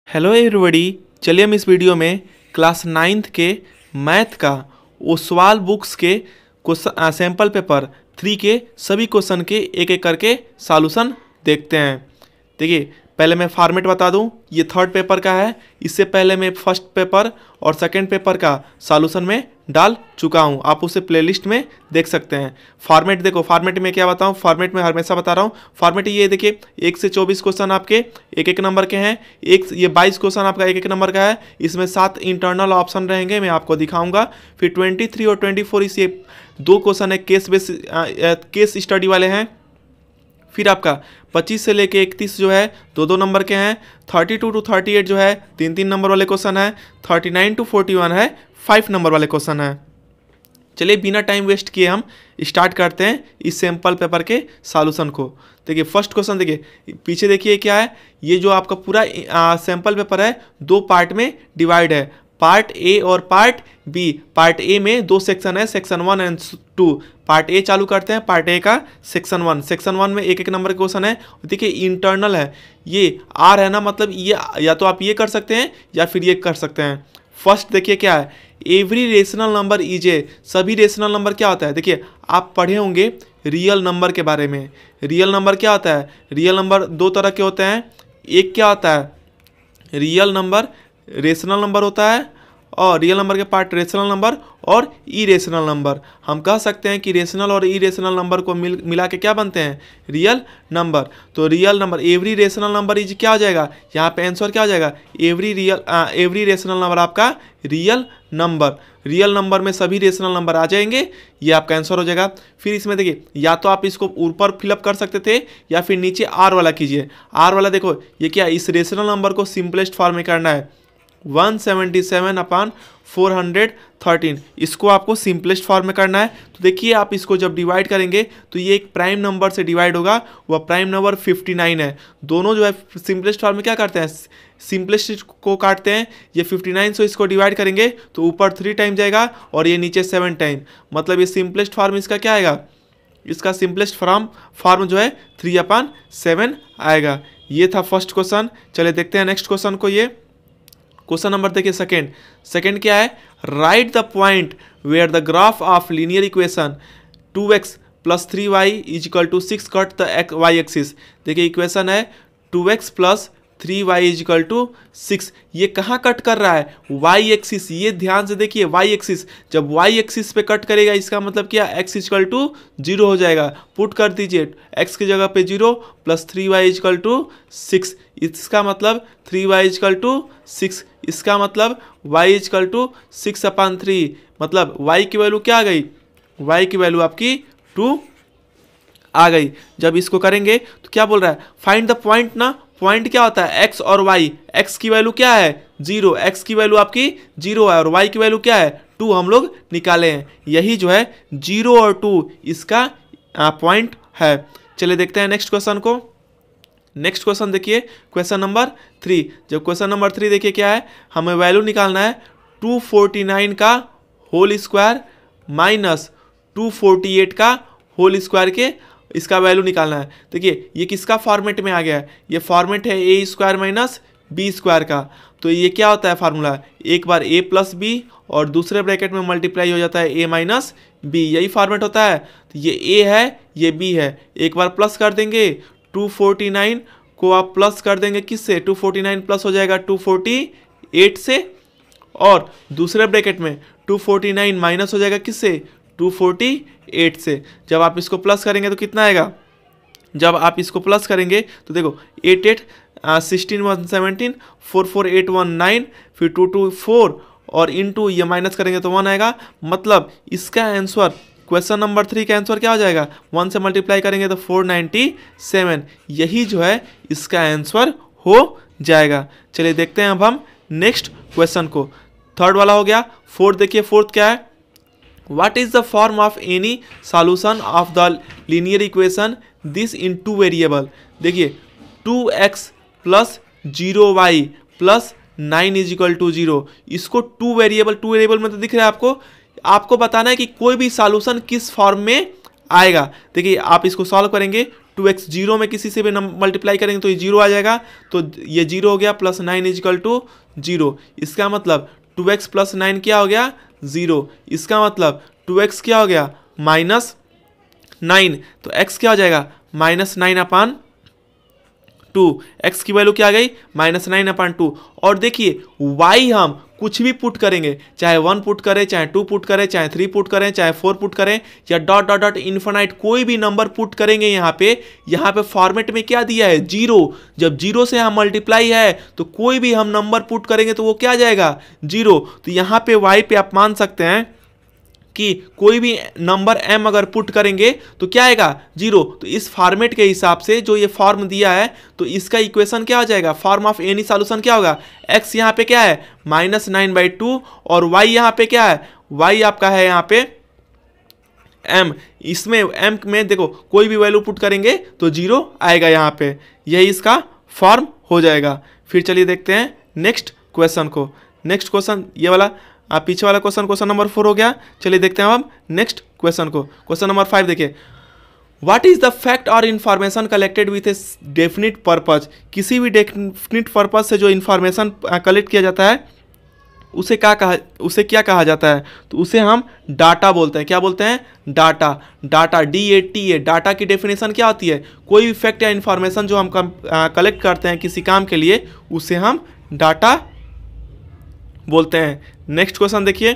Hello everybody, चलिए हम इस वीडियो में क्लास 9th के मैथ का ओसवाल बुक्स के सैम्पल पेपर 3 के सभी क्वेश्चन के एक एक करके सॉल्यूशन देखते हैं। देखिए, पहले मैं फॉर्मेट बता दूं, ये थर्ड पेपर का है। इससे पहले मैं फर्स्ट पेपर और सेकंड पेपर का सॉल्यूशन में डाल चुका हूं, आप उसे प्लेलिस्ट में देख सकते हैं। फॉर्मेट देखो, फॉर्मेट में क्या बताऊं, फॉर्मेट में हमेशा बता रहा हूं। फॉर्मेट ये देखिए, 1 से 24 क्वेश्चन आपके एक एक नंबर के हैं। ये 22 क्वेश्चन आपका एक एक नंबर का है। इसमें 7 इंटरनल ऑप्शन रहेंगे, मैं आपको दिखाऊंगा। फिर 23 और 24 इस ये 2 क्वेश्चन है केस स्टडी वाले हैं। फिर आपका 25 से लेके 31 जो है 2 नंबर के हैं। 32 to 38 जो है 3 नंबर वाले क्वेश्चन है। 39 to 41 है 5 नंबर वाले क्वेश्चन है। चलिए बिना टाइम वेस्ट किए हम स्टार्ट करते हैं इस सैम्पल पेपर के सॉल्यूशन को। देखिए फर्स्ट क्वेश्चन, देखिए पीछे देखिए क्या है। ये जो आपका पूरा सैम्पल पेपर है 2 पार्ट में डिवाइड है, पार्ट ए और पार्ट बी। पार्ट ए में 2 सेक्शन है, सेक्शन 1 एंड 2। पार्ट ए चालू करते हैं, पार्ट ए का सेक्शन 1। सेक्शन 1 में एक एक नंबर का क्वेश्चन है। देखिए इंटरनल है, ये आर है ना, मतलब ये या तो आप ये कर सकते हैं या फिर ये कर सकते हैं। फर्स्ट देखिए क्या है, every rational number is a. सभी रेशनल नंबर क्या होता है, देखिए आप पढ़े होंगे रियल नंबर के बारे में। रियल नंबर क्या होता है, रियल नंबर 2 तरह के होते हैं। एक क्या होता है, रियल नंबर रेशनल नंबर होता है, और रियल नंबर के पार्ट रेशनल नंबर और इरेशनल नंबर। हम कह सकते हैं कि रेशनल और इरेशनल नंबर को मिला के क्या बनते हैं, रियल नंबर। तो real number every rational number is क्या हो जाएगा, यहाँ पे आंसर क्या हो जाएगा, एवरी रेशनल नंबर आपका रियल नंबर। रियल नंबर में सभी रेशनल नंबर आ जाएंगे, ये आपका आंसर हो जाएगा। फिर इसमें देखिए, या तो आप इसको ऊपर फिलअप कर सकते थे या फिर नीचे आर वाला कीजिए। आर वाला देखो ये क्या, इस रेशनल नंबर को सिंपलेस्ट फॉर्म में करना है, 177/413। इसको आपको सिंपलेस्ट फॉर्म में करना है। तो देखिए आप इसको जब डिवाइड करेंगे तो ये एक प्राइम नंबर से डिवाइड होगा, वह प्राइम नंबर 59 है। दोनों जो है सिंपलेस्ट फॉर्म में क्या करते हैं, सिंपलेस्ट को काटते हैं। ये 59 से इसको डिवाइड करेंगे तो ऊपर 3 टाइम जाएगा और ये नीचे 7 टाइम, मतलब ये सिंपलेस्ट फॉर्म इसका क्या आएगा, इसका सिंपलेस्ट फॉर्म जो है 3/7 आएगा। ये था फर्स्ट क्वेश्चन। चलिए देखते हैं नेक्स्ट क्वेश्चन को। ये क्वेश्चन नंबर देखिए सेकेंड क्या है, write the point where the graph of linear equation 2x + 3y = 6 cut the y axis. देखिए इक्वेशन है 2x + 3y = 6। ये कहाँ कट कर रहा है, y एक्सिस। ये ध्यान से देखिए, y एक्सिस जब y एक्सिस पे कट करेगा इसका मतलब क्या, x = 0 हो जाएगा। पुट कर दीजिए x की जगह पे 0 + 3y = 6। इसका मतलब 3y = 6, इसका मतलब y = 6/3। मतलब y की वैल्यू क्या आ गई, y की वैल्यू आपकी 2 आ गई। जब इसको करेंगे तो क्या बोल रहा है, फाइंड द पॉइंट ना। पॉइंट क्या होता है, x और y। x की वैल्यू क्या है 0, x की वैल्यू आपकी 0 है, और y की वैल्यू क्या है 2 हम लोग निकाले हैं। यही जो है 0 और 2 इसका पॉइंट है। चलिए देखते हैं नेक्स्ट क्वेश्चन को। नेक्स्ट क्वेश्चन देखिए क्वेश्चन नंबर 3। जब क्वेश्चन नंबर 3 देखिए क्या है, हमें वैल्यू निकालना है 249 का होल स्क्वायर माइनस 248 का होल स्क्वायर के, इसका वैल्यू निकालना है। देखिए ये किसका फॉर्मेट में आ गया है, ये फॉर्मेट है a² - b² का। तो ये क्या होता है फार्मूला, एक बार a + b और दूसरे ब्रैकेट में मल्टीप्लाई हो जाता है a - b, यही फॉर्मेट होता है। तो ये a है, ये b है, एक बार प्लस कर देंगे 249 को आप प्लस कर देंगे किससे, 249 प्लस हो जाएगा 248 से, और दूसरे ब्रैकेट में 249 माइनस हो जाएगा किससे, 248 से। जब आप इसको प्लस करेंगे तो कितना आएगा, जब आप इसको प्लस करेंगे तो देखो 8 8 16 1 17 4 4 8 1 9, फिर 2 2 4 और इनटू ये माइनस करेंगे तो 1 आएगा। मतलब इसका आंसर क्वेश्चन नंबर 3 का आंसर क्या हो जाएगा, 1 से मल्टीप्लाई करेंगे तो 497। यही जो है इसका आंसर हो जाएगा। चलिए देखते हैं अब हम नेक्स्ट क्वेश्चन को। थर्ड वाला हो गया। फोर्थ देखिए, फोर्थ क्या है, what is the form of any solution of the linear equation this in 2 variable. देखिए 2x + 0y + 9 = 0। इसको 2 वेरिएबल में तो दिख रहा है आपको बताना है कि कोई भी सॉल्यूशन किस फॉर्म में आएगा। देखिए आप इसको सॉल्व करेंगे, 2x जीरो में किसी से भी मल्टीप्लाई करेंगे तो ये जीरो आ जाएगा, तो ये जीरो हो गया, प्लस 9 इजिकल टू जीरो। इसका मतलब 2x प्लस 9 क्या हो गया, जीरो। इसका मतलब 2x क्या हो गया, माइनस 9, तो x क्या हो जाएगा, -9/2। x की वैल्यू क्या आ गई, -9/2। और देखिए y हम कुछ भी पुट करेंगे, चाहे 1 पुट करें, चाहे 2 पुट करें, चाहे 3 पुट करें, चाहे 4 पुट करें, या डॉट डॉट डॉट इन्फिनाइट कोई भी नंबर पुट करेंगे यहाँ पे फॉर्मेट में क्या दिया है, जीरो। जब जीरो से यहाँ मल्टीप्लाई है तो कोई भी हम नंबर पुट करेंगे तो वो क्या आ जाएगा, जीरो। तो यहाँ पे y पे आप मान सकते हैं कि कोई भी नंबर m अगर पुट करेंगे तो क्या आएगा, जीरो। तो इस फॉर्मेट के हिसाब से जो ये फॉर्म दिया है तो इसका इक्वेशन क्या हो जाएगा, फॉर्म ऑफ एनी सॉल्यूशन क्या होगा, x यहाँ पे क्या है -9/2 और y यहाँ पे क्या है, y आपका है यहाँ पे m। इसमें m में देखो कोई भी वैल्यू पुट करेंगे तो जीरो आएगा यहाँ पे, यही इसका फॉर्म हो जाएगा। फिर चलिए देखते हैं नेक्स्ट क्वेश्चन को। नेक्स्ट क्वेश्चन ये वाला, आप पीछे वाला क्वेश्चन नंबर 4 हो गया। चलिए देखते हैं अब नेक्स्ट क्वेश्चन को। क्वेश्चन नंबर 5 देखिए, व्हाट इज द फैक्ट और information collected with A definite purpose. किसी भी डेफिनिट पर्पज से जो इन्फॉर्मेशन कलेक्ट किया जाता है उसे क्या कहा जाता है, तो उसे हम डाटा बोलते हैं। क्या बोलते हैं, डाटा। डाटा DATA, डाटा की डेफिनेशन क्या होती है, कोई भी फैक्ट या इन्फॉर्मेशन जो हम कलेक्ट करते हैं किसी काम के लिए उसे हम डाटा बोलते हैं। नेक्स्ट क्वेश्चन देखिए,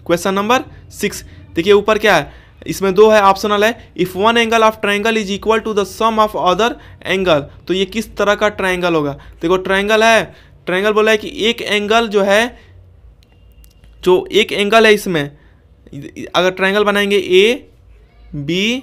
क्वेश्चन नंबर 6 देखिए, ऊपर क्या है, इसमें दो है, ऑप्शनल है। If one angle of triangle is equal to the sum of other angle, तो ये किस तरह का ट्रायंगल होगा। देखो ट्रायंगल है, ट्रायंगल बोला है कि एक एंगल जो है, जो एक एंगल है इसमें अगर ट्रायंगल बनाएंगे A B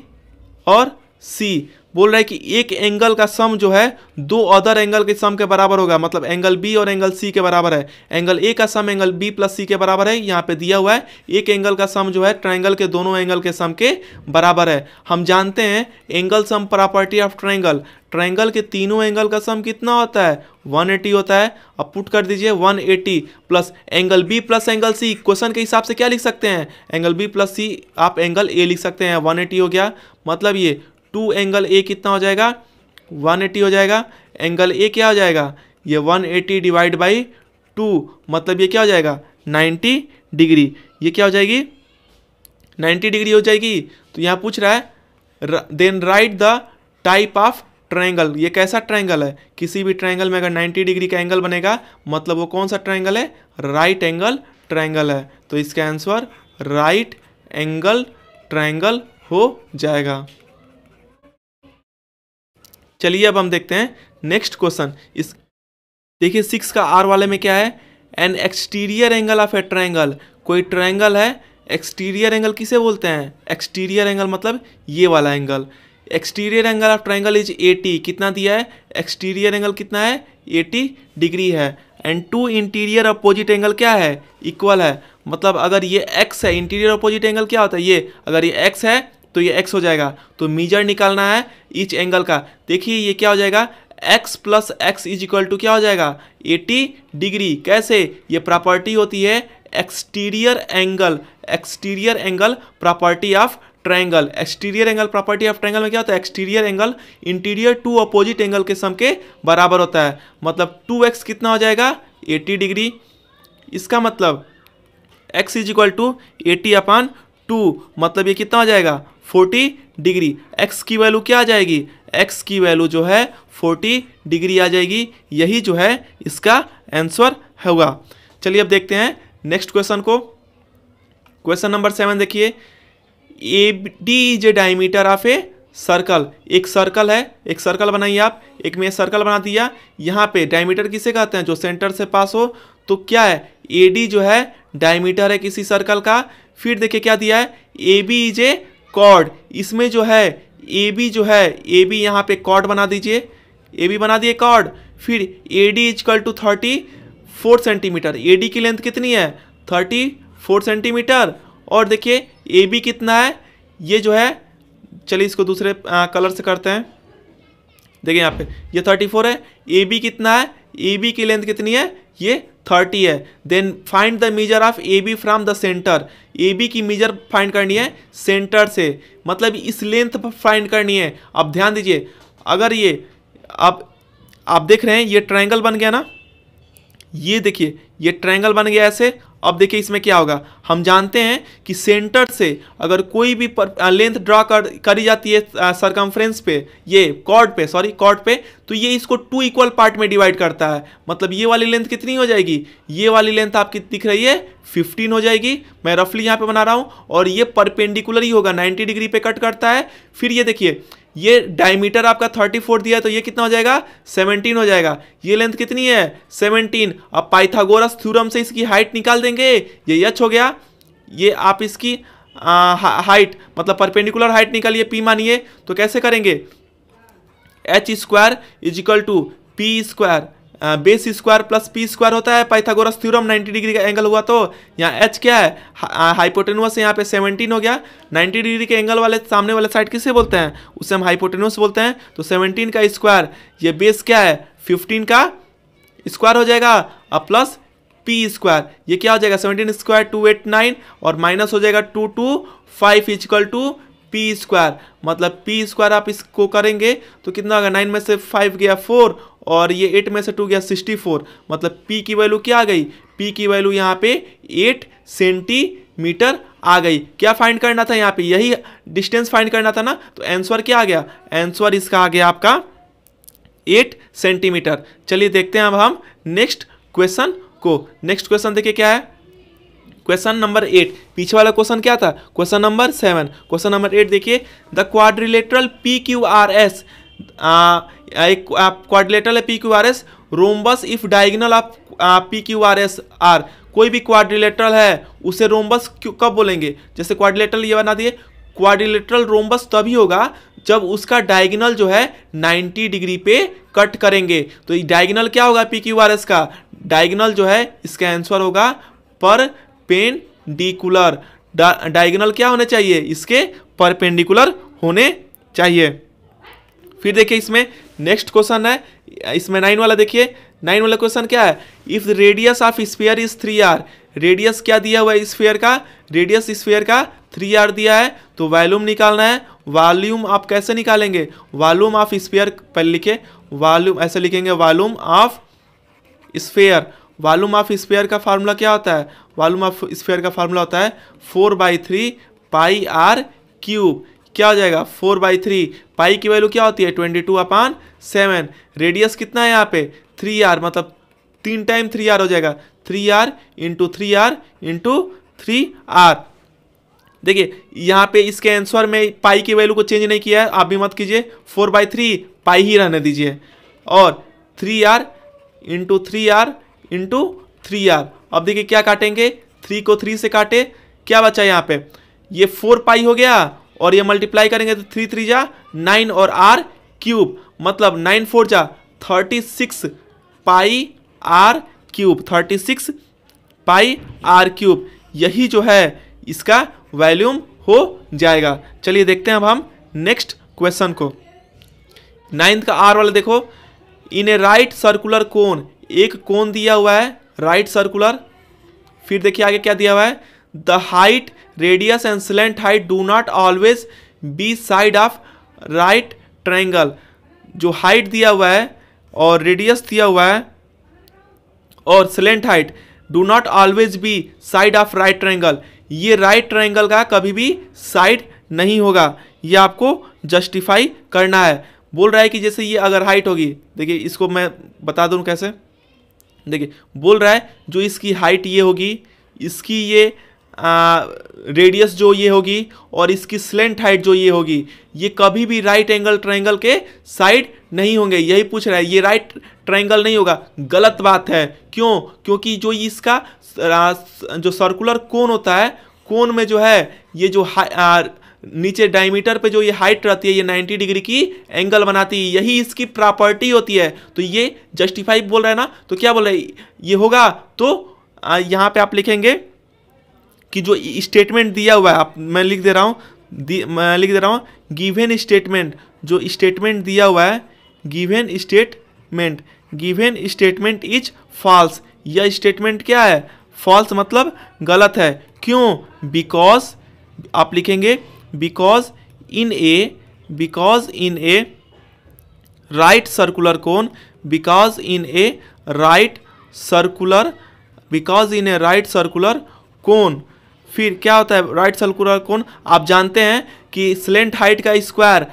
और C, बोल रहा है कि एक एंगल का सम जो है दो अदर एंगल के सम के बराबर होगा, मतलब एंगल B और एंगल C के बराबर है। एंगल A का sum angle B plus C के बराबर है, यहाँ पे दिया हुआ है। एक एंगल का सम जो है ट्रायंगल के दोनों एंगल के सम के बराबर है। हम जानते हैं angle sum property of triangle, triangle के तीनों एंगल का सम कितना होता है, 180 होता है। अब पुट कर दीजिए 180 plus angle B plus angle C। Question के हिसाब से क्या लिख सकते हैं, एंगल B प्लस C आप एंगल A लिख सकते हैं। 180 हो गया, मतलब ये 2 एंगल A कितना हो जाएगा, 180 हो जाएगा। एंगल A क्या हो जाएगा, ये 180 डिवाइड बाई 2, मतलब ये क्या हो जाएगा 90 डिग्री। ये क्या हो जाएगी 90 डिग्री हो जाएगी। तो यहाँ पूछ रहा है then write the type of triangle, ये कैसा ट्रायंगल है। किसी भी ट्रायंगल में अगर 90 डिग्री का एंगल बनेगा मतलब वो कौन सा ट्रायंगल है, राइट एंगल ट्रायंगल है। तो इसका आंसर राइट एंगल ट्रायंगल हो जाएगा। चलिए अब हम देखते हैं नेक्स्ट क्वेश्चन। इस देखिए 6 का R वाले में क्या है, N exterior angle of A triangle. कोई ट्रायंगल है, एक्सटीरियर एंगल किसे बोलते हैं, एक्सटीरियर एंगल मतलब ये वाला angle. Exterior angle of triangle is 80, कितना दिया है, एक्सटीरियर एंगल कितना है 80 डिग्री है। And to interior opposite angle क्या है, इक्वल है। मतलब अगर ये x है, इंटीरियर अपोजिट एंगल क्या होता है, ये अगर ये x है तो ये x हो जाएगा। तो मीजर निकालना है ईच एंगल का। देखिए ये क्या हो जाएगा, x plus x is equal to क्या हो जाएगा 80 डिग्री। कैसे, ये प्रॉपर्टी होती है exterior angle property of triangle. Exterior angle property of triangle में क्या होता है, exterior angle interior to opposite angle के सम के बराबर होता है। मतलब 2x कितना हो जाएगा 80 डिग्री। इसका मतलब x इज इक्वल टू 80/2, मतलब ये कितना हो जाएगा 40 डिग्री। x की वैल्यू क्या आ जाएगी, x की वैल्यू जो है 40 डिग्री आ जाएगी। यही जो है इसका आंसर होगा। चलिए अब देखते हैं नेक्स्ट क्वेश्चन को। क्वेश्चन नंबर 7 देखिए, AD is a diameter of a circle. एक सर्कल है, एक सर्कल बनाइए आप, एक में सर्कल बना दिया। यहाँ पे डायमीटर किसे कहते हैं, जो सेंटर से पास हो। तो क्या है, AD जो है डायमीटर है किसी सर्कल का। फिर देखिए क्या दिया है, AB इज ए कॉर्ड। इसमें जो है AB जो है, AB यहाँ पे कॉर्ड बना दीजिए, AB बना दिए कॉर्ड। फिर AD is equal to 34 centimetre. AD की लेंथ कितनी है 34 सेंटीमीटर। और देखिए AB कितना है, ये जो है, चलिए इसको दूसरे कलर से करते हैं। देखिए यहाँ पे ये 34 है, AB कितना है, AB की लेंथ कितनी है, ये 30 है। Then find the measure of A B from the centre, A B की मेजर फाइंड करनी है सेंटर से, मतलब इस लेंथ फाइंड करनी है। अब ध्यान दीजिए, अगर ये अब आप देख रहे हैं ये ट्रायंगल बन गया ना, ये देखिए ये ट्रायंगल बन गया ऐसे। अब देखिए इसमें क्या होगा, हम जानते हैं कि सेंटर से अगर कोई भी लेंथ ड्रॉ करी जाती है सरकमफ्रेंस पे, ये कॉर्ड पे, तो ये इसको 2 इक्वल पार्ट में डिवाइड करता है। मतलब ये वाली लेंथ कितनी हो जाएगी, ये वाली लेंथ आपकी दिख रही है 15 हो जाएगी, मैं रफली यहाँ पे बना रहा हूँ, और ये परपेंडिकुलर ही होगा, 90 डिग्री पे कट करता है। फिर ये देखिए ये डायमीटर आपका 34 दिया है, तो ये कितना हो जाएगा 17 हो जाएगा। ये लेंथ कितनी है 17। अब पाइथागोरस थ्योरम से इसकी हाइट निकाल देंगे, ये h हो गया। ये आप इसकी हाइट मतलब परपेंडिकुलर हाइट निकालिए, p मानिए, तो कैसे करेंगे, h square is equal to P square, base square plus P square होता है पाइथागोरस थ्योरम, 90 डिग्री का एंगल हुआ तो यहाँ h क्या है, हाइपोटेनुस यहाँ पे 17 हो गया। 90 डिग्री के एंगल वाले सामने वाले साइड किसे बोलते हैं, उसे हम हाइपोटेनुस बोलते हैं। तो 17 का स्क्वायर, ये बेस क्या है 15 का स्क्वायर हो जाएगा, अब प्लस पी स्क्वायर, ये क्या हो जाएगा 17 स्क्वायर 289, और माइनस हो जाएगा 225 इक्वल टू पी स्क्वायर। मतलब पी स्क्वायर आप इसको करेंगे तो कितना होगा, 9 में से 5 गया 4, और ये 8 में से 2 गया 64। मतलब p की वैल्यू क्या आ गई, p की वैल्यू यहाँ पे 8 सेंटीमीटर आ गई। क्या फाइंड करना था यहाँ पे, यही डिस्टेंस फाइंड करना था ना, तो आंसर क्या आ गया, आंसर इसका आ गया आपका 8 सेंटीमीटर। चलिए देखते हैं अब हम नेक्स्ट क्वेश्चन को। नेक्स्ट क्वेश्चन देखिए क्या है, क्वेश्चन नंबर 8। पीछे वाला क्वेश्चन क्या था, क्वेश्चन नंबर 7। क्वेश्चन नंबर 8 देखिए, the quadrilateral P Q R S, एक क्वाड्रिलेटरल है P Q R S, rhombus if diagonal of P Q R S R. कोई भी क्वाड्रिलेटरल है उसे रोम्बस कब बोलेंगे, जैसे क्वाड्रिलेटरल ये बना दिए, क्वाड्रिलेटरल रोम्बस तभी होगा जब उसका डायगोनल जो है 90 डिग्री पे कट करेंगे। तो ये डायगोनल क्या होगा पी क्यू आर एस का, डायगोनल जो है इसका आंसर होगा परपेंडिकुलर। डायगोनल क्या होने चाहिए, इसके परपेंडिकुलर होने चाहिए। फिर देखिए इसमें नेक्स्ट क्वेश्चन है, इसमें 9 वाला देखिए, 9 वाला क्वेश्चन क्या है, if the radius of sphere is 3r, radius क्या दिया हुआ है स्फीयर का, रेडियस स्फीयर का 3r दिया है, तो वॉल्यूम निकालना है। वॉल्यूम आप कैसे निकालेंगे, वॉल्यूम ऑफ स्फीयर पहले लिखे, वॉल्यूम ऐसे लिखेंगे, volume of sphere. Volume of sphere का फार्मूला क्या होता है, वॉल्यूम ऑफ स्फीयर का फार्मूला होता है 4/3 पाई आर क्यूब। क्या हो जाएगा 4/3, पाई की वैल्यू क्या होती है 22/7। रेडियस कितना है यहाँ पे 3r, मतलब 3 टाइम 3r हो जाएगा, 3r into 3r into 3r। देखिए यहाँ पे इसके आंसर में पाई की वैल्यू को चेंज नहीं किया है, आप भी मत कीजिए, 4/3 पाई ही रहने दीजिए, और 3r into 3r into 3r। अब देखिए क्या काटेंगे, 3 को 3 से काटे, क्या बचा यहाँ पे, ये 4 पाई हो गया, और ये मल्टीप्लाई करेंगे तो 3 3 जा 9 और r क्यूब, मतलब 9 4 जा 36 पाई r क्यूब, 36 पाई r क्यूब, यही जो है इसका वॉल्यूम हो जाएगा। चलिए देखते हैं अब हम नेक्स्ट क्वेश्चन को। 9th का r वाला देखो, इन ए राइट सर्कुलर कोन, एक कोन दिया हुआ है राइट सर्कुलर। फिर देखिए आगे क्या दिया हुआ है, the height radius and slant height do not always be side of right triangle. जो हाइट दिया हुआ है और रेडियस दिया हुआ है और slant height do not always be side of right triangle, ये राइट ट्रायंगल का कभी भी साइड नहीं होगा, ये आपको जस्टिफाई करना है। बोल रहा है कि जैसे ये अगर हाइट होगी, देखिए इसको मैं बता दूं कैसे, देखिए बोल रहा है जो इसकी हाइट ये होगी, इसकी ये रेडियस जो ये होगी, और इसकी स्लेंट हाइट जो ये होगी, ये कभी भी राइट एंगल ट्रायंगल के साइड नहीं होंगे। यही पूछ रहा है, ये राइट ट्रायंगल नहीं होगा, गलत बात है। क्यों, क्योंकि जो इसका जो सर्कुलर कोन होता है, कोन में जो है ये जो नीचे डायमीटर पे जो ये हाइट रहती है, ये 90 डिग्री की एंगल बनाती है, यही इसकी प्रॉपर्टी होती है। तो ये जस्टिफाई बोल रहा है ना, तो क्या बोल रहा है, ये होगा। तो यहाँ पे आप लिखेंगे कि जो स्टेटमेंट दिया हुआ है, आप मैं लिख दे रहा हूँ, गिवन स्टेटमेंट, जो स्टेटमेंट दिया हुआ है, गिवन स्टेटमेंट इज फॉल्स, यह स्टेटमेंट क्या है, फॉल्स मतलब गलत है। क्यों? बिकॉज आप लिखेंगे because in A right circular cone, because in A right circular cone. फिर क्या होता है राइट सर्कुलर कोन? आप जानते हैं कि स्लेंट हाइट का स्क्वायर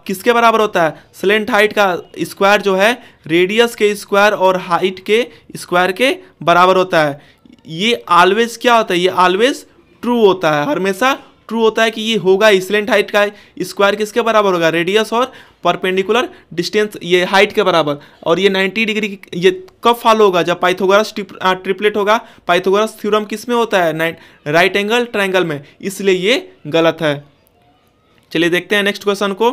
किसके बराबर होता है? स्लेंट हाइट का स्क्वायर जो है रेडियस के स्क्वायर और हाइट के स्क्वायर के बराबर होता है। ये ऑलवेज क्या होता है? ये ऑलवेज ट्रू होता है, हमेशा ट्रू होता है कि ये होगा। स्लेंट हाइट का स्क्वायर किसके बराबर होगा? रेडियस और परपेंडिकुलर डिस्टेंस, ये हाइट के बराबर। और ये 90 डिग्री ये कब फॉलो होगा? जब पाइथागोरस ट्रिपलेट होगा। पाइथागोरस थ्योरम किस में होता है? राइट एंगल ट्रायंगल में, इसलिए ये गलत है। चलिए देखते हैं नेक्स्ट क्वेश्चन को।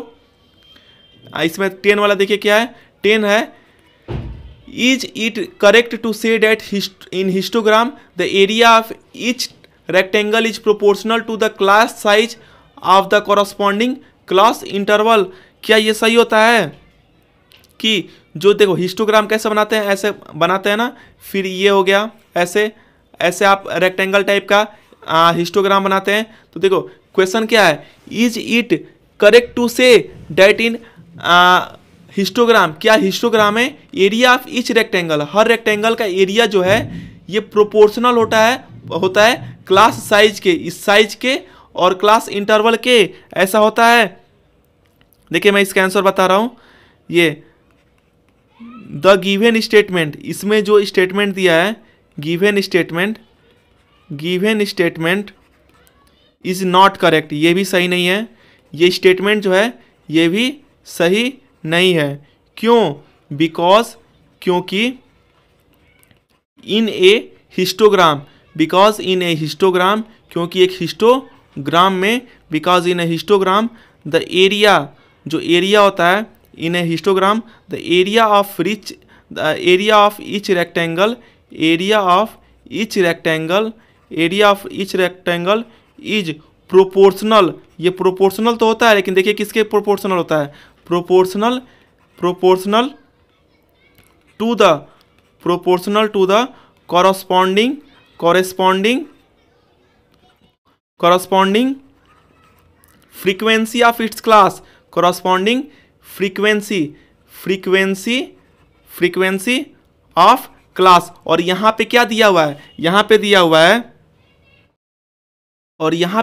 इसमें 10 वाला देखिए क्या है। 10 है is it correct to say that in histogram the area of each rectangle is proportional to the class size of the corresponding class interval? क्या ये सही होता है कि जो देखो हिस्टोग्राम कैसे बनाते हैं, ऐसे बनाते हैं ना, फिर ये हो गया ऐसे ऐसे आप रेक्टेंगल टाइप का हिस्टोग्राम बनाते हैं। तो देखो क्वेश्चन क्या है, is it correct to say that in histogram, क्या हिस्टोग्राम में area of each rectangle, her rectangle का एरिया जो है ये प्रोपोर्शनल होता है क्लास साइज के, इस साइज के और क्लास इंटरवल के, ऐसा होता है। देखिए मैं इसका आंसर बता रहा हूँ। ये द गिवन स्टेटमेंट, इसमें जो स्टेटमेंट दिया है given statement is not correct, ये भी सही नहीं है। ये स्टेटमेंट जो है ये भी सही नहीं है। क्यों? क्योंकि इन ए हिस्टोग्राम, क्योंकि एक हिस्टोग्राम में, because in a histogram the area, जो एरिया होता है in a histogram, the area of each rectangle is proportional. ये प्रोपोर्शनल तो होता है, लेकिन देखिए किसके प्रोपोर्शनल होता है? Proportional to the corresponding frequency of its class, corresponding frequency of class। और यहाँ पे क्या दिया हुआ है? यहाँ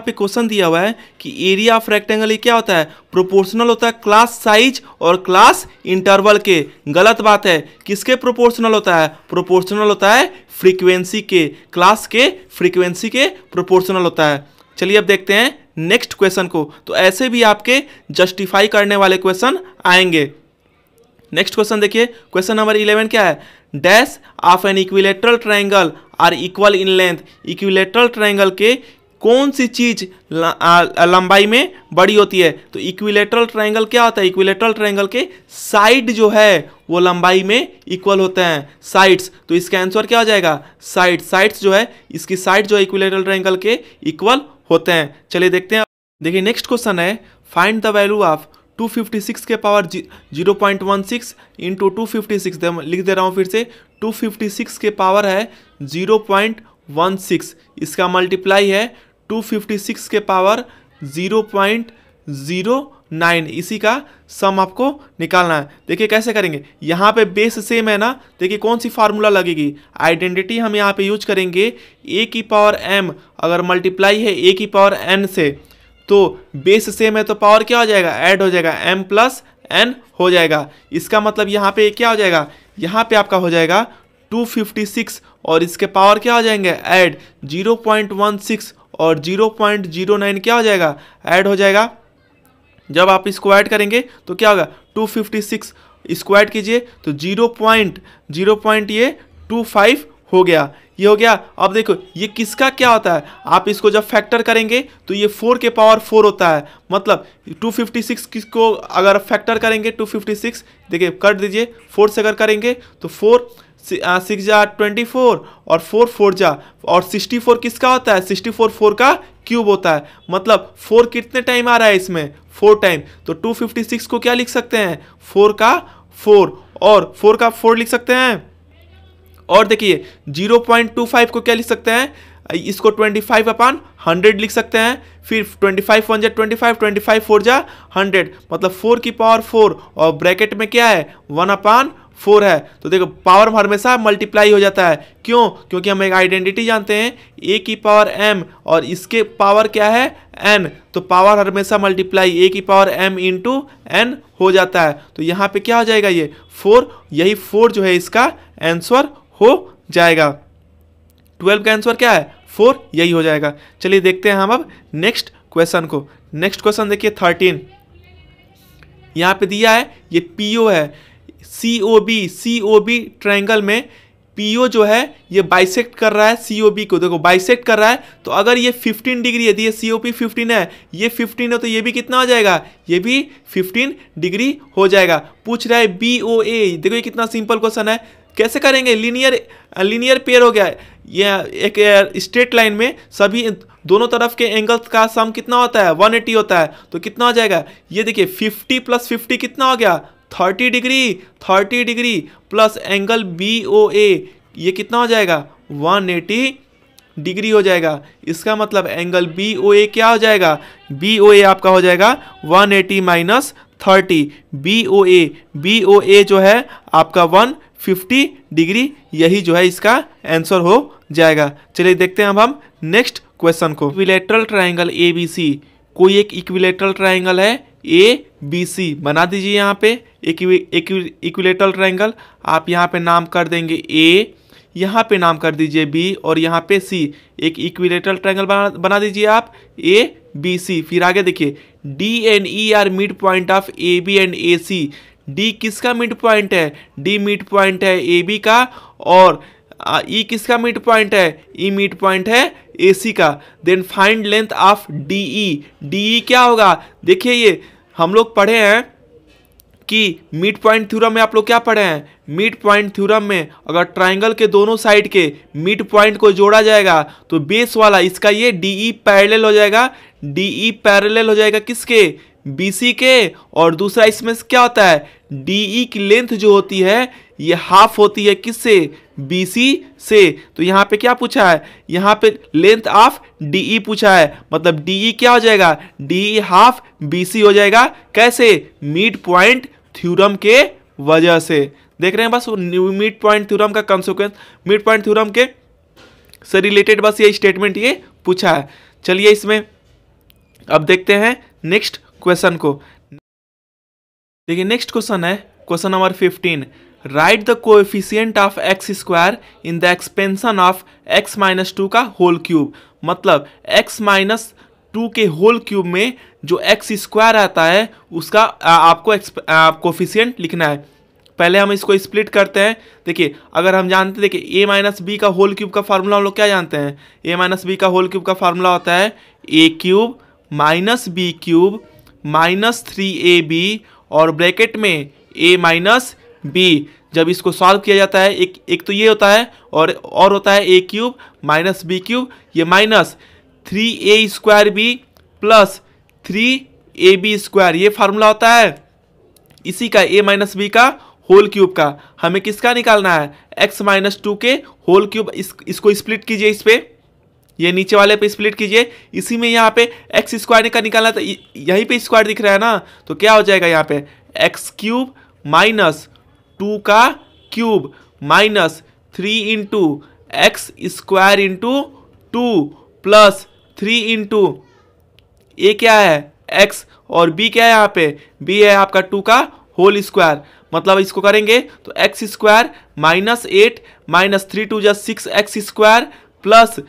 पे क्वेश्चन दिया हुआ है कि एरिया ऑफ रेक्टेंगल क्या होता है? प्रोपोर्शनल होता है क्लास साइज और क्लास इंटरवल के। गलत बात है। किसके प्रोपोर्शनल होता है? प्रोपोर्शनल होता है फ्रीक्वेंसी के, क्लास के फ्रीक्वेंसी के प्रोपोर्शनल होता है। चलिए अब देखते हैं नेक्स्ट क्वेश्चन को। तो ऐसे भी आपके जस्टिफाई करने वाले क्वेश्चन आएंगे। नेक्स्ट क्वेश्चन देखिए, क्वेश्चन नंबर 11 क्या है? Dash of an equilateral triangle are equal in length, equilateral triangle के कौन सी चीज लंबाई में बड़ी होती है? तो इक्विलेटरल ट्रायंगल क्या होता है? इक्विलेटरल ट्रायंगल के साइड जो है वो लंबाई में इक्वल होते हैं, साइड्स। तो इसका आंसर क्या हो जाएगा? साइड्स जो है, इसकी साइड जो है इक्विलेटरल ट्रायंगल के इक्वल होते हैं। चलिए देखते हैं। देखिए नेक्स्ट क्वेश्चन है, फाइंड द वैल्यू ऑफ 256 के पावर 0.16 इंटू 256, लिख दे रहा हूँ फिर से, 256 के पावर है 0.16, इसका मल्टीप्लाई है 256 के पावर 0.09, इसी का सम आपको निकालना है। देखिए कैसे करेंगे, यहाँ पे बेस सेम है ना। देखिए कौन सी फार्मूला लगेगी? आइडेंटिटी हम यहाँ पे यूज करेंगे, a की पावर m अगर मल्टीप्लाई है a की पावर n से, तो बेस सेम है तो पावर क्या हो जाएगा? ऐड हो जाएगा, m प्लस n हो जाएगा। इसका मतलब यहाँ पे क्या हो जाएगा? यहाँ पे आपका हो जाएगा 256 और इसके पावर क्या हो जाएंगे? ऐड 0.16 और 0.09 क्या हो जाएगा? ऐड हो जाएगा। जब आप इसको ऐड करेंगे तो क्या होगा? 256 इसको ऐड कीजिए तो 0.25 हो गया। ये हो गया। अब देखो ये किसका क्या होता है? आप इसको जब फैक्टर करेंगे तो ये 4 के पावर 4 होता है। मतलब 256 किसको अगर फैक्टर करेंगे 256, देखिए कर दीजिए 4 से अगर करेंगे तो 4 6 जा 24 और 4 4 जा, और 64 किसका होता है? 64 4 का क्यूब होता है। मतलब 4 कितने टाइम आ रहा है इसमें? 4 टाइम। तो 256 को क्या लिख सकते हैं? 4 का 4, और 4 का 4 लिख सकते हैं। और देखिए 0.25 को क्या लिख सकते हैं, इसको 25/100 लिख सकते हैं। फिर 25 1 जा 25, 25 4 जा 100, मतलब 4 की पावर 4 और ब्रैकेट में क्या है 1/4 है। तो देखो पावर हमेशा मल्टीप्लाई हो जाता है, क्यों? क्योंकि हम एक आइडेंटिटी जानते हैं a की पावर m और इसके पावर क्या है n, तो पावर हमेशा मल्टीप्लाई a की पावर m इंटू n हो जाता है। तो यहाँ पे क्या हो जाएगा ये 4, यही 4 जो है इसका आंसर हो जाएगा। 12 का आंसर क्या है 4, यही हो जाएगा। चलिए देखते हैं हम अब नेक्स्ट क्वेश्चन को। नेक्स्ट क्वेश्चन देखिए 13, यहाँ पे दिया है ये PO है, COB ट्रायंगल में PO जो है ये बाइसेक्ट कर रहा है COB को, देखो बाइसेक्ट कर रहा है। तो अगर ये 15 डिग्री है, ये COP 15 है, ये 15 है, तो ये भी कितना हो जाएगा, ये भी 15 डिग्री हो जाएगा। पूछ रहा है BOA, देखो ये कितना सिंपल क्वेश्चन है, कैसे करेंगे, लीनियर पेयर हो गया है। ये एक स्ट्रेट लाइन में सभी दोनों तरफ के एंगल्स का सम कितना होता है 180 होता है, तो कितना हो जाएगा, ये देखिए 50 + 50 कितना हो गया 30 डिग्री प्लस एंगल BOA ये कितना हो जाएगा 180 डिग्री हो जाएगा। इसका मतलब एंगल BOA क्या हो जाएगा, BOA आपका हो जाएगा 180 - 30, BOA जो है आपका 150 डिग्री, यही जो है इसका आंसर हो जाएगा। चलिए देखते हैं अब हम नेक्स्ट क्वेश्चन को। इक्विलैटरल ट्रायंगल ABC, कोई एक इक्विलैटरल ट्रायंगल है ABC, बना दीजिए यहाँ पे इक्विलैटरल ट्रायंगल। आप यहाँ पे नाम कर देंगे A, यहाँ पे नाम कर दीजिए B और यहाँ पे C। एक इक्विलैटरल ट्रायंगल बना दीजिए आप ABC। फिर आगे देखिए D and E are mid point of AB and AC। D किसका मिड पॉइंट है, D मिड पॉइंट है AB का, और E किसका मिड पॉइंट है, E मिड पॉइंट है AC का। Then find length of DE क्या होगा, देखिए ये हम लोग पढ़े हैं कि मिड पॉइंट थ्योरम में, आप लोग क्या पढ़े हैं, मिड पॉइंट थ्योरम में अगर ट्राइंगल के दोनों साइड के मिड पॉइंट को जोड़ा जाएगा तो बेस वाला इसका ये DE पैरेलल हो जाएगा, DE पैरेलल हो जाएगा किसके, BC के। और दूसरा इसमें क्या होता है, DE की लेंथ जो होती है ये हाफ होती है किससे, BC से। तो यहाँ पे क्या पूछा है, यहाँ पे लेंथ ऑफ DE पूछा है, मतलब DE क्या हो जाएगा, DE हाफ BC हो जाएगा। कैसे, मिड पॉइंट थ्योरम के वजह से। देख रहे हैं बस मिड पॉइंट थ्योरम का कंसेक्वेंस, मिड पॉइंट थ्योरम के से रिलेटेड बस ये स्टेटमेंट ये पूछा है। चलिए इसमें अब देखते हैं नेक्स्ट क्वेश्चन को। देखिए नेक्स्ट क्वेश्चन है question number 15, right the coefficient of x square in the expansion of x - 2 का होल क्यूब। मतलब x - 2 के होल क्यूब में जो x स्क्वायर आता है उसका आपको कोएफिशिएंट लिखना है। पहले हम इसको स्प्लिट करते हैं। देखिए अगर हम जानते, देखिए a - b का होल क्यूब का फार्मूला हम लोग क्या जानते हैं, a - b का होल क्यूब का फार्मूला होता है a³ - b³ - 3ab और ब्रैकेट में a - b। जब इसको सॉल्व किया जाता है एक तो ये होता है और होता है a³ - b³, ये माइनस 3a² प्लस 3ab², ये फार्मूला होता है इसी का a - b का होल क्यूब का। हमें किसका निकालना है, x - 2 के होल क्यूब। इसको स्प्लिट कीजिए, इस पे ये नीचे वाले पे स्प्लिट कीजिए। इसी में यहाँ पे एक्स स्क्वायर का निकालना था, यहीं पे स्क्वायर दिख रहा है ना, तो क्या हो जाएगा यहाँ पे x³ - 2 का cube minus 3 into x square into 2 plus 3 into a क्या है x और b क्या है, यहाँ पे b है आपका 2 का होल स्क्वायर। मतलब इसको करेंगे तो x² -8 -3 2 जा 6x² प्लस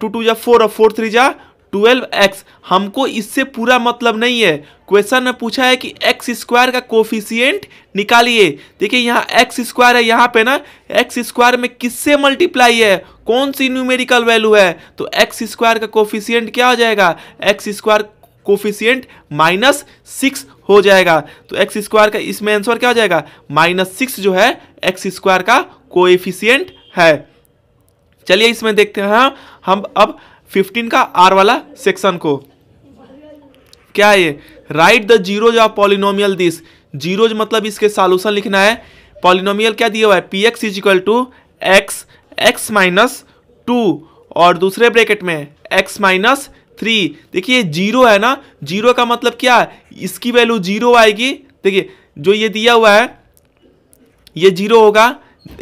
2 2 जा 4 और 4 3 जा 12x। हमको इससे पूरा मतलब नहीं है, क्वेश्चन में पूछा है कि x² का कोफिशिएंट निकालिए। देखिए यहाँ x² है, यहाँ पे ना x² में किससे मल्टीप्लाई है, कौन सी न्यूमेरिकल वैल्यू है, तो x² का कोफिशिएंट क्या हो जाएगा, x² कोफिशिएंट -6 हो जाएगा। तो x² का इसमें आंसर क्या हो जाएगा, -6 जो है x² का कोएफिशिएंट है। चलिए इसमें देखते हैं हम अब 15 का आर वाला सेक्शन को। क्या है ये, right the zeros of polynomial this. Zeros मतलब इसके सॉल्यूशन लिखना है। पॉलिनोमियल क्या दिया हुआ है, P x is equal to x x minus 2 और दूसरे ब्रैकेट में एक्स माइनस 3। देखिए जीरो है ना, जीरो का मतलब क्या है, इसकी वैल्यू जीरो आएगी। देखिए जो ये दिया हुआ है ये जीरो होगा,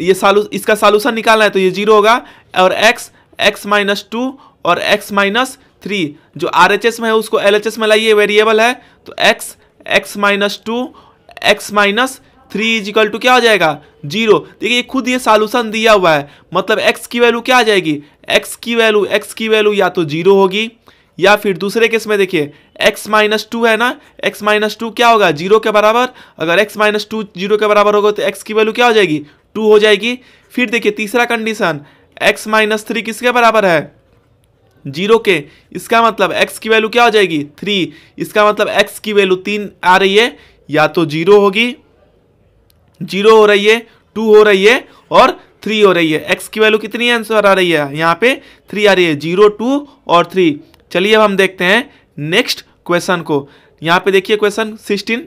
ये इसका सॉल्यूशन निकालना है तो ये जीरो होगा, और एक्स एक्स माइनस 2 और एक्स माइनस 3 जो आरएचएस में है उसको एलएचएस में लाइए, वेरिएबल है तो x x minus 2 x minus 3 is equal to क्या हो जाएगा, जीरो। देखिए खुद ये सॉल्यूशन दिया हुआ है, मतलब एक्स की वैल्यू क्या आ जाएगी, एक्स की वैल्यू या तो जीरो होगी, या फिर दूसरे केस में देखिए x माइनस 2 है ना, x माइनस 2 क्या होगा, जीरो के बराबर। अगर x माइनस 2 जीरो के बराबर होगा तो x की वैल्यू क्या हो जाएगी, 2 हो जाएगी। फिर देखिए तीसरा कंडीशन, x माइनस 3 किसके बराबर है, जीरो के। इसका मतलब x की वैल्यू क्या हो जाएगी, 3। इसका मतलब x की वैल्यू 3 आ रही है, या तो जीरो होगी, जीरो हो रही है, 2 हो रही है और 3 हो रही है। x की वैल्यू कितनी आंसर आ रही है, यहाँ पे 3 आ रही है, 0 2 और 3। चलिए अब हम देखते हैं नेक्स्ट क्वेश्चन को। यहाँ पे देखिए क्वेश्चन 16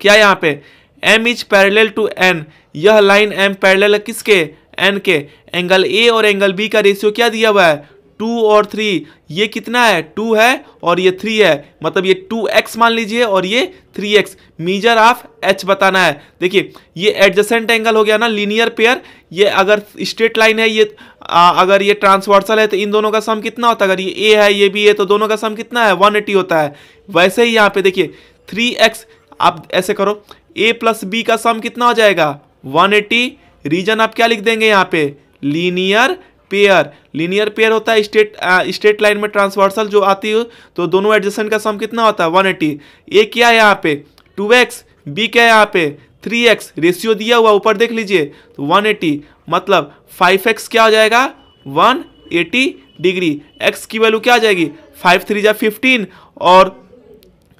क्या है, यहाँ पे m is parallel to n, यह लाइन m पैरेलल है किसके, n के। एंगल a और एंगल b का रेशियो क्या दिया हुआ है, 2 और 3। ये कितना है, 2 है और ये 3 है, मतलब ये 2x मान लीजिए और ये 3x। मेजर ऑफ h बताना है। देखिए ये एडजेसेंट एंगल हो गया ना, लीनियर पेयर। ये अगर स्ट्रेट लाइन है, ये अगर ये ट्रांसवर्सल है तो इन दोनों का सम कितना होता है, अगर ये a है ये b है तो दोनों का सम कितना है, 180 होता है। वैसे ही यहाँ पे देखिए 3x, आप ऐसे करो a प्लस b का सम कितना हो जाएगा, 180। रीजन आप क्या लिख देंगे यहाँ पे, लीनियर पेयर। लीनियर पेयर होता है स्ट्रेट लाइन में ट्रांसवर्सल जो आती है, तो दोनों एडजेसेंट का सम कितना होता है, 180। ए क्या है यहाँ पे 2x, बी क्या है यहाँ पे 3x, रेशियो दिया हुआ ऊपर देख लीजिए, तो 180 मतलब 5x क्या हो जाएगा, 180 डिग्री। x की वैल्यू क्या आ जाएगी, 5 3 जा 15 और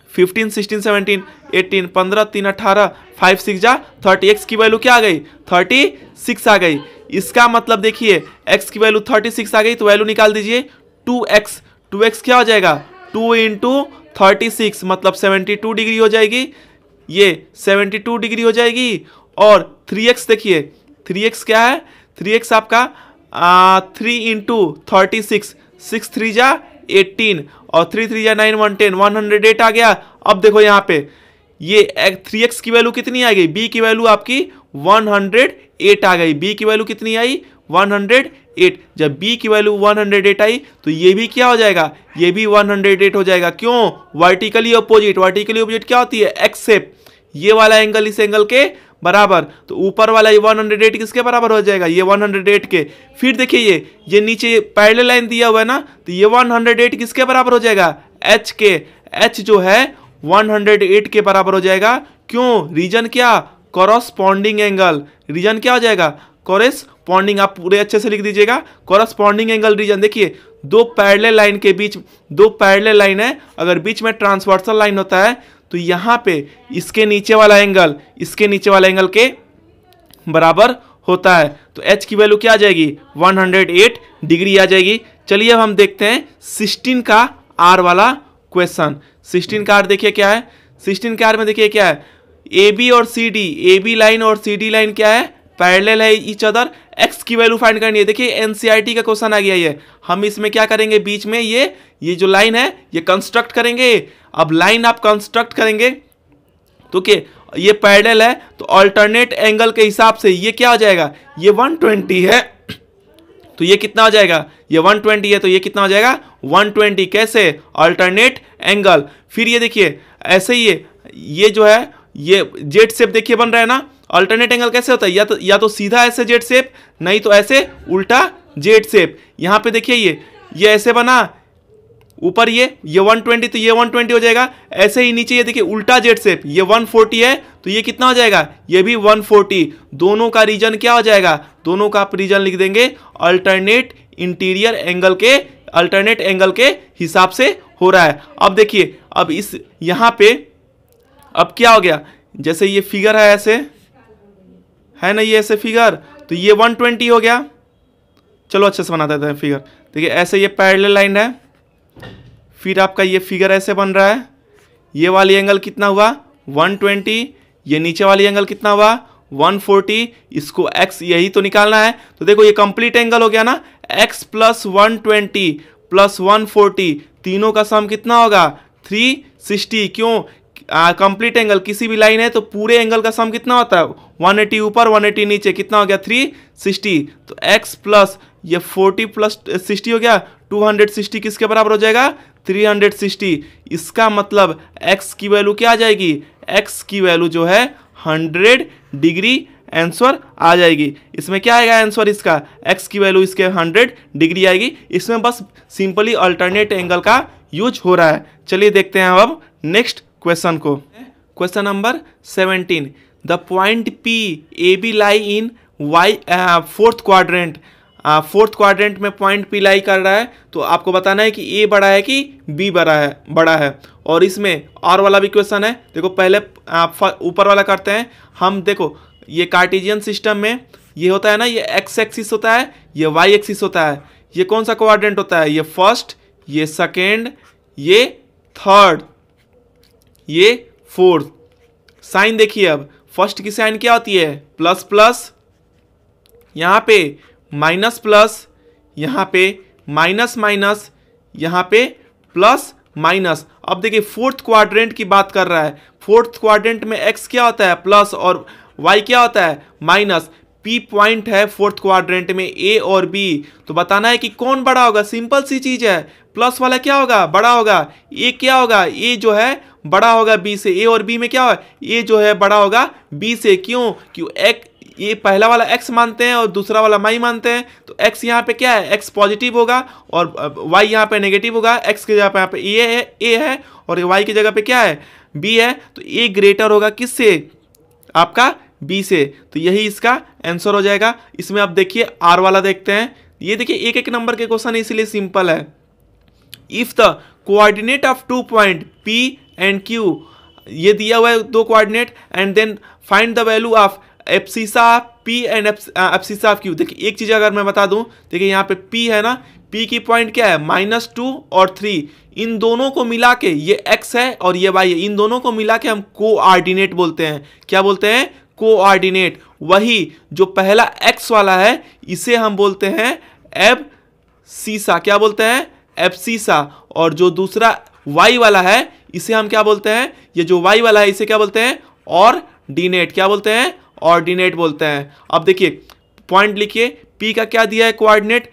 15 16 17 18 15 3 18 5 6 जा 30। x की वैल्यू क्या आ गई, 36 आ गई। इसका मतलब देखिए x की वैल्यू 36 आ गई तो वैल्यू निकाल दीजिए 2x क्या हो जाएगा, 2 इंटू 36 मतलब 72 डिग्री हो जाएगी, ये 72 डिग्री हो जाएगी। और 3x देखिए 3x क्या है, 3x आपका 3 इंटू 36, 6 3 जा 18 और 3 3 जा 9 1 10, 108 आ गया। अब देखो यहाँ पे ये 3x की वैल्यू कितनी आ गई, b की वैल्यू आपकी 108 आ गई। b की वैल्यू कितनी आई, 108। जब b की वैल्यू 108 आई तो ये भी क्या हो जाएगा, ये भी 108 हो जाएगा। क्यों, वर्टिकली अपोजिट। वर्टिकली अपोजिट क्या होती है, एक्स शेप। ये वाला एंगल इस एंगल के बराबर, तो ऊपर वाला ये 108 किसके बराबर हो जाएगा, ये 108 के। फिर देखिए ये नीचे पैरेलल लाइन दिया हुआ है ना, तो ये 108 किसके बराबर हो जाएगा, h के। h जो है 108 के बराबर हो जाएगा। क्यों, रीजन क्या, कॉरस्पॉन्डिंग एंगल। रीजन क्या हो जाएगा, कॉरस्पॉन्डिंग। आप पूरे अच्छे से लिख दीजिएगा, कॉरस्पॉन्डिंग एंगल रीजन। देखिए दो पैरेलल लाइन के बीच, दो पैरेलल लाइन है, अगर बीच में ट्रांसवर्सल लाइन होता है तो यहाँ पे इसके नीचे वाला एंगल इसके नीचे वाला एंगल के बराबर होता है। तो h की वैल्यू क्या आ जाएगी, 108 डिग्री आ जाएगी। चलिए अब हम देखते हैं 16 का r वाला क्वेश्चन। 16 का r देखिए क्या है, 16 के r में देखिए क्या है, AB और CD, AB लाइन और CD लाइन क्या है, पैरेलल है ईच अदर। x की वैल्यू फाइंड करनी है। देखिए NCERT का क्वेश्चन आ गया ये। हम इसमें क्या करेंगे, बीच में ये जो लाइन है ये कंस्ट्रक्ट करेंगे। अब लाइन आप कंस्ट्रक्ट करेंगे तो क्या, ये पैरेलल है तो अल्टरनेट एंगल के हिसाब से ये क्या हो जाएगा, ये 120 है तो ये कितना हो जाएगा, ये 120 है तो ये कितना हो जाएगा, 120। कैसे, अल्टरनेट एंगल। फिर ये देखिए ऐसे ही ये जो है ये जेड शेप देखिए बन रहा है ना। अल्टरनेट एंगल कैसे होता है, या तो सीधा ऐसे जेड शेप, नहीं तो ऐसे उल्टा जेड शेप। यहाँ पे देखिए ये ऐसे बना, ऊपर ये 120 तो ये 120 हो जाएगा। ऐसे ही नीचे ये देखिए उल्टा जेड शेप, ये 140 है तो ये कितना हो जाएगा, ये भी 140। दोनों का रीजन क्या हो जाएगा, दोनों का आप रीजन लिख देंगे अल्टरनेट इंटीरियर एंगल के, अल्टरनेट एंगल के हिसाब से हो रहा है। अब देखिए अब इस यहाँ पे अब क्या हो गया, जैसे ये फिगर है ऐसे है ना, ये ऐसे फिगर, तो ये 120 हो गया। चलो अच्छे से बना देते हैं फिगर। देखिए ऐसे ये पैरेलल लाइन है, फिर आपका ये फिगर ऐसे बन रहा है। ये वाली एंगल कितना हुआ, 120। ये नीचे वाली एंगल कितना हुआ, 140, इसको x यही तो निकालना है। तो देखो ये कंप्लीट एंगल हो गया ना, x प्लस 120 प्लस 140, तीनों का सम कितना होगा 360। क्यों? कंप्लीट एंगल किसी भी लाइन है तो पूरे एंगल का सम कितना होता है 180 ऊपर 180 नीचे, कितना हो गया 360। तो x प्लस ये 40 प्लस 60 हो गया 260, किसके बराबर हो जाएगा 360। इसका मतलब x की वैल्यू क्या आ जाएगी, x की वैल्यू जो है 100 डिग्री आंसर आ जाएगी। इसमें क्या आएगा आंसर इसका, x की वैल्यू इसके 100 डिग्री आएगी। इसमें बस सिंपली अल्टरनेट एंगल का यूज हो रहा है। चलिए देखते हैं अब नेक्स्ट क्वेश्चन को। Question number 17, the point P A B lie in Y fourth quadrant. Fourth quadrant में पॉइंट पी लाई कर रहा है, तो आपको बताना है कि ए बड़ा है कि बी बड़ा है। और इसमें और वाला भी क्वेश्चन है। देखो पहले ऊपर वाला करते हैं हम। देखो ये कार्टेशियन सिस्टम में ये होता है ना, ये एक्स एक्सिस होता है, ये वाई एक्सिस होता है। ये कौन सा क्वाड्रेंट होता है, ये फर्स्ट, ये सेकेंड, ये थर्ड, ये फोर्थ। साइन देखिए, अब फर्स्ट की साइन क्या होती है प्लस प्लस, यहाँ पे माइनस प्लस, यहाँ पे माइनस माइनस, यहाँ पे प्लस माइनस। अब देखिए फोर्थ क्वाड्रेंट की बात कर रहा है। फोर्थ क्वाड्रेंट में एक्स क्या होता है प्लस और वाई क्या होता है माइनस। पी पॉइंट है फोर्थ क्वाड्रेंट में ए और बी, तो बताना है कि कौन बड़ा होगा। सिंपल सी चीज है, प्लस वाला क्या होगा बड़ा होगा, ए क्या होगा, ए जो है बड़ा होगा बी से। ए और बी में क्या होगा, ए जो है बड़ा होगा बी से। क्यों? ये पहला वाला x मानते हैं और दूसरा वाला y मानते हैं, तो x यहाँ पे क्या है, x पॉजिटिव होगा और y यहाँ पे नेगेटिव होगा। x की जगह पे यहाँ पे a है और y की जगह पे क्या है b है, तो a ग्रेटर होगा किससे, आपका b से। तो यही इसका आंसर हो जाएगा। इसमें अब देखिए r वाला देखते हैं। ये देखिए एक एक नंबर के क्वेश्चन इसलिए सिंपल है। If the coordinate of 2 point p and q, ये दिया हुआ है 2 coordinate, and then find the value of abscissa P and abscissa Q। देखिए एक चीज अगर मैं बता दूं, देखिए यहाँ पे P है ना, P की पॉइंट क्या है -2 और 3। इन दोनों को मिला के, ये x है और ये y है, इन दोनों को मिला के हम कोऑर्डिनेट बोलते हैं। क्या बोलते हैं, कोऑर्डिनेट। वही जो पहला x वाला है इसे हम बोलते हैं एब्सिसा। क्या बोलते हैं, एब्सिसा। और जो दूसरा y वाला है इसे हम क्या बोलते हैं, ये जो y वाला है इसे क्या बोलते हैं, ऑर्डिनेट। क्या बोलते हैं, ऑर्डिनेट बोलते हैं। अब देखिए पॉइंट लिखिए, P का क्या दिया है कोऑर्डिनेट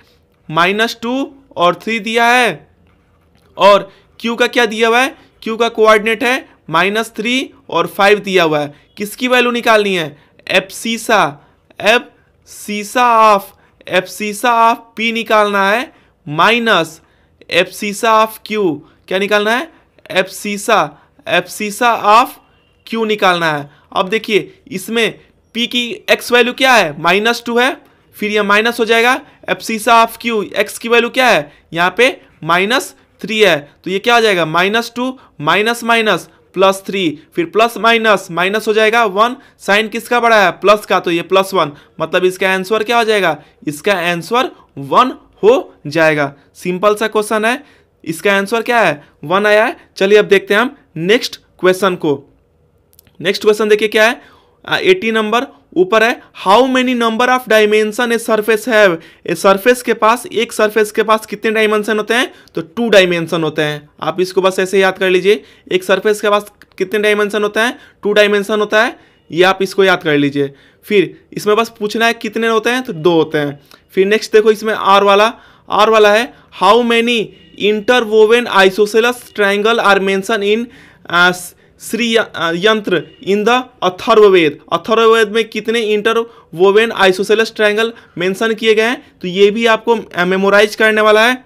-2 और 3 दिया है, और Q का क्या दिया हुआ है, Q का कोऑर्डिनेट है -3 और 5 दिया हुआ है। किसकी वैल्यू निकालनी है, एब्सिसा ऑफ P निकालना है माइनस एब्सिसा ऑफ Q। क्या निकालना है, एब्सिसा ऑफ Q निकालना है। अब देखिए इसमें P की x वैल्यू क्या है -2 है, फिर यह माइनस हो जाएगा। एब्सिसा ऑफ Q, x की वैल्यू क्या है यहाँ पे -3 है, तो ये क्या आ जाएगा -2 माइनस माइनस +3, फिर प्लस माइनस माइनस हो जाएगा 1। साइन किसका बड़ा है, प्लस का, तो ये +1। मतलब इसका आंसर क्या हो जाएगा, इसका आंसर 1 हो जाएगा। सिंपल सा क्वेश्चन है, इसका आंसर क्या है 1 आया है। चलिए अब देखते हैं हम नेक्स्ट क्वेश्चन को। नेक्स्ट क्वेश्चन देखिए क्या है, 80 नंबर ऊपर है। How many number of dimension a surface have. A surface के पास, एक सरफेस के पास कितने डायमेंशन होते हैं, तो 2 डायमेंशन होते हैं। आप इसको बस ऐसे याद कर लीजिए, एक सरफेस के पास कितने डायमेंशन होता है, 2 डायमेंशन होता है, ये आप इसको याद कर लीजिए। फिर इसमें बस पूछना है कितने होते हैं, तो 2 होते हैं। फिर नेक्स्ट देखो इसमें आर वाला है, how many interwoven isosceles triangle are mention in Shri Yantra in the Atharvaveda. Atharvaveda में कितने इंटरवोवेन आइसोसेलस ट्रायंगल मेंशन किए गए हैं, तो ये भी आपको मेमोराइज करने वाला है।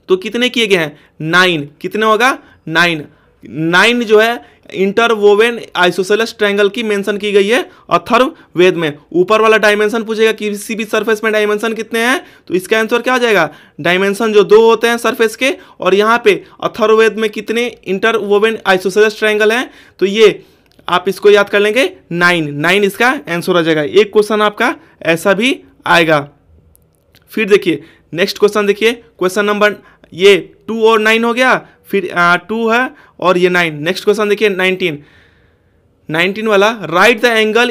तो कितने किए गए हैं, 9। कितने होगा, 9 जो है इंटरवोवेन आइसोसेलस ट्रायंगल की मेंशन की गई है अथर्ववेद में। ऊपर वाला डायमेंशन पूछेगा किसी भी सरफेस में डायमेंशन कितने हैं, तो इसका आंसर क्या हो जाएगा, डायमेंशन जो 2 होते हैं सरफेस के, और यहाँ पे अथर्ववेद में कितने इंटरवोवेन आइसोसेलस ट्रायंगल हैं, तो ये आप इसको याद कर लेंगे 9 इसका आंसर हो जाएगा। एक क्वेश्चन आपका ऐसा भी आएगा। फिर देखिए नेक्स्ट क्वेश्चन, देखिए क्वेश्चन नंबर ये 2 और 9 हो गया, फिर 2 है और ये 9। नेक्स्ट क्वेश्चन देखिए 19 वाला, write the angle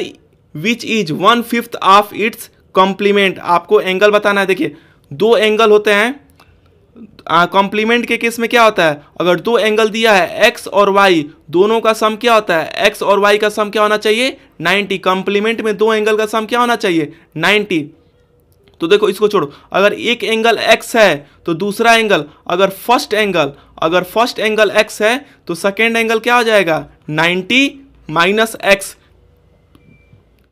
which is 1/5 of its complement. आपको एंगल बताना है। देखिए दो एंगल होते हैं, कॉम्प्लीमेंट के केस में क्या होता है, अगर दो एंगल दिया है x और y, दोनों का सम क्या होता है, x और y का सम क्या होना चाहिए 90। कॉम्प्लीमेंट में दो एंगल का सम क्या होना चाहिए 90। तो देखो इसको छोड़ो, अगर एक एंगल x है तो दूसरा एंगल, अगर फर्स्ट एंगल x है तो सेकेंड एंगल क्या हो जाएगा 90 माइनस x।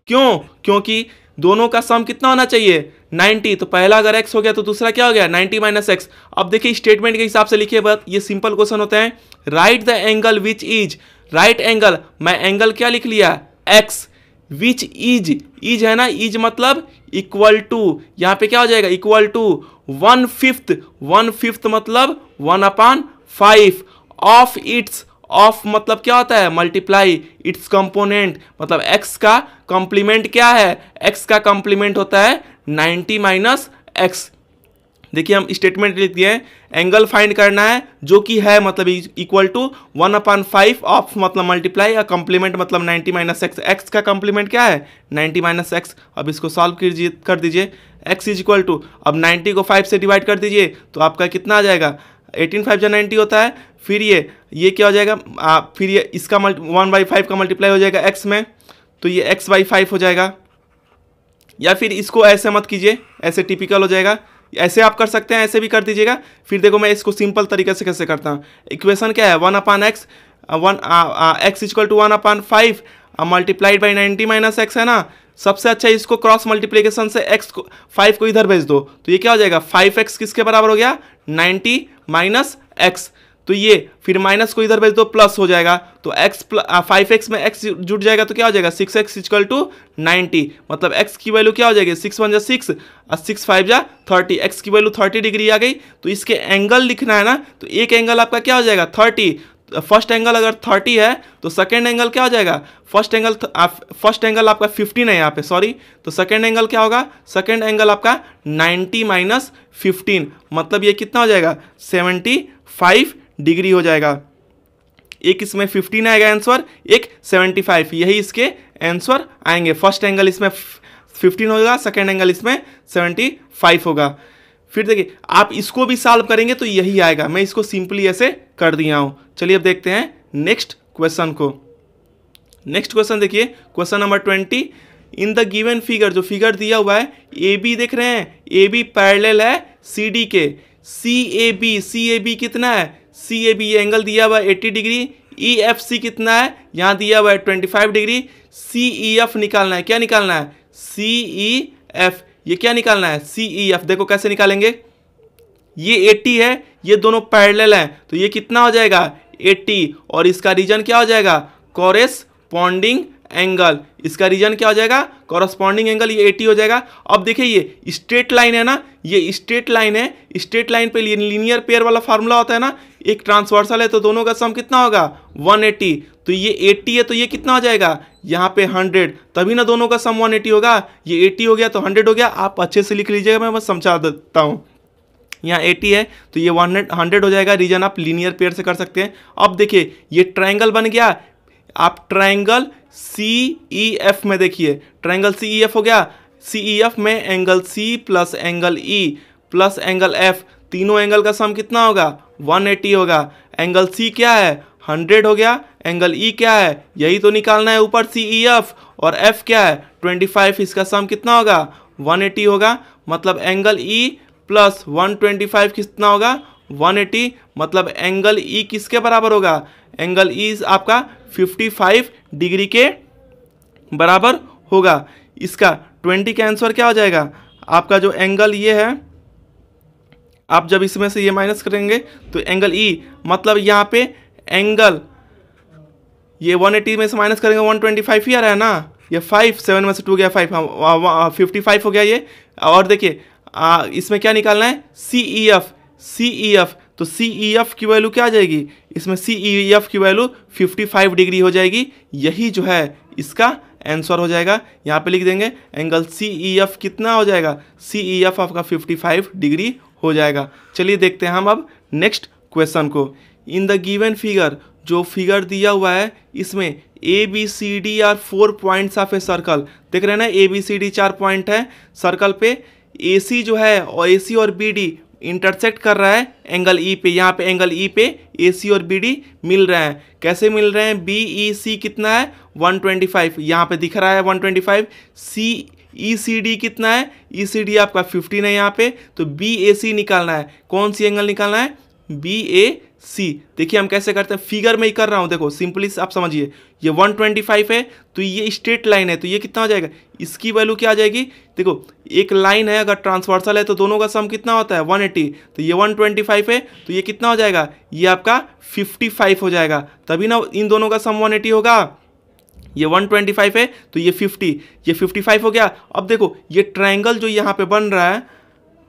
क्यों? क्योंकि दोनों का सम कितना होना चाहिए 90। तो पहला अगर x हो गया तो दूसरा क्या हो गया 90 माइनस x। अब देखिए स्टेटमेंट के हिसाब से लिखिए बात, ये सिंपल क्वेश्चन होता है। Write the angle which is, right angle, मैं एंगल क्या लिख लिया x, विच इज है ना, इज मतलब इक्वल टू, यहाँ पे क्या हो जाएगा इक्वल टू 1/5 मतलब 1/5 ऑफ इट्स, ऑफ मतलब क्या होता है मल्टीप्लाई, इट्स कंपोनेंट मतलब x का कॉम्प्लीमेंट क्या है, x का कॉम्प्लीमेंट होता है 90 माइनस x। देखिए हम स्टेटमेंट लिख दिए, एंगल फाइंड करना है जो कि है मतलब इक्वल टू 1/5 ऑफ मतलब मल्टीप्लाई, कॉम्प्लीमेंट मतलब 90 माइनस x। x का कॉम्प्लीमेंट क्या है 90 माइनस x। अब इसको सॉल्व कर दीजिए, x इज इक्वल टू, अब 90 को 5 से डिवाइड कर दीजिए तो आपका कितना आ जाएगा 18 5 90 होता है। फिर ये क्या हो जाएगा, फिर ये इसका 1/5 का मल्टीप्लाई हो जाएगा x में, तो ये x/5 हो जाएगा। या फिर इसको ऐसे मत कीजिए, ऐसे टिपिकल हो जाएगा, ऐसे आप कर सकते हैं, ऐसे भी कर दीजिएगा। फिर देखो मैं इसको सिंपल तरीके से कैसे करता हूँ। इक्वेशन क्या है 1/x, x equal to 1/5 multiplied by 90 minus x है ना। सबसे अच्छा इसको क्रॉस मल्टीप्लिकेशन से x को 5 को इधर भेज दो तो ये क्या हो जाएगा 5x किसके बराबर हो गया 90 माइनस x। तो ये फिर माइनस को इधर भेज दो प्लस हो जाएगा, तो x 5x में x जुड़ जाएगा तो क्या हो जाएगा 6x इक्वल टू 90 मतलब x की वैल्यू क्या हो जाएगी 6 1 6 और 6 5 30, x की वैल्यू 30 डिग्री आ गई। तो इसके एंगल लिखना है ना, तो एक एंगल आपका क्या हो जाएगा 30। फर्स्ट एंगल अगर 30 है तो सेकेंड एंगल क्या हो जाएगा, फर्स्ट एंगल आपका 15 है यहाँ पे सॉरी, तो सेकेंड एंगल क्या होगा, सेकेंड एंगल आपका 90 माइनस 15 मतलब ये कितना हो जाएगा 75 डिग्री हो जाएगा। एक इसमें 15 आएगा आंसर, एक 75, यही इसके आंसर आएंगे। फर्स्ट एंगल इसमें 15 होगा, सेकेंड एंगल इसमें 75 होगा। फिर देखिए आप इसको भी सॉल्व करेंगे तो यही आएगा, मैं इसको सिंपली ऐसे कर दिया हूं। चलिए अब देखते हैं नेक्स्ट क्वेश्चन को। नेक्स्ट क्वेश्चन देखिए question number 20। In the given figure, जो फिगर दिया हुआ है ए बी देख रहे हैं, ए बी पैरेलल है सी डी के, सी ए बी कितना है, सी ए बी एंगल दिया हुआ है 80 डिग्री, ई एफ सी कितना है यहाँ दिया हुआ है 25 डिग्री, सी ई एफ निकालना है। क्या निकालना है सी ई एफ, ये क्या निकालना है सी ई एफ। देखो कैसे निकालेंगे, ये 80 है, ये दोनों पैरेलल हैं तो ये कितना हो जाएगा 80 और इसका रीजन क्या हो जाएगा कॉरेस्पॉन्डिंग एंगल, इसका रीजन क्या हो जाएगा कॉरेस्पॉन्डिंग एंगल, ये 80 हो जाएगा। अब देखिए ये स्ट्रेट लाइन है ना, ये स्ट्रेट लाइन है, स्ट्रेट लाइन पे लीनियर पेयर वाला फार्मूला होता है ना, एक ट्रांसवर्सल है तो दोनों का सम कितना होगा 180, तो ये 80 है तो ये कितना हो जाएगा यहाँ पे 100, तभी ना दोनों का सम 180 होगा। ये 80 हो गया तो 100 हो गया, आप अच्छे से लिख लीजिएगा, मैं बस समझा देता हूँ। यहाँ 80 है तो ये 100 हो जाएगा, रीजन आप लीनियर पेयर से कर सकते हैं। अब देखिए ये ट्रायंगल बन गया, आप ट्रायंगल सी ई एफ में देखिए, ट्रायंगल सी ई एफ हो गया, सी ई एफ में angle C plus angle E plus angle F, तीनों एंगल का सम कितना होगा 180 होगा। एंगल सी क्या है 100 हो गया, एंगल ई क्या है यही तो निकालना है ऊपर सी ई एफ, और एफ क्या है 25, इसका सम कितना होगा 180 होगा। मतलब एंगल ई प्लस 125 कितना होगा 180, मतलब एंगल ई किसके बराबर होगा, एंगल ई आपका 55 डिग्री के बराबर होगा। इसका 20 का आंसर क्या हो जाएगा, आपका जो एंगल ये है, आप जब इसमें से ये माइनस करेंगे तो एंगल ई मतलब यहाँ पे एंगल ये 180 में से माइनस करेंगे 125 ही आ रहा है ना, ये 5 7 में से 2 गया 5, 55 हो गया ये। और देखिए इसमें क्या निकालना है सी ई एफ, तो सी ई एफ की वैल्यू क्या आ जाएगी, इसमें सी ई एफ की वैल्यू 55 डिग्री हो जाएगी, यही जो है इसका आंसर हो जाएगा। यहाँ पे लिख देंगे एंगल सी ई एफ कितना हो जाएगा, सी ई एफ आपका 55 डिग्री हो जाएगा। चलिए देखते हैं हम अब नेक्स्ट क्वेश्चन को। इन द गिवन फिगर, जो फिगर दिया हुआ है इसमें A B C D are 4 points of a circle, देख रहे हैं ना, A B C D 4 point है सर्कल पे, ए सी जो है और ए सी और बी डी इंटरसेक्ट कर रहा है एंगल ई पे, यहाँ पे एंगल ई पे ए सी और बी डी मिल रहे हैं। कैसे मिल रहे हैं? बी ई सी कितना है 125, यहाँ पे दिख रहा है 125। सी ई सी डी कितना है? ई सी डी आपका 15 है यहाँ पे, तो बी ए सी निकालना है। कौन सी एंगल निकालना है? बी ए सी। देखिए हम कैसे करते हैं, फिगर में ही कर रहा हूँ, देखो सिंपली आप समझिए। ये 125 है तो ये स्ट्रेट लाइन है, तो ये कितना हो जाएगा? इसकी वैल्यू क्या आ जाएगी? देखो एक लाइन है, अगर ट्रांसवर्सल है तो दोनों का सम कितना होता है? 180। तो ये 125 है तो ये कितना हो जाएगा? ये आपका 55 हो जाएगा, तभी ना इन दोनों का सम 180 होगा। ये 125 है तो ये 50, ये 55 हो गया। अब देखो ये ट्रायंगल जो यहाँ पे बन रहा है,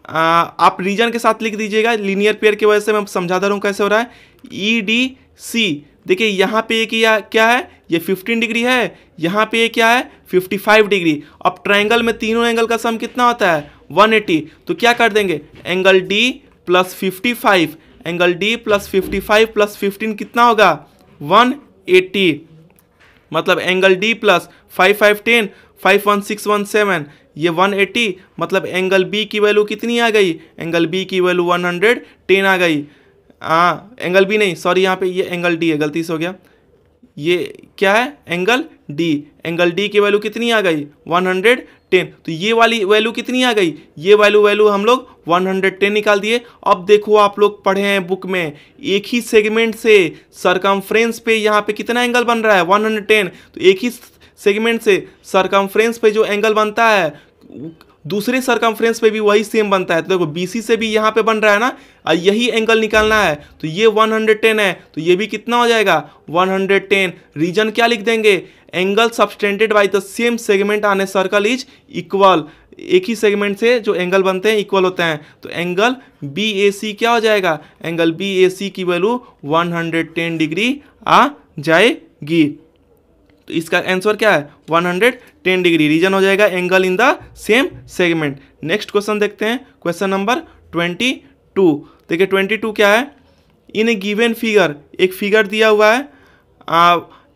आप रीजन के साथ लिख दीजिएगा, लीनियर पेयर की वजह से मैं समझा दे रहा हूँ कैसे हो रहा है। ई डी सी, देखिए यहाँ पे ये क्या है? ये 15 डिग्री है, यहाँ पे ये क्या है? 55 डिग्री। अब ट्रायंगल में तीनों एंगल का सम कितना होता है? 180। तो क्या कर देंगे? Angle D plus 55, angle D plus 55 plus 15 कितना होगा? 180। मतलब एंगल डी प्लस 5 5 10 5 1 6 1 7, ये 180। मतलब एंगल बी की वैल्यू कितनी आ गई? एंगल बी की वैल्यू 110 आ गई। एंगल बी नहीं, सॉरी, यहाँ पे ये एंगल डी है, गलती से हो गया। ये क्या है? Angle D. एंगल डी की वैल्यू कितनी आ गई? 110। तो ये वाली वैल्यू कितनी आ गई? ये वैल्यू हम लोग 110 निकाल दिए। अब देखो आप लोग पढ़े हैं बुक में, एक ही सेगमेंट से सरकमफ्रेंस पे यहाँ पे कितना एंगल बन रहा है? 110। तो एक ही सेगमेंट से सरकमफ्रेंस पे जो एंगल बनता है दूसरे सरकमफ्रेंस पे भी वही सेम बनता है। तो देखो बीसी से भी यहाँ पे बन रहा है ना, यही एंगल निकालना है। तो ये 110 है तो ये भी कितना हो जाएगा? 110। रीजन क्या लिख देंगे? Angle subtended by the same segment on a circle is equal. एक ही सेगमेंट से जो एंगल बनते हैं इक्वल होते हैं। तो एंगल बी ए सी क्या हो जाएगा? एंगल बी ए सी की वैल्यू 110 डिग्री आ जाएगी। तो इसका आंसर क्या है? 110 डिग्री। रीजन हो जाएगा angle in the same segment. Next question देखते हैं, क्वेश्चन नंबर 22। देखिए 22 क्या है? इन ए गिवन फिगर, एक फिगर दिया हुआ है,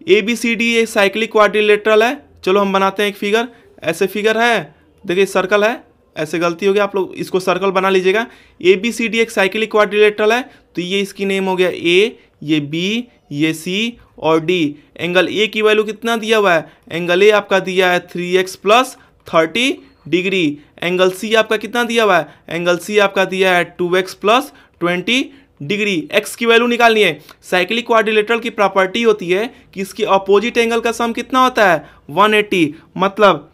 ए बी सी डी एक साइक्लिक क्वाड्रिलेटरल है। चलो हम बनाते हैं एक फिगर। ऐसे फिगर है, देखिए सर्कल है, ऐसे गलती हो गया, आप लोग इसको सर्कल बना लीजिएगा। ए बी सी डी एक साइक्लिक क्वाड्रिलेटरल है, तो ये इसकी नेम हो गया ए, ये बी, ये सी और डी। एंगल ए की वैल्यू कितना दिया हुआ है? एंगल ए आपका दिया है 3x plus 30 degree. Angle C आपका कितना दिया हुआ है? एंगल सी आपका दिया है 2x प्लस 20 डिग्री। एक्स की वैल्यू निकालनी है। साइक्लिक क्वाड्रिलेटरल की प्रॉपर्टी होती है कि इसकी अपोजिट एंगल का सम कितना होता है? 180। मतलब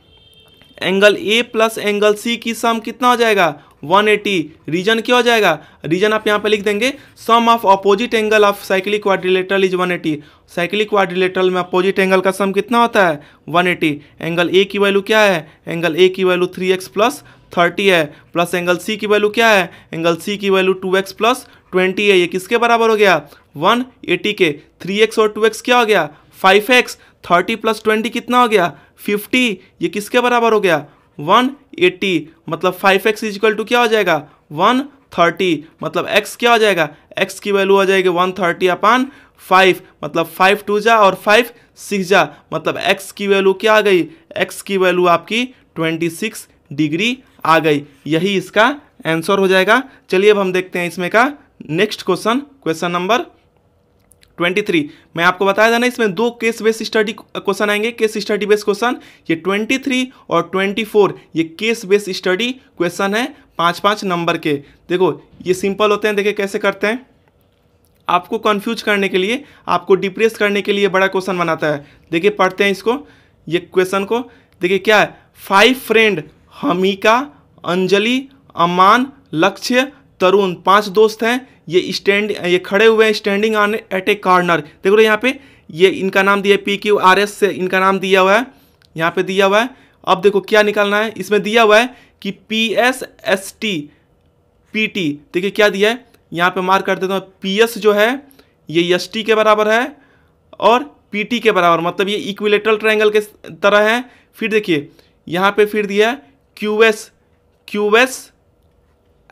angle A plus angle C की सम कितना हो जाएगा? 180। रीजन क्या हो जाएगा? रीजन आप यहाँ पे लिख देंगे, sum of opposite angle of cyclic quadrilateral is 180। Cyclic quadrilateral में अपोजिट एंगल का सम कितना होता है? 180। एंगल ए की वैल्यू क्या है? एंगल ए की वैल्यू 3x प्लस 30 है, प्लस एंगल सी की वैल्यू क्या है? एंगल सी की वैल्यू 2x प्लस 20 है। ये किसके बराबर हो गया? 180 के। 3x और 2x क्या हो गया? 5x। 30 प्लस 20 कितना हो गया? 50। ये किसके बराबर हो गया? 180। मतलब 5x इजिकल टू क्या हो जाएगा? 130। मतलब x क्या हो जाएगा? x की वैल्यू हो जाएगी 130/5। मतलब 5 2 जा और 5 6 जा, मतलब x की वैल्यू क्या आ गई? x की वैल्यू आपकी 26 डिग्री आ गई। यही इसका आंसर हो जाएगा। चलिए अब हम देखते हैं इसमें का नेक्स्ट क्वेश्चन, क्वेश्चन नंबर 23। मैं आपको बताया था ना, इसमें दो केस बेस्ड स्टडी क्वेश्चन आएंगे, केस स्टडी बेस्ड क्वेश्चन। ये 23 और 24 ये केस बेस्ड स्टडी क्वेश्चन है, 5-5 नंबर के। देखो ये सिंपल होते हैं, देखिए कैसे करते हैं। आपको कंफ्यूज करने के लिए, आपको डिप्रेस करने के लिए बड़ा क्वेश्चन बनाता है। देखिए पढ़ते हैं इसको, ये क्वेश्चन को। देखिए क्या है? 5 फ्रेंड, हमीका, अंजलि, अमान, लक्ष्य, तरुण, 5 दोस्त हैं। ये खड़े हुए हैं standing on at a corner. देखो यहाँ पे ये इनका नाम दिया है, PQRS से इनका नाम दिया हुआ है, यहाँ पे दिया हुआ है। अब देखो क्या निकालना है। इसमें दिया हुआ है कि PSST PT, देखिए क्या दिया है, यहाँ पे मार्क कर देता हूँ। PS जो है ये ST के बराबर है और PT के बराबर, मतलब ये इक्विलेटरल ट्रायंगल के तरह है। फिर देखिए यहाँ पे फिर दिया है QS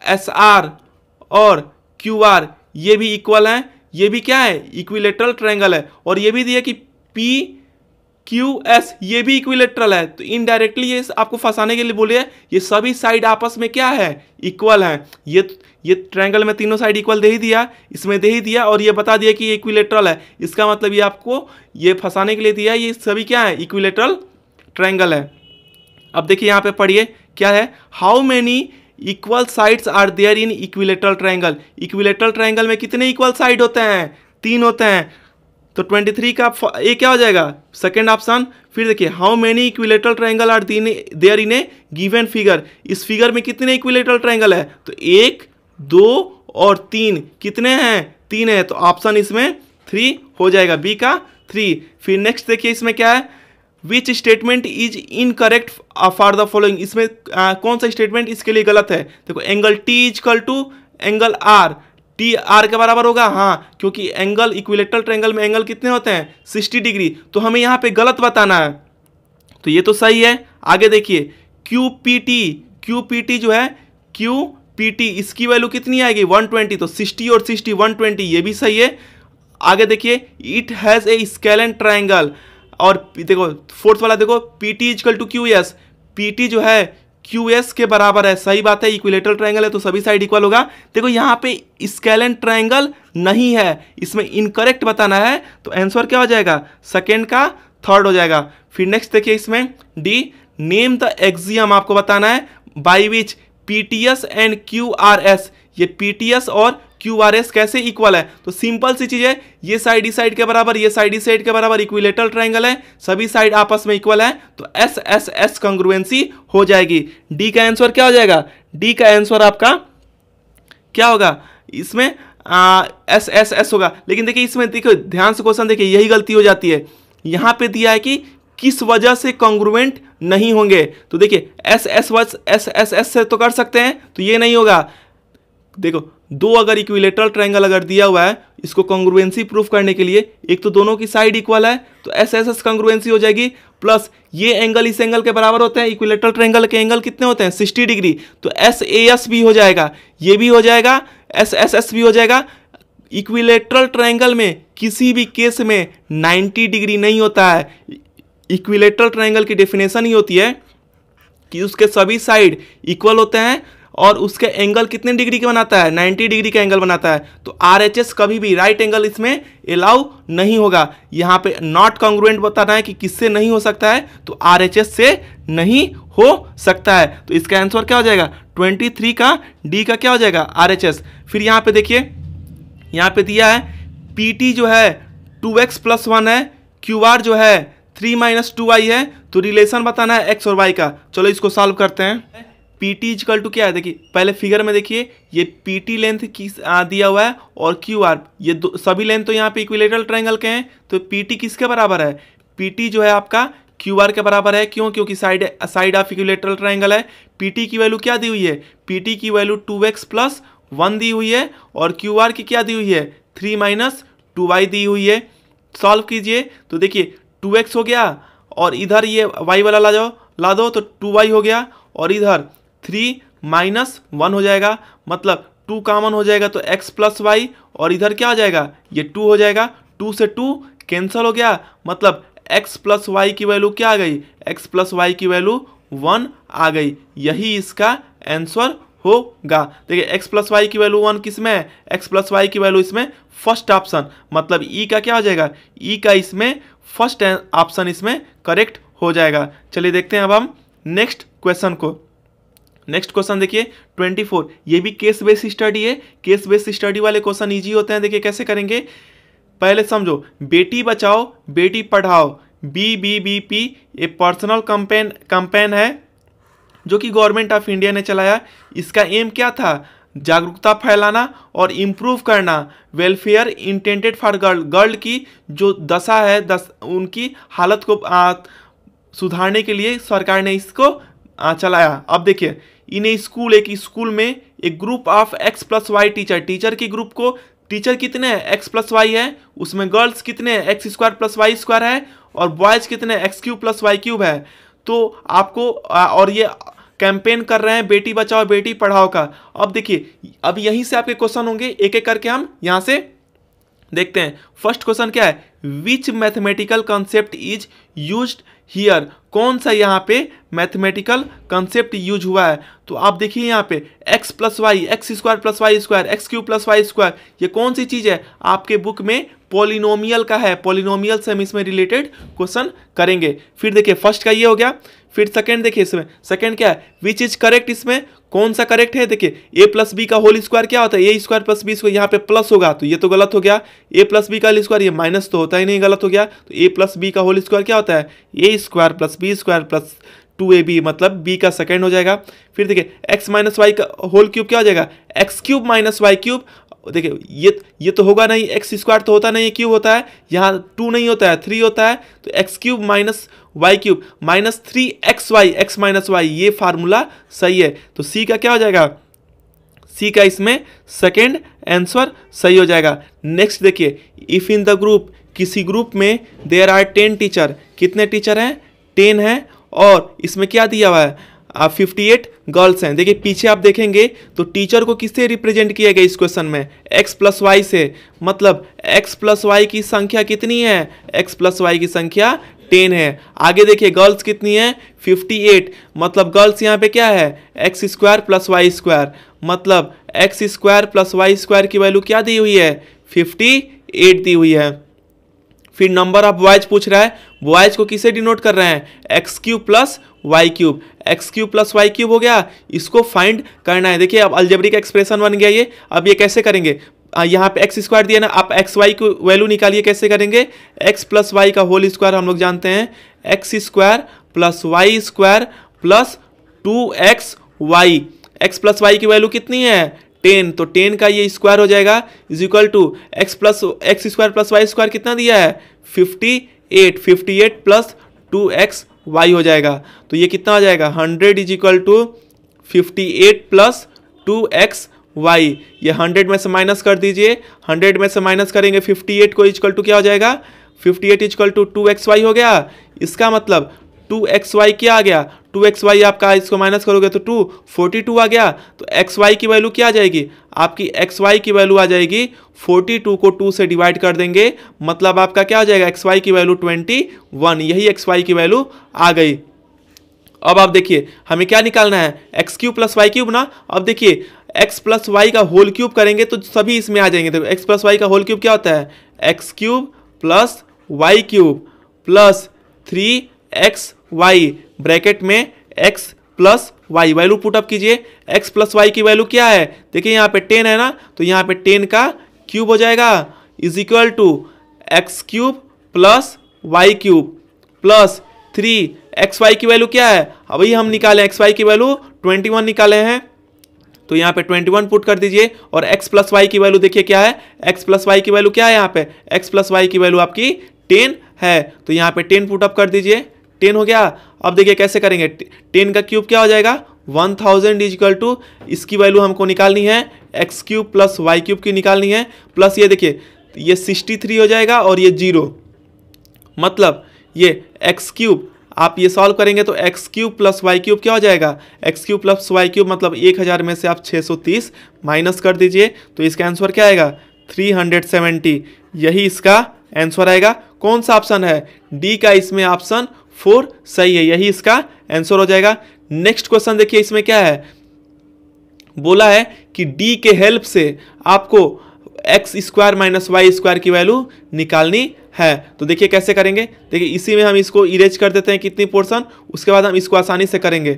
SR और QR, ये भी इक्वल हैं। ये भी क्या है, इक्विलेटरल ट्रायंगल है। और ये भी दिया कि पी क्यू एस ये भी इक्विलेटरल है। तो इनडायरेक्टली ये आपको फंसाने के लिए बोले ये सभी साइड आपस में क्या है, इक्वल है। ये ट्रायंगल में तीनों साइड इक्वल दे ही दिया, इसमें दे ही दिया, और ये बता दिया कि ये इक्विलेटरल है। इसका मतलब ये आपको ये फंसाने के लिए दिया, ये सभी क्या है, इक्विलेटरल ट्रायंगल है। अब देखिए यहाँ पे पढ़िए क्या है, how many equal sides are there in equilateral triangle. Equilateral triangle में कितने इक्वल साइड होते हैं, 3 होते हैं। तो 23 का ए क्या हो जाएगा, सेकेंड ऑप्शन। फिर देखिए how many equilateral triangle are there in a given figure. इस फिगर में कितने इक्विलेटरल ट्रायंगल है, तो 1 2 और 3 कितने हैं, 3 है। तो ऑप्शन इसमें 3 हो जाएगा, बी का 3। फिर नेक्स्ट देखिए इसमें क्या है, which statement is incorrect for the following. इसमें कौन सा स्टेटमेंट इसके लिए गलत है। देखो angle T is equal to angle R, T R के बराबर होगा, हाँ, क्योंकि एंगल इक्विलेटरल ट्रायंगल में एंगल कितने होते हैं, 60 डिग्री। तो हमें यहाँ पे गलत बताना है, तो ये तो सही है। आगे देखिए क्यू पी टी जो है, क्यू पी टी इसकी वैल्यू कितनी आएगी, 120। तो 60 और 60 120, ये भी सही है। आगे देखिए it has a scalene triangle, और देखो फोर्थ वाला देखो P T is equal to Q S, P T जो है क्यू एस के बराबर है, सही बात है, इक्विलेटरल ट्रायंगल है तो सभी साइड इक्वल होगा। देखो यहाँ पे स्केलेन ट्रायंगल नहीं है, इसमें इनकरेक्ट बताना है, तो आंसर क्या हो जाएगा, सेकेंड का थर्ड हो जाएगा। फिर नेक्स्ट देखिए इसमें डी, नेम द एक्सियम आपको बताना है by which PTS and QRS, ये पीटीएस और क्यूआरएस कैसे इक्वल है। तो सिंपल सी चीज है, ये साइड इस साइड के बराबर, ये साइड इस साइड के बराबर, इक्विलेटरल ट्रायंगल है, सभी साइड आपस में इक्वल है, तो एस एस एस कंग्रुएंसी हो जाएगी। डी का आंसर क्या हो जाएगा, डी का आंसर आपका क्या होगा, इसमें एस एस एस होगा। लेकिन देखिए इसमें देखो ध्यान से क्वेश्चन देखिए, यही गलती हो जाती है। यहाँ पे दिया है कि किस वजह से कॉन्ग्रुएंट नहीं होंगे, तो देखिए एस एस से तो कर सकते हैं, तो ये नहीं होगा। देखो दो अगर इक्विलेटरल ट्रायंगल अगर दिया हुआ है, इसको कॉन्ग्रुएंसी प्रूफ करने के लिए एक तो दोनों की साइड इक्वल है, तो एस एस एस कॉन्ग्रुएंसी हो जाएगी, प्लस ये एंगल इस एंगल के बराबर होते हैं, इक्विलेटरल ट्रायंगल के एंगल कितने होते हैं 60 डिग्री, तो एस ए एस भी हो जाएगा, ये भी हो जाएगा, एस एस एस भी हो जाएगा। इक्विलेटरल ट्रायंगल में किसी भी केस में 90 डिग्री नहीं होता है। इक्विलेटरल ट्रायंगल की डेफिनेशन ही होती है कि उसके सभी साइड इक्वल होते हैं और उसके एंगल कितने डिग्री के बनाता है, 90 डिग्री का एंगल बनाता है। तो आरएचएस कभी भी राइट एंगल इसमें अलाउ नहीं होगा। यहाँ पे नॉट कॉन्ग्रुएंट बताना है कि किससे नहीं हो सकता है, तो आरएचएस से नहीं हो सकता है। तो इसका आंसर क्या हो जाएगा, 23 का डी का क्या हो जाएगा, आरएचएस। फिर यहाँ पे देखिए, यहाँ पे दिया है पीटी जो है 2x + 1 है, क्यूआर जो है 3 - 2y है, तो रिलेशन बताना है x और y का। चलो इसको सॉल्व करते हैं। पीटी इजकल टू क्या है, देखिए पहले फिगर में देखिए ये पीटी लेंथ की दिया हुआ है और क्यूआर, ये सभी लेंथ तो यहाँ पे इक्विलेटरल ट्रायंगल के हैं, तो पीटी किसके बराबर है, पीटी जो है आपका क्यूआर के बराबर है। क्यों, क्योंकि साइड ऑफ इक्विलेटरल ट्रायंगल है। पीटी की वैल्यू क्या दी हुई है, पीटी की वैल्यू 2x + 1 दी हुई है, और क्यूआर की क्या दी हुई है, 3 - 2y दी हुई है। सॉल्व कीजिए तो देखिए 2x हो गया, और इधर ये y वाला ला दो तो 2y हो गया, और इधर 3 - 1 हो जाएगा, मतलब 2 कॉमन हो जाएगा, तो x + y, और इधर क्या हो जाएगा, ये 2 हो जाएगा, 2 से 2 कैंसिल हो गया, मतलब x + y की वैल्यू क्या आ गई, x + y की वैल्यू 1 आ गई। यही इसका आंसर होगा। देखिए x + y की वैल्यू 1 किस में है, x + y की वैल्यू इसमें फर्स्ट ऑप्शन, मतलब ई का क्या हो जाएगा, ई का इसमें फर्स्ट ऑप्शन इसमें करेक्ट हो जाएगा। चलिए देखते हैं अब हम नेक्स्ट क्वेश्चन को। नेक्स्ट क्वेश्चन देखिए 24, ये भी केस बेस्ड स्टडी है। केस बेस्ड स्टडी वाले क्वेश्चन इजी होते हैं। देखिए कैसे करेंगे, पहले समझो, बेटी बचाओ बेटी पढ़ाओ BBBP ये पर्सनल कैंपेन है जो कि गवर्नमेंट ऑफ इंडिया ने चलाया। इसका एम क्या था, जागरूकता फैलाना और इम्प्रूव करना वेलफेयर इंटेंडेड फॉर गर्ल की जो दशा है, उनकी हालत को सुधारने के लिए सरकार ने इसको चलाया। अब देखिए इन स्कूल, एक स्कूल में एक group of x + y teacher की ग्रुप को, टीचर कितने हैं x + y है, उसमें गर्ल्स कितने हैं x² + y² है, और बॉयज़ कितने x³ + y³ है। तो आपको और ये कैंपेन कर रहे हैं बेटी बचाओ बेटी पढ़ाओ का। अब देखिए अब यहीं से आपके क्वेश्चन होंगे, एक एक करके हम यहाँ से देखते हैं फर्स्ट क्वेश्चन क्या है, which mathematical concept is used here, कौन सा यहाँ पे मैथमेटिकल कंसेप्ट यूज हुआ है। तो आप देखिए यहाँ पे x plus Y, X square plus Y square, X cube plus Y square, ये कौन सी चीज़ है आपके बुक में पॉलिनोमियल का है, पॉलिनोमियल से हम इसमें रिलेटेड क्वेश्चन करेंगे। फिर देखिए फर्स्ट का ये हो गया, फिर सेकंड देखिए इसमें सेकंड क्या है, विच इज करेक्ट, इसमें कौन सा करेक्ट है। देखिए ए प्लस बी का होल स्क्वायर क्या होता है, a square plus B square, यहाँ पे प्लस होगा तो ये तो गलत हो गया, ए प्लस बी का होल स्क्वायर, ये माइनस तो होता ही नहीं, गलत हो गया। तो ए प्लस बी का होल स्क्वायर क्या होता है, a square plus B square plus 2ab, मतलब बी का सेकंड हो जाएगा। फिर देखिए एक्स माइनस वाई का होल क्यूब क्या हो जाएगा, x cube minus Y cube. देखिए ये तो होगा नहीं, एक्स स्क्वायर तो होता नहीं, क्यूब होता है, यहाँ 2 नहीं होता है 3 होता है, तो X cube minus Y cube minus 3xy, X minus Y, ये फार्मूला सही है। तो सी का क्या हो जाएगा, सी का इसमें सेकेंड आंसर सही हो जाएगा। नेक्स्ट देखिए, इफ इन द ग्रुप, किसी ग्रुप में देयर आर 10 टीचर, कितने टीचर हैं 10 हैं, और इसमें क्या दिया हुआ है 58 गर्ल्स हैं। देखिए पीछे आप देखेंगे तो टीचर को किससे रिप्रेजेंट किया गया इस क्वेश्चन में, x प्लस वाई से, मतलब x प्लस वाई की संख्या कितनी है, x प्लस वाई की संख्या 10 है। आगे देखिए गर्ल्स कितनी है 58, मतलब गर्ल्स यहाँ पे क्या है x square plus Y square, मतलब x square plus Y square की वैल्यू क्या दी हुई है 58 दी हुई है। फिर नंबर ऑफ बॉयज पूछ रहा है, बॉयज को किसे डिनोट कर रहे हैं, X cube plus Y cube, X cube plus Y cube हो गया, इसको फाइंड करना है। देखिए अब अलजेब्रिक एक्सप्रेशन बन गया ये। अब ये कैसे करेंगे, यहाँ पे एक्स स्क्वायर दिया ना, आप एक्स वाई की वैल्यू निकालिए, कैसे करेंगे, एक्स प्लस वाई का होल स्क्वायर हम लोग जानते हैं, X square plus Y square plus 2xy, X plus Y की वैल्यू कितनी है 10, तो 10 का ये स्क्वायर हो जाएगा is equal to X square plus Y square कितना दिया है 58 प्लस 2xy हो जाएगा, तो ये कितना हो जाएगा 100 is equal to 58 plus 2xy। ये 100 में से माइनस कर दीजिए, 100 में से माइनस करेंगे 58 को इक्वल टू क्या हो जाएगा 58 इक्वल टू 2xy हो गया। इसका मतलब 2xy क्या आ गया, 2xy आपका इसको माइनस करोगे तो 42 आ गया। तो xy की वैल्यू क्या आ जाएगी, आपकी xy की वैल्यू आ जाएगी 42 को 2 से डिवाइड कर देंगे, मतलब आपका क्या आ जाएगा xy की वैल्यू 21, यही xy की वैल्यू आ गई। अब आप देखिए हमें क्या निकालना है, X cube plus Y cube ना। अब देखिए एक्स प्लस वाई का होल क्यूब करेंगे तो सभी इसमें आ जाएंगे। तो एक्स प्लस वाई का होल क्यूब क्या होता है, X cube plus Y cube plus 3xy, bracket में x plus Y, value put up कीजिए। x प्लस वाई की वैल्यू क्या है, देखिए यहाँ पे 10 है ना, तो यहाँ पे 10 का क्यूब हो जाएगा is equal to X cube plus Y cube plus 3xy की वैल्यू क्या है, अभी हम निकाले xy की वैल्यू 21 निकाले हैं, तो यहाँ पे 21 पुट कर दीजिए। और x प्लस वाई की वैल्यू देखिए क्या है, x प्लस वाई की वैल्यू क्या है, यहाँ पे x प्लस वाई की वैल्यू आपकी 10 है, तो यहाँ पे 10 पुट अप कर दीजिए, 10 हो गया। अब देखिए कैसे करेंगे, 10 का क्यूब क्या हो जाएगा 1000 इज इक्वल टू, इसकी वैल्यू हमको निकालनी है X cube plus Y cube की निकालनी है, प्लस ये देखिए ये 63 हो जाएगा और ये 0, मतलब ये एक्स क्यूब आप ये सॉल्व करेंगे तो X cube plus Y cube क्या हो जाएगा, x cube plus Y cube मतलब 1000 में से आप 630 माइनस कर दीजिए, तो इसका आंसर क्या आएगा 370, यही इसका आंसर आएगा। कौन सा ऑप्शन है, डी का इसमें ऑप्शन 4 सही है, यही इसका आंसर हो जाएगा। नेक्स्ट क्वेश्चन देखिए इसमें क्या है, बोला है कि डी के हेल्प से आपको X square minus Y square की वैल्यू निकालनी है। तो देखिए कैसे करेंगे, देखिए इसी में हम इसको इरेज कर देते हैं कितनी पोर्शन, उसके बाद हम इसको आसानी से करेंगे।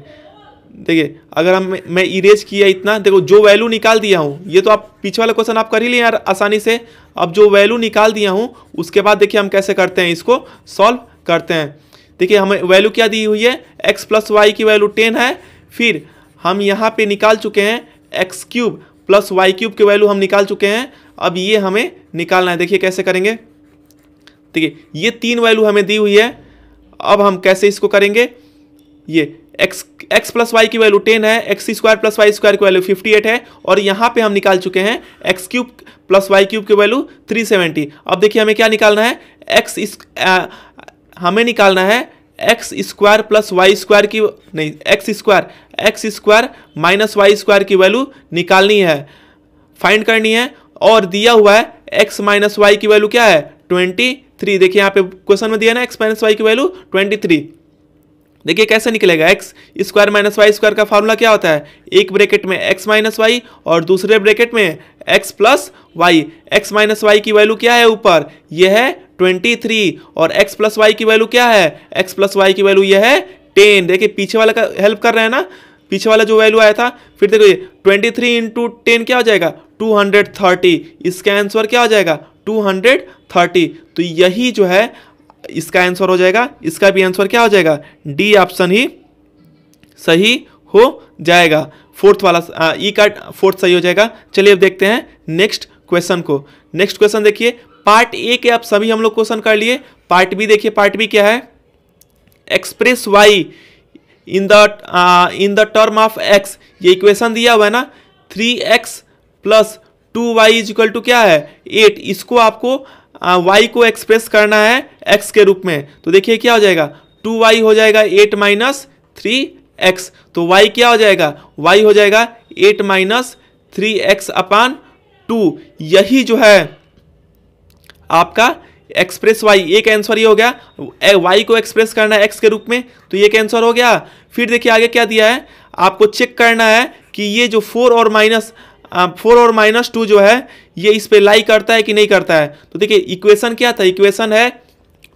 देखिए अगर मैं इरेज किया इतना, देखो जो वैल्यू निकाल दिया हूँ, ये तो आप पीछे वाला क्वेश्चन आप कर ही लिए यार आसानी से। अब जो वैल्यू निकाल दिया हूँ उसके बाद देखिए हम कैसे करते हैं, इसको सॉल्व करते हैं। देखिए हमें वैल्यू क्या दी हुई है, एक्स प्लस वाई की वैल्यू 10 है, फिर हम यहाँ पे निकाल चुके हैं X cube plus Y cube की वैल्यू हम निकाल चुके हैं। अब ये हमें निकालना है, देखिए कैसे करेंगे, देखिए ये 3 वैल्यू हमें दी हुई है। अब हम कैसे इसको करेंगे, ये एक्स प्लस वाई की वैल्यू 10 है, x square plus Y square की वैल्यू 58 है, और यहाँ पे हम निकाल चुके हैं X cube plus Y cube की वैल्यू 370। अब देखिए हमें क्या निकालना है, हमें निकालना है x square plus Y square की, नहीं X square minus Y square की वैल्यू निकालनी है, फाइंड करनी है। और दिया हुआ है x माइनस वाई की वैल्यू क्या है 23। देखिए यहाँ पे क्वेश्चन में दिया ना x माइनस वाई की वैल्यू 23। देखिए कैसे निकलेगा, X square minus Y square का फार्मूला क्या होता है, एक ब्रैकेट में x माइनस वाई और दूसरे ब्रैकेट में x plus Y. X minus Y की वैल्यू क्या है ऊपर, यह है 23 और x प्लस वाई की वैल्यू क्या है, x प्लस वाई की वैल्यू यह है 10। देखिए पीछे वाला का हेल्प कर रहे हैं ना, पीछे वाला जो वैल्यू आया था। फिर देखो ये 23 इंटू 10 क्या हो जाएगा 230। इसका आंसर क्या हो जाएगा 230। तो यही जो है इसका आंसर हो जाएगा, इसका भी आंसर क्या हो जाएगा, डी ऑप्शन ही सही हो जाएगा। फोर्थ वाला ई का फोर्थ सही हो जाएगा। चलिए अब देखते हैं नेक्स्ट क्वेश्चन को। नेक्स्ट क्वेश्चन देखिए, पार्ट ए के आप सभी हम लोग क्वेश्चन कर लिए। पार्ट बी देखिए, पार्ट बी क्या है, express Y in the term of X. ये इक्वेशन दिया हुआ है ना, 3x plus 2y is equal to क्या है 8। इसको आपको y को एक्सप्रेस करना है x के रूप में। तो देखिए क्या हो जाएगा, 2y हो जाएगा 8 माइनस 3x। तो y क्या हो जाएगा, y हो जाएगा 8 माइनस 3x अपान 2। यही जो है आपका एक्सप्रेस y, एक आंसर ये हो गया। y को एक्सप्रेस करना है x के रूप में, तो ये आंसर हो गया। फिर देखिए आगे क्या दिया है, आपको चेक करना है कि ये जो 4 और माइनस 2 जो है ये इस पे लाई करता है कि नहीं करता है। तो देखिए इक्वेशन क्या था, इक्वेशन है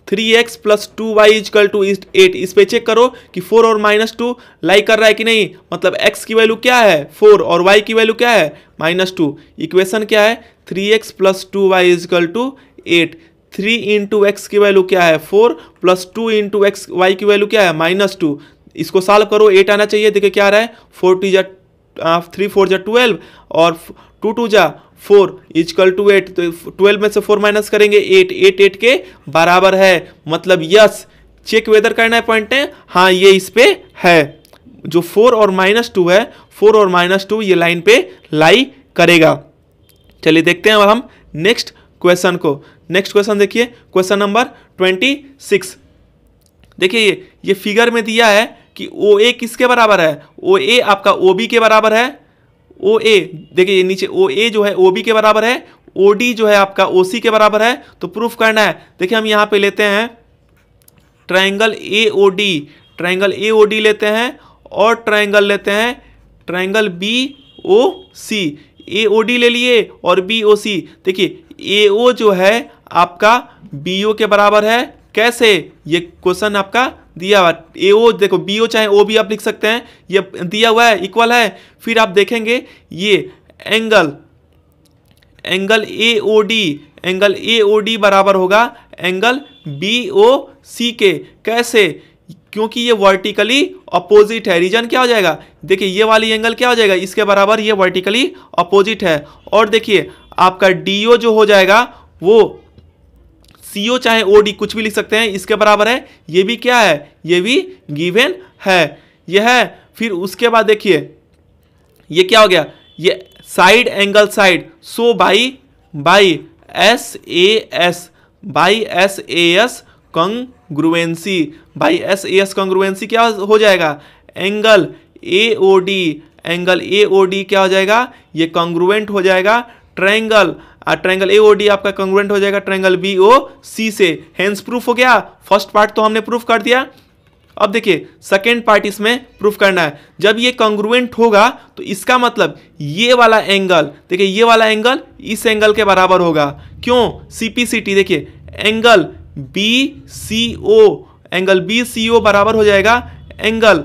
3x plus 2y equal to 8। इस पे चेक करो कि 4 और माइनस 2 लाई कर रहा है कि नहीं। मतलब x की वैल्यू क्या है 4 और y की वैल्यू क्या है -2। इक्वेशन क्या है 3x plus 2y equal to 8। 3 into X की वैल्यू क्या है 4 प्लस 2 इंटू एक्स वाई की वैल्यू क्या है -2। इसको सॉल्व करो, 8 आना चाहिए। देखिए क्या आ रहा है 3 4 जा 12 और 2 2 जा 4 इक्वल टू 8। तो 12 में से 4 माइनस करेंगे 8 के बराबर है। मतलब यस, चेक वेदर करना है पॉइंट है, हाँ ये इस पे है। जो 4 और -2 है, 4 और -2 ये लाइन पे लाई करेगा। चलिए देखते हैं अब हम नेक्स्ट क्वेश्चन को। नेक्स्ट क्वेश्चन देखिए, क्वेश्चन नंबर 26। देखिए ये फिगर में दिया है कि OA किसके बराबर है, OA आपका OB के बराबर है। OA देखिए ये नीचे OA जो है OB के बराबर है, OD जो है आपका OC के बराबर है। तो प्रूफ करना है। देखिए हम यहाँ पे लेते हैं ट्रायंगल AOD लेते हैं और ट्रायंगल लेते हैं ट्रायंगल BOC। AOD ले लिए और BOC। देखिए AO जो है आपका BO के बराबर है। कैसे, ये क्वेश्चन आपका दिया हुआ AO, देखो BO चाहे OB आप लिख सकते हैं, ये दिया हुआ है इक्वल है। फिर आप देखेंगे ये एंगल AOD बराबर होगा एंगल BOC के। कैसे, क्योंकि ये वर्टिकली अपोजिट है। रीजन क्या हो जाएगा, देखिए ये वाली एंगल क्या हो जाएगा, इसके बराबर, ये वर्टिकली अपोजिट है। और देखिए आपका DO जो हो जाएगा वो CO चाहे OD कुछ भी लिख सकते हैं, इसके बराबर है। ये भी क्या है, ये भी गिवन है, यह है। फिर उसके बाद देखिए ये क्या हो गया, ये side angle side. So by SAS congruency, by SAS congruency क्या हो जाएगा, एंगल AOD क्या हो जाएगा, ये कंग्रुएंट हो जाएगा ट्रायंगल AOD आपका कंग्रुएंट हो जाएगा ट्रायंगल BOC से। हेंस प्रूफ हो गया। फर्स्ट पार्ट तो हमने प्रूफ कर दिया। अब देखिए सेकेंड पार्ट इसमें प्रूफ करना है। जब ये कंग्रुएंट होगा तो इसका मतलब ये वाला एंगल, देखिए ये वाला एंगल इस एंगल के बराबर होगा। क्यों, CPCT देखिए एंगल BCO बराबर हो जाएगा एंगल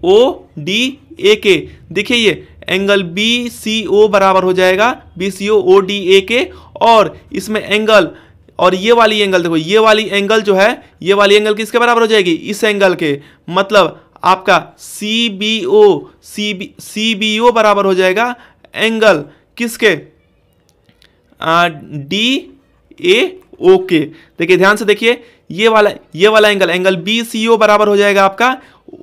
ODA के। देखिए ये एंगल BCO बराबर हो जाएगा BCO ODA के। और इसमें एंगल, और ये वाली एंगल देखो, ये वाली एंगल जो है, ये वाली एंगल किसके बराबर हो जाएगी, इस एंगल के। मतलब आपका CBO बराबर हो जाएगा एंगल किसके, DAO के। देखिए ध्यान से देखिए, ये वाला एंगल BCO बराबर हो जाएगा आपका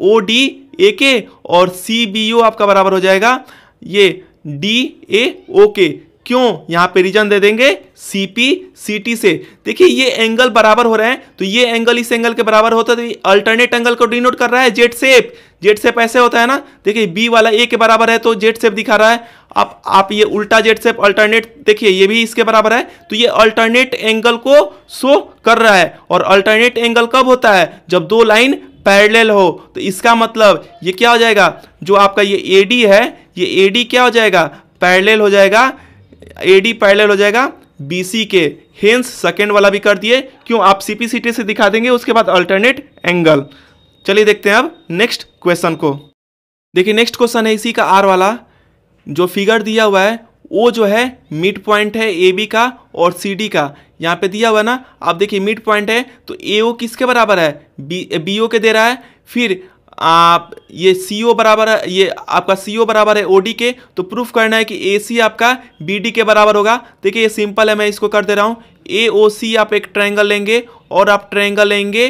ODA के, और CBO आपका बराबर हो जाएगा ये DAO के। क्यों? यहाँ पे रीजन दे देंगे CP CT से। देखिए ये एंगल बराबर हो रहे हैं, तो ये एंगल इस एंगल के बराबर होता है, तो ये अल्टरनेट एंगल को डिनोट कर रहा है जेड शेप। जेड शेप ऐसे होता है ना, देखिए बी वाला ए के बराबर है तो जेड शेप दिखा रहा है। आप ये उल्टा जेड शेप अल्टरनेट देखिए, ये भी इसके बराबर है, तो ये अल्टरनेट एंगल को शो कर रहा है। और अल्टरनेट एंगल कब होता है? जब दो लाइन पैरेलल हो। तो इसका मतलब ये क्या हो जाएगा, जो आपका ये AD है, ये AD क्या हो जाएगा? पैरेलल हो जाएगा, AD पैरेलल हो जाएगा BC के। हेंस सेकेंड वाला भी कर दिए। क्यों? आप CP CT से दिखा देंगे, उसके बाद अल्टरनेट एंगल। चलिए देखते हैं अब नेक्स्ट क्वेश्चन को। देखिए नेक्स्ट क्वेश्चन है इसी का R वाला। जो फिगर दिया हुआ है वो जो है मिड पॉइंट है AB का और CD का। यहाँ पे दिया हुआ है ना, आप देखिए मिड पॉइंट है तो AO किसके बराबर है? BO के दे रहा है। फिर आप ये CO बराबर है, ये आपका CO बराबर है OD के, तो प्रूफ करना है कि AC आपका BD के बराबर होगा। देखिए ये सिंपल है, मैं इसको कर दे रहा हूँ। AOC आप एक ट्रायंगल लेंगे और आप ट्रायंगल लेंगे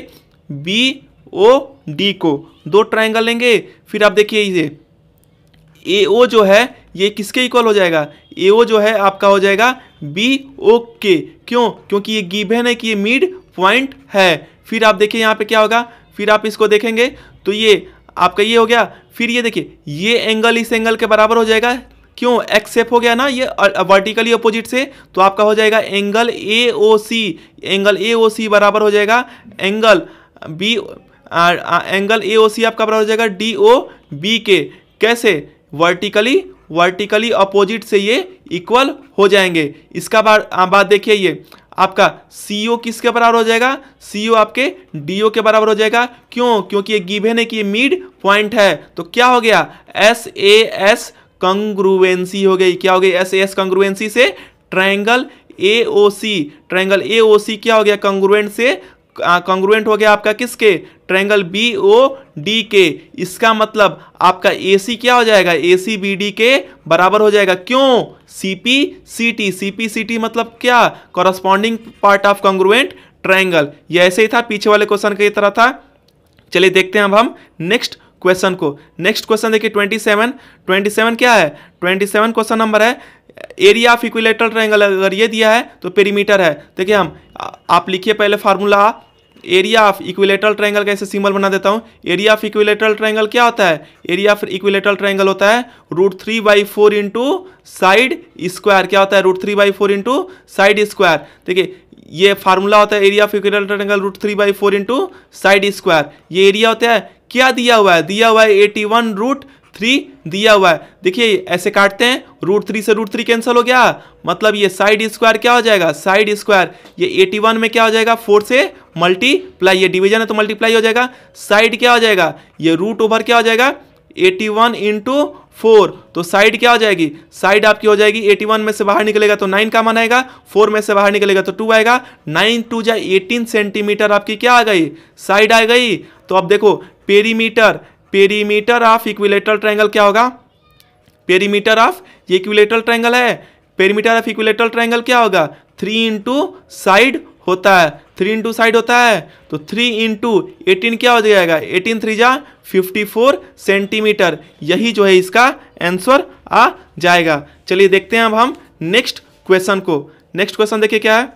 BOD को, दो ट्रायंगल लेंगे। फिर आप देखिए ये AO जो है ये किसके इक्वल हो जाएगा? AO जो है आपका हो जाएगा BO के। क्यों? क्योंकि ये गिवन है कि ये मिड पॉइंट है। फिर आप देखिए यहाँ पे क्या होगा, फिर आप इसको देखेंगे तो ये आपका ये हो गया। फिर ये देखिए ये एंगल इस एंगल के बराबर हो जाएगा। क्यों? एक्स शेप हो गया ना ये वर्टिकली अपोजिट से, तो आपका हो जाएगा एंगल AOC। एंगल AOC बराबर हो जाएगा एंगल एंगल AOC आपका बराबर हो जाएगा DOB के। कैसे? वर्टिकली अपोजिट से ये इक्वल हो जाएंगे। इसका बात देखिए, ये आपका CO किसके बराबर हो जाएगा? CO आपके DO के बराबर हो जाएगा। क्यों? क्योंकि ये गिवन है कि ये मिड पॉइंट है। तो क्या हो गया? SAS कंग्रुएंसी हो गई। क्या हो गई? SAS कंग्रुएंसी से ट्रायंगल AOC क्या हो गया? कंग्रुएंट से कंग्रुएंट हो गया आपका किसके? ट्रायंगल BOD के। इसका मतलब आपका AC क्या हो जाएगा? AC BD के बराबर हो जाएगा। क्यों? CP CT मतलब क्या? Corresponding part of congruent triangle. ये ऐसे ही था, पीछे वाले क्वेश्चन की तरह था। चलिए देखते हैं अब हम नेक्स्ट क्वेश्चन को। नेक्स्ट क्वेश्चन देखिए 27 क्या है? 27 क्वेश्चन नंबर है एरिया ऑफ इक्विलेटरल ट्रायंगल। अगर ये दिया है तो पेरीमीटर है। देखिए आप लिखिए पहले formula. Area of equilateral triangle का ऐसे सिंबल बना देता हूँ। एरिया ऑफ इक्विलेटरल ट्रायंगल क्या होता है? एरिया ऑफ इक्विलेटरल ट्रायंगल होता है √3/4 इंटू साइड स्क्वायर। क्या होता है? √3/4 इंटू साइड स्क्वायर। देखिए ये फार्मूला होता है area of equilateral triangle √3/4 into side square. ये एरिया होता है। क्या दिया हुआ है? दिया हुआ है 81√3 दिया हुआ है। देखिए ऐसे काटते हैं, √3 से √3 कैंसिल हो गया, मतलब ये साइड स्क्वायर क्या हो जाएगा? Side square. ये 81 में क्या हो जाएगा? 4 से मल्टीप्लाई, ये डिवीजन है तो मल्टीप्लाई हो जाएगा। साइड क्या हो जाएगा? ये रूट ओवर क्या हो जाएगा? 81 इंटू 4। तो साइड क्या हो जाएगी? साइड आपकी हो जाएगी 81 में से बाहर निकलेगा तो 9 कॉमन आएगा, 4 में से बाहर निकलेगा तो 2 आएगा। 9 2 जा 18 सेंटीमीटर आपकी क्या आ गई? साइड आ गई। तो अब देखो पेरीमीटर ऑफ इक्विलेटरल ट्रायंगल क्या होगा? पेरीमीटर ऑफ ये इक्विलेटरल ट्रायंगल है, पेरीमीटर ऑफ इक्विलेटरल ट्रायंगल क्या होगा? 3 इंटू साइड होता है, 3 इंटू साइड होता है। तो 3 इंटू 18 क्या हो जाएगा? 18 3 जा 54 सेंटीमीटर। यही जो है इसका आंसर आ जाएगा। चलिए देखते हैं अब हम नेक्स्ट क्वेश्चन को। नेक्स्ट क्वेश्चन देखिए क्या है।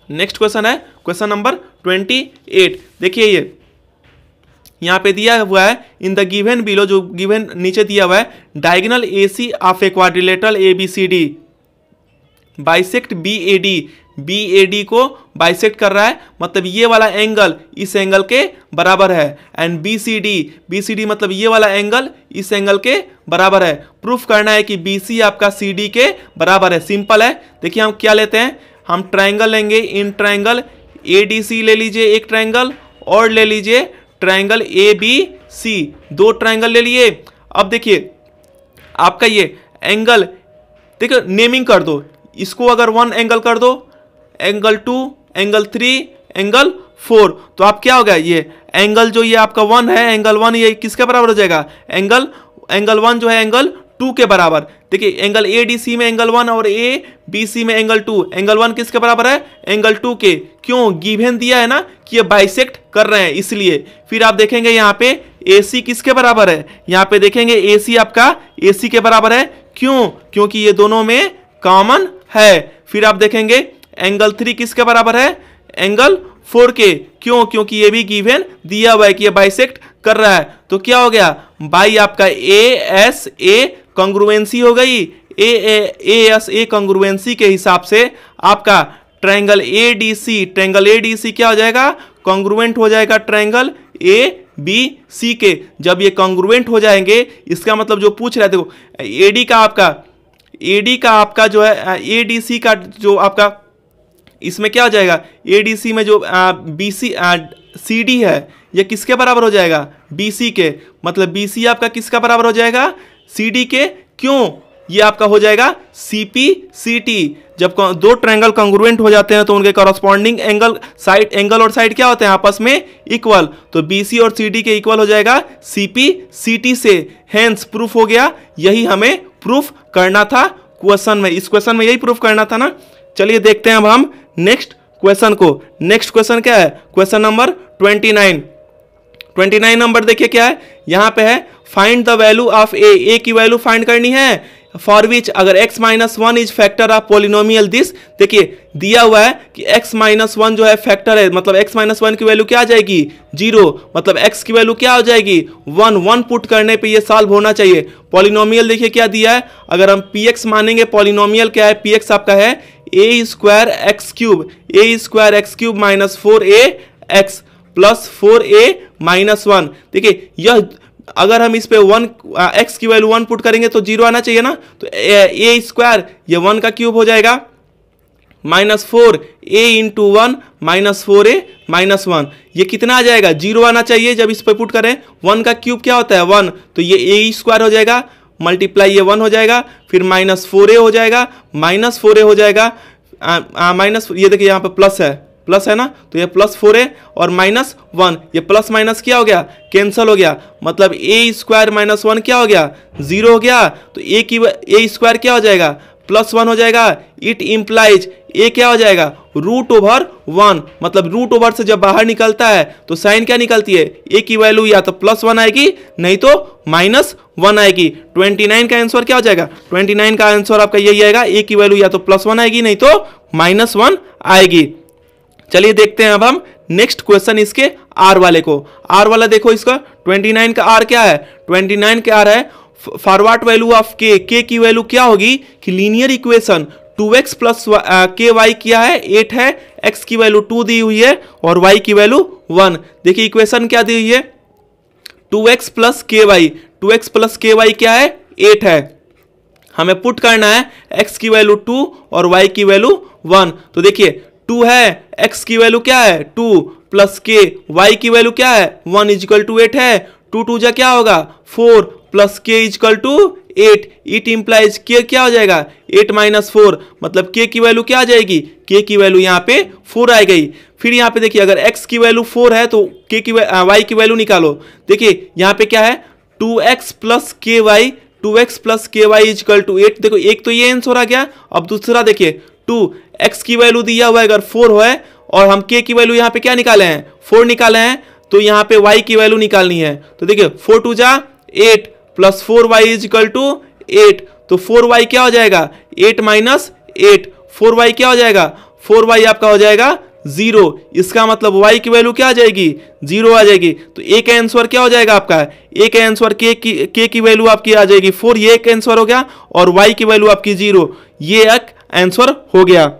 नेक्स्ट क्वेश्चन है क्वेश्चन नंबर 28। देखिए ये यहाँ पे दिया हुआ है इन द गिवन बिलो, जो गिवन नीचे दिया हुआ है, diagonal AC of a quadrilateral ABCD bisect BAD को बाइसेक्ट कर रहा है, मतलब ये वाला एंगल इस एंगल के बराबर है। एंड BCD मतलब ये वाला एंगल इस एंगल के बराबर है। प्रूफ करना है कि BC आपका CD के बराबर है। सिंपल है। देखिए हम क्या लेते हैं, हम ट्रायंगल लेंगे। इन ट्रायंगल ADC ले लीजिए एक ट्रायंगल, और ले लीजिए ट्रायंगल ABC, दो ट्रायंगल ले लिए। अब देखिए आपका ये एंगल, देखो नेमिंग कर दो इसको, अगर 1 एंगल कर दो, एंगल 2, एंगल 3, एंगल 4, तो आप क्या होगा? ये एंगल जो ये आपका 1 है, एंगल 1 ये किसके बराबर हो जाएगा? एंगल 1 जो है एंगल 2 के बराबर। देखिए एंगल ADC में एंगल 1 और ABC में एंगल 2, एंगल 1 किसके बराबर है? एंगल 2 के। क्यों? गिवन दिया है ना कि ये बाइसेक्ट कर रहे हैं इसलिए। फिर आप देखेंगे यहाँ पे AC किसके बराबर है? यहाँ पे देखेंगे AC आपका AC के बराबर है। क्यों? क्योंकि ये दोनों में कॉमन है। फिर आप देखेंगे एंगल 3 किसके बराबर है, एंगल 4 के। क्यों, क्योंकि ये भी गिवन दिया हुआ है कि ये बाइसेक्ट कर रहा है। तो क्या हो गया, बाई आपका ए एस ए कॉन्ग्रुएंसी हो गई। ए एस ए कॉन्ग्रुएंसी के हिसाब से आपका ट्रायंगल एडीसी क्या हो जाएगा, कॉन्ग्रुएंट हो जाएगा ट्रायंगल ए बी सी के। जब ये कॉन्ग्रुएंट हो जाएंगे, इसका मतलब जो पूछ रहा है, देखो एडी का आपका जो है एडीसी का जो आपका इसमें क्या हो जाएगा, एडीसी में जो बीसी सीडी है ये किसके बराबर हो जाएगा, बीसी के। मतलब बीसी आपका किसका बराबर हो जाएगा, सीडी के। क्यों, ये आपका हो जाएगा सीपी सीटी। जब दो ट्रायंगल कॉन्ग्रुएंट हो जाते हैं तो उनके कॉरस्पॉन्डिंग एंगल और साइड क्या होते हैं, आपस में इक्वल। तो बीसी और सीडी के इक्वल हो जाएगा सीपी सीटी से। हेंस प्रूफ हो गया। यही हमें प्रूफ करना था क्वेश्चन में, इस क्वेश्चन में यही प्रूफ करना था ना। चलिए देखते हैं अब हम नेक्स्ट क्वेश्चन को। नेक्स्ट क्वेश्चन क्या है, क्वेश्चन नंबर 29 नंबर देखिए क्या है, यहां पे है फाइंड द वैल्यू ऑफ ए की वैल्यू फाइंड करनी है। फॉर विच अगर x minus one is factor of polynomial this, देखिए दिया हुआ है कि x माइनस वन जो है फैक्टर है, मतलब x माइनस वन की वैल्यू क्या आ जाएगी, 0। मतलब x की वैल्यू क्या हो जाएगी, 1 पुट करने पे ये सॉल्व होना चाहिए। पॉलिनोमियल देखिए क्या दिया है, अगर हम px मानेंगे, पॉलिनोमियल क्या है, px आपका है a square X cube minus 4ax plus 4a minus 1। देखिए यह अगर हम इस पे x की वैल्यू 1 पुट करेंगे तो 0 आना चाहिए ना। तो a स्क्वायर ये 1 का क्यूब हो जाएगा minus 4a into 1 minus 4a minus 1। ये कितना आ जाएगा, 0 आना चाहिए जब इस पे पुट करें। 1 का क्यूब क्या होता है 1, तो ये a स्क्वायर हो जाएगा मल्टीप्लाई ये 1 हो जाएगा, फिर माइनस 4a हो जाएगा, माइनस 4a हो जाएगा माइनस, ये देखिए यहाँ पे प्लस है ना, तो ये प्लस 4a और माइनस 1, ये प्लस माइनस क्या हो गया, कैंसल हो गया। मतलब a स्क्वायर माइनस 1 क्या हो गया, 0 हो गया। तो a स्क्वायर क्या हो जाएगा, प्लस 1 हो जाएगा। इट इम्प्लाइज a क्या हो जाएगा, रूट ओवर 1। मतलब रूट ओवर से जब बाहर निकलता है तो साइन क्या निकलती है, a की वैल्यू या तो प्लस 1 आएगी नहीं तो माइनस 1 आएगी। 29 का आंसर क्या हो जाएगा, 29 का आंसर आपका यही आएगा, a की वैल्यू या तो प्लस 1 आएगी नहीं तो माइनस 1 आएगी। चलिए देखते हैं अब हम नेक्स्ट क्वेश्चन इसके आर वाले को। आर वाला देखो इसका 29 का आर क्या है, 29 का आर है फॉरवर्ड वैल्यू ऑफ के की वैल्यू क्या होगी कि लीनियर इक्वेशन 2x प्लस के वाई क्या है 8 है, x की वैल्यू 2 दी हुई है और y की वैल्यू 1। देखिए इक्वेशन क्या दी हुई है 2x प्लस के वाई क्या है 8 है। हमें पुट करना है x की वैल्यू 2 और y की वैल्यू 1। तो देखिए 2 है, x की वैल्यू क्या है 2 प्लस के, y की वैल्यू क्या है 1 इजिकल टू 8 है। 2 2 जा क्या होगा 4 प्लस के इजिकल टू 8। इट इंप्लाइज के क्या हो जाएगा 8 माइनस 4। मतलब के की वैल्यू क्या आ जाएगी, के की वैल्यू यहाँ पे 4 आ गई। फिर यहाँ पे देखिए अगर x की वैल्यू 4 है तो के की y की वैल्यू निकालो। देखिए यहाँ पे क्या है 2x प्लस के वाई इजिकल टू 8। देखो एक तो ये आंसर आ गया। अब दूसरा देखिए 2x की वैल्यू दिया हुआ है अगर 4 है और हम k की वैल्यू यहाँ पे क्या निकाले हैं 4 निकाले हैं, तो यहाँ पे y की वैल्यू निकालनी है। तो देखिए 4 2 जा 8 प्लस 4y इजिकल टू 8। तो 4y क्या हो जाएगा 8 माइनस 8, 4y क्या हो जाएगा 4y आपका हो जाएगा 0। इसका मतलब y की वैल्यू क्या आ जाएगी 0 आ जाएगी। तो a का आंसर क्या हो जाएगा आपका, a का आंसर k की वैल्यू आपकी आ जाएगी 4, ये एक आंसर हो गया, और y की वैल्यू आपकी 0, ये एक आंसर हो गया।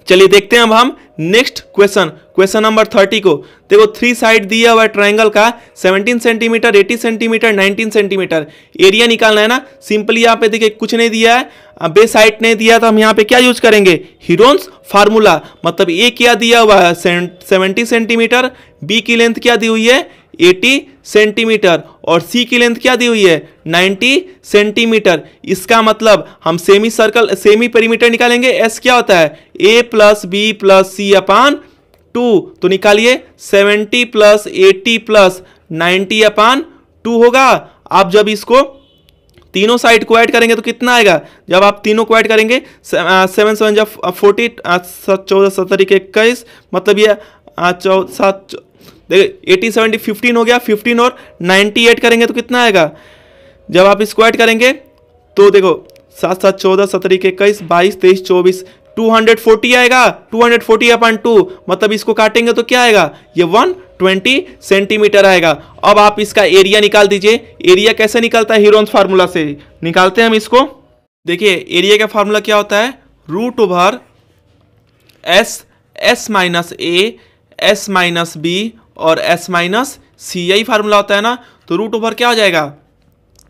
चलिए देखते हैं अब हम नेक्स्ट क्वेश्चन नंबर 30 को। देखो 3 साइड दिया हुआ है ट्रायंगल का 17 सेंटीमीटर 80 सेंटीमीटर 19 सेंटीमीटर। एरिया निकालना है ना। सिंपली यहाँ पे देखिए कुछ नहीं दिया है, बेस हाइट नहीं दिया, तो हम यहाँ पे क्या यूज करेंगे हीरोन्स फार्मूला। मतलब ए क्या दिया हुआ है 70 सेंटीमीटर, बी की लेंथ क्या दी हुई है 80 सेंटीमीटर और सी की लेंथ क्या दी हुई है 90 सेंटीमीटर। इसका मतलब हम सेमी पेरीमीटर निकालेंगे। एस क्या होता है a प्लस बी प्लस सी अपान 2। तो निकालिए 70 प्लस 80 प्लस 90 अपान 2 होगा। आप जब इसको तीनों साइड को ऐड करेंगे तो कितना आएगा, जब आप तीनों को ऐड करेंगे 7 7 जब 40 14 17 21, मतलब ये 7 देखिए 80 70 15 हो गया, 15 और 90 ऐड करेंगे तो कितना आएगा। जब आप इसको ऐड करेंगे तो देखो 7 7 14 17 21 22 23 24 240 आएगा। 240/2 मतलब इसको काटेंगे तो क्या आएगा, ये 120 सेंटीमीटर आएगा। अब आप इसका एरिया निकाल दीजिए। एरिया कैसे निकलता है, हीरोन्स फार्मूला से निकालते हैं हम इसको। देखिए एरिया का फार्मूला क्या होता है, रूट ओवर एस माइनस ए, एस माइनस बी और एस माइनस सी, यही फार्मूला होता है ना। तो रूट ओवर क्या हो जाएगा,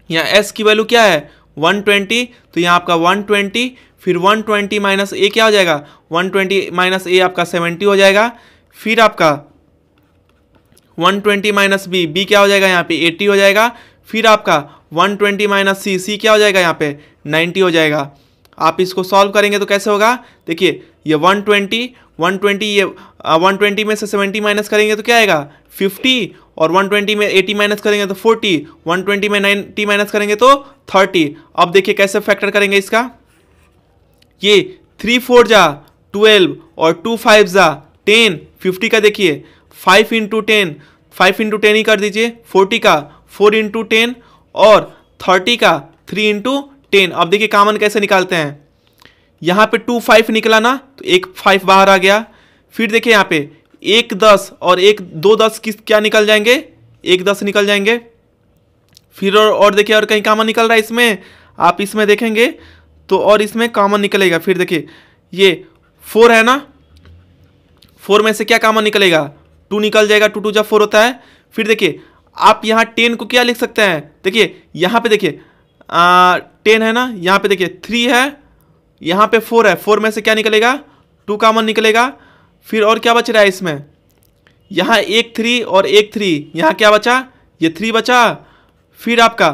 यहाँ एस की वैल्यू क्या है 120, तो यहाँ आपका 120, फिर 120 माइनस ए क्या हो जाएगा, 120 माइनस ए आपका 70 हो जाएगा। फिर आपका 120 माइनस बी, बी क्या हो जाएगा यहाँ पे 80 हो जाएगा। फिर आपका 120 माइनस सी, सी क्या हो जाएगा यहाँ पे 90 हो जाएगा। आप इसको सॉल्व करेंगे तो कैसे होगा, देखिए ये 120 ये 120 में से 70 माइनस करेंगे तो क्या आएगा 50, और 120 में 80 माइनस करेंगे तो 40, 120 में 90 माइनस करेंगे तो 30। अब देखिए कैसे फैक्टर करेंगे इसका, ये 3 4 जा 12 और 2 5 जा 10, 50 का देखिए 5 इंटू 10, 5 इंटू 10 ही कर दीजिए, 40 का 4 इंटू 10 और 30 का 3 इंटू 10। अब देखिए कॉमन कैसे निकालते हैं, यहाँ पे 2 5 निकला ना तो एक 5 बाहर आ गया। फिर देखिए यहाँ पे 1 10 और 2 10 किस क्या निकल जाएंगे, 1 10 निकल जाएंगे। फिर और देखिए और कहीं कॉमन निकल रहा है इसमें, आप इसमें देखेंगे तो और इसमें कॉमन निकलेगा। फिर देखिए ये 4 है ना, 4 में से क्या कॉमन निकलेगा 2 निकल जाएगा, 2 2 जा 4 होता है। फिर देखिए आप यहाँ 10 को क्या लिख सकते हैं, देखिए यहाँ पे देखिए 10 है ना, यहाँ पे देखिए 3 है, यहाँ पे 4 है, 4 में से क्या निकलेगा 2 कॉमन निकलेगा। फिर और क्या बच रहा है इसमें, यहाँ एक 3 और एक 3, यहाँ क्या बचा, ये 3 बचा। फिर आपका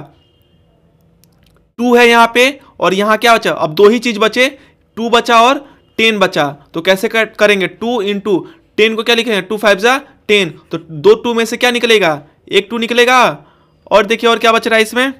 2 है यहाँ पे और यहाँ क्या बचा, अब 2 ही चीज बचे, 2 बचा और 10 बचा। तो कैसे करेंगे, 2 इंटू 10 को क्या लिखेंगे 2 5 जा 10, तो 2 2 में से क्या निकलेगा, एक 2 निकलेगा। और देखिए और क्या बच रहा है इसमें,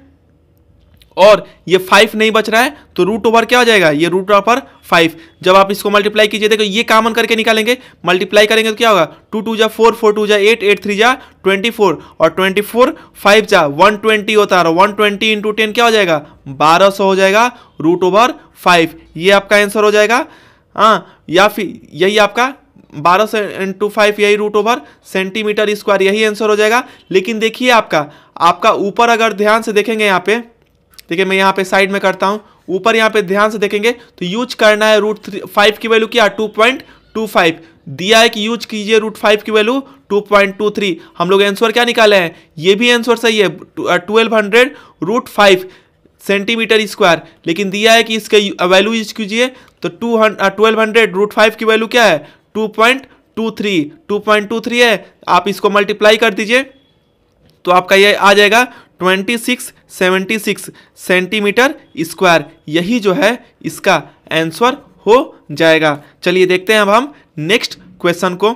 और ये 5 नहीं बच रहा है तो रूट ओवर क्या हो जाएगा, ये रूट ओवर 5। जब आप इसको मल्टीप्लाई कीजिए, देखो ये कॉमन करके निकालेंगे, मल्टीप्लाई करेंगे तो क्या होगा 2 2 जा 4, 4 2 जा 8, 8 3 जा 24 और 24 5 जा 120 होता है। 120 इंटू 10 क्या हो जाएगा 1200 हो जाएगा रूट ओवर 5। ये आपका आंसर हो जाएगा। हाँ, या फिर यही आपका 1200 इंटू 5 यही रूट ओवर सेंटीमीटर स्क्वायर, यही आंसर हो जाएगा। लेकिन देखिए आपका ऊपर अगर ध्यान से देखेंगे, यहाँ पे देखिए मैं यहाँ पे साइड में करता हूँ, ऊपर यहाँ पे ध्यान से देखेंगे तो यूज करना है रूट 5 की वैल्यू क्या 2.25 दिया है कि यूज कीजिए रूट 5 की वैल्यू 2.23। हम लोग आंसर क्या निकाले हैं, ये भी आंसर सही है 1200 रूट 5 सेंटीमीटर स्क्वायर, लेकिन दिया है कि इसका वैल्यू यूज कीजिए तो 1200 रूट 5 की वैल्यू क्या है 2.23 है। आप इसको मल्टीप्लाई कर दीजिए तो आपका ये आ जाएगा 2676 सेंटीमीटर स्क्वायर, यही जो है इसका आंसर हो जाएगा। चलिए देखते हैं अब हम नेक्स्ट क्वेश्चन को।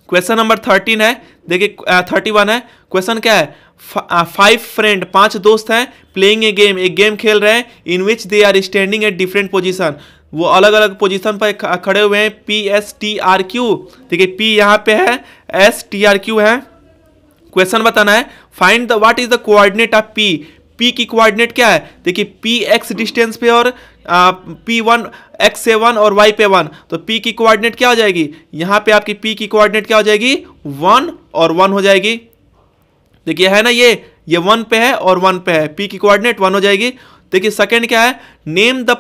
क्वेश्चन नंबर 13 है, देखिए 31 है। क्वेश्चन क्या है, 5 फ्रेंड 5 दोस्त हैं प्लेइंग ए गेम खेल रहे हैं in which they are standing at different position, वो अलग अलग पोजीशन पर खड़े हुए हैं। PSTRQ, देखिए P यहाँ पे है, STRQ है। क्वेश्चन बताना है find the what is the coordinate of P, P की कोऑर्डिनेट क्या है, देखिए P x डिस्टेंस पे और P1 x से 1 और y पे 1, तो P की कोऑर्डिनेट क्या हो जाएगी, यहाँ पे आपकी P की कोऑर्डिनेट क्या हो जाएगी 1 और 1 हो जाएगी। देखिए है ना, ये 1 पे है और 1 पे है, P की कोऑर्डिनेट 1 हो जाएगी। देखिए सेकंड क्या है, name the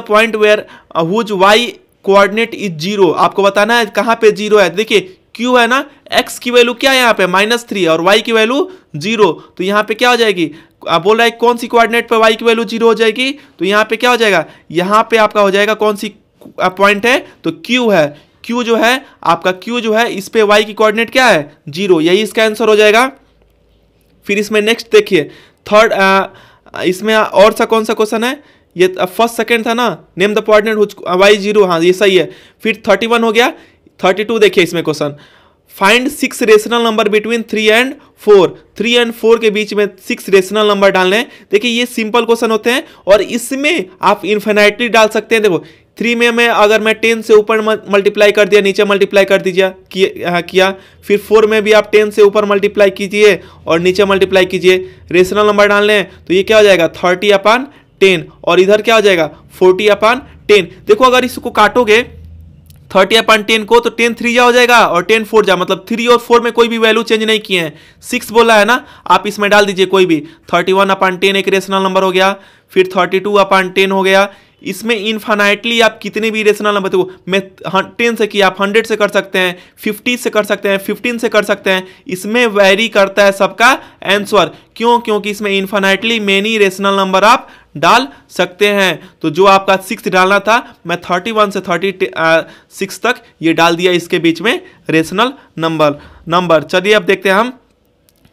point where whose y coordinate is 0, आपको बताना है कहाँ पे 0 है। देखिए Q है ना, x की वैल्यू क्या है यहाँ पे -3 और y की वैल्यू 0, तो यहाँ पे क्या हो जाएगी, आप बोल रहा है कौन सी कोऑर्डिनेट पे y की वैल्यू 0 हो जाएगी, तो यहाँ पे क्या हो जाएगा, यहाँ पे आपका हो जाएगा कौन सी पॉइंट है, तो Q है। Q जो है आपका Q जो है इस पे y की कोऑर्डिनेट क्या है 0, यही इसका आंसर हो जाएगा। फिर इसमें नेक्स्ट देखिए थर्ड, इसमें और सा कौन सा क्वेश्चन है, ये फर्स्ट सेकंड था ना, नेम द कोऑर्डिनेट y 0, हाँ ये सही है। फिर 31 हो गया। 32 देखिए इसमें question, find 6 rational number between 3 and 4, 3 and 4 के बीच में 6 रेशनल नंबर डालने हैं। देखिए ये सिंपल क्वेश्चन होते हैं और इसमें आप इन्फिनिटली डाल सकते हैं। देखो 3 में मैं अगर मैं 10 से ऊपर मल्टीप्लाई कर दिया, नीचे मल्टीप्लाई कर दीजिए किया। फिर 4 में भी आप 10 से ऊपर मल्टीप्लाई कीजिए और नीचे मल्टीप्लाई कीजिए। रेशनल नंबर डालने हैं तो ये क्या हो जाएगा 30/10 और इधर क्या हो जाएगा 40/10। देखो अगर इसको काटोगे 30/10 को तो 10 3 जा हो जाएगा और 10 4 जा, मतलब 3 और 4 में कोई भी वैल्यू चेंज नहीं किए हैं। 6 बोला है ना, आप इसमें डाल दीजिए कोई भी। 31/10 एक रेशनल नंबर हो गया, फिर 32/10 हो गया। इसमें इनफाइनाइटली आप कितने भी रेशनल नंबर, देखो मैं 10 से किया, आप 100 से कर सकते हैं, 50 से कर सकते हैं, 15 से कर सकते हैं। इसमें वैरी करता है सबका आंसर। क्यों? क्योंकि इसमें इनफाइनाइटली मेनी रेशनल नंबर आप डाल सकते हैं। तो जो आपका 6 डालना था, मैं 31 से 36 तक ये डाल दिया इसके बीच में रेशनल नंबर। चलिए अब देखते हैं हम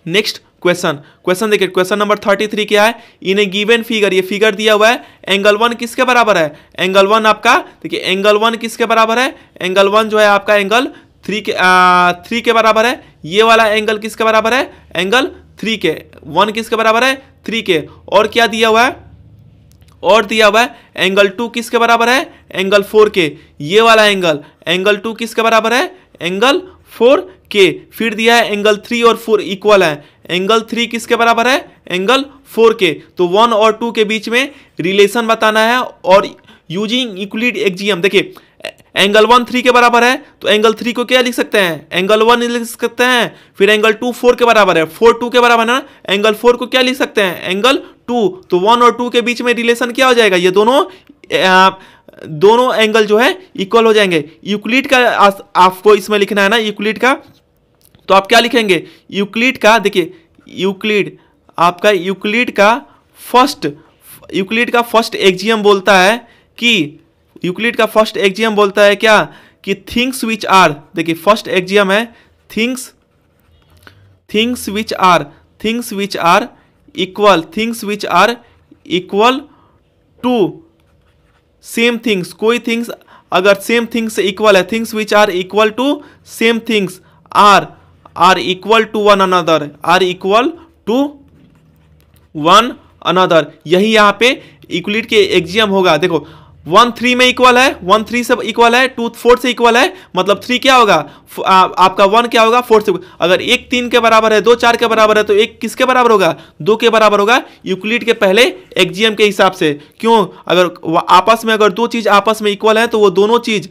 नेक्स्ट क्वेश्चन देखिए। क्वेश्चन नंबर 33 क्या है? इन ए गिवन फिगर, ये फिगर दिया हुआ है, एंगल 1 किसके बराबर है? एंगल 1 आपका, देखिए एंगल 1 किसके बराबर है? एंगल 1 जो है आपका एंगल 3 के बराबर है। ये वाला एंगल किसके बराबर है? एंगल 3 के। 1 किसके बराबर है? 3 के। और क्या दिया हुआ है? और दिया हुआ है एंगल 2 किसके बराबर है? एंगल 4 के। ये वाला एंगल 2 किसके बराबर है? एंगल 4 के। फिर दिया है एंगल 3 और 4 इक्वल है। एंगल 3 किसके बराबर है? एंगल 4 के। तो 1 और 2 के बीच में रिलेशन बताना है और यूजिंग यूक्लिड एक्जियम। देखिए एंगल 1 3 के बराबर है तो एंगल 3 को क्या लिख सकते हैं? एंगल 1 लिख सकते हैं। फिर एंगल 2 4 के बराबर है, 4 2 के बराबर है ना, एंगल 4 को क्या लिख सकते हैं? एंगल 2। तो 1 और 2 के बीच में रिलेशन क्या हो जाएगा? ये दोनों एंगल जो है इक्वल हो जाएंगे। यूक्लिड का आपको इसमें लिखना है ना, यूक्लिड का, तो आप क्या लिखेंगे? यूक्लिड का, देखिए यूक्लिड आपका यूक्लिड का फर्स्ट एक्जियम बोलता है कि यूक्लिड का फर्स्ट एक्जियम बोलता है क्या? कि थिंग्स विच आर, देखिए फर्स्ट एक्जियम है things which are equal to same things. कोई थिंग्स अगर सेम थिंग्स से इक्वल है, things which are equal to same things are equal to one another. यही यहाँ पे यूक्लिड के एक्जियम होगा। देखो 1 3 में इक्वल है, 1 3 से इक्वल है, 2 4 से इक्वल है, मतलब 3 क्या होगा? आपका 1 क्या होगा? 4 से। अगर 1 3 के बराबर है, 2 4 के बराबर है, तो 1 किसके बराबर होगा? 2 के बराबर होगा यूक्लिड के पहले एक्जियम के हिसाब से। क्यों? अगर आपस में अगर दो चीज आपस में इक्वल है तो वो दोनों चीज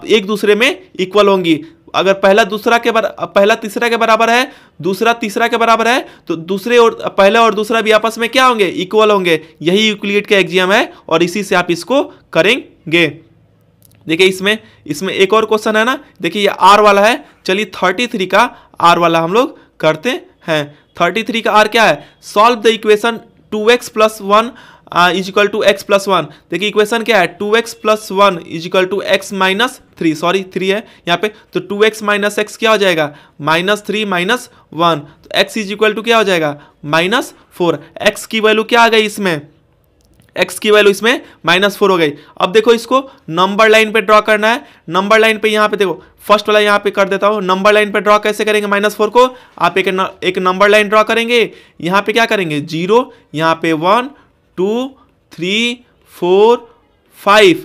एक दूसरे में इक्वल होंगी। अगर पहला तीसरा के बराबर है, दूसरा तीसरा के बराबर है, तो पहला और दूसरा भी आपस में क्या होंगे? इक्वल होंगे। यही यूक्लिड का एक्जियम है और इसी से आप इसको करेंगे। देखिए इसमें एक और क्वेश्चन है ना, देखिए ये आर वाला है। चलिए 33 का आर वाला हम लोग करते हैं। 33 का आर क्या है? Solve the equation 2x + 1 = x + 1। देखिए इक्वेशन क्या है? 2x + 1 = x - 3, सॉरी 3 है यहाँ पे, तो 2x - x क्या हो जाएगा? -3 - 1। तो x = क्या हो जाएगा? -4। x की वैल्यू क्या आ गई इसमें? x की वैल्यू इसमें -4 हो गई। अब देखो इसको नंबर लाइन पे ड्रॉ करना है। नंबर लाइन पे यहाँ पे देखो फर्स्ट वाला यहाँ पे कर देता हूँ। नंबर लाइन पे ड्रॉ कैसे करेंगे? -4 को आप एक नंबर लाइन ड्रॉ करेंगे। यहाँ पे क्या करेंगे? 0, यहाँ पे 1 2 3 4 5,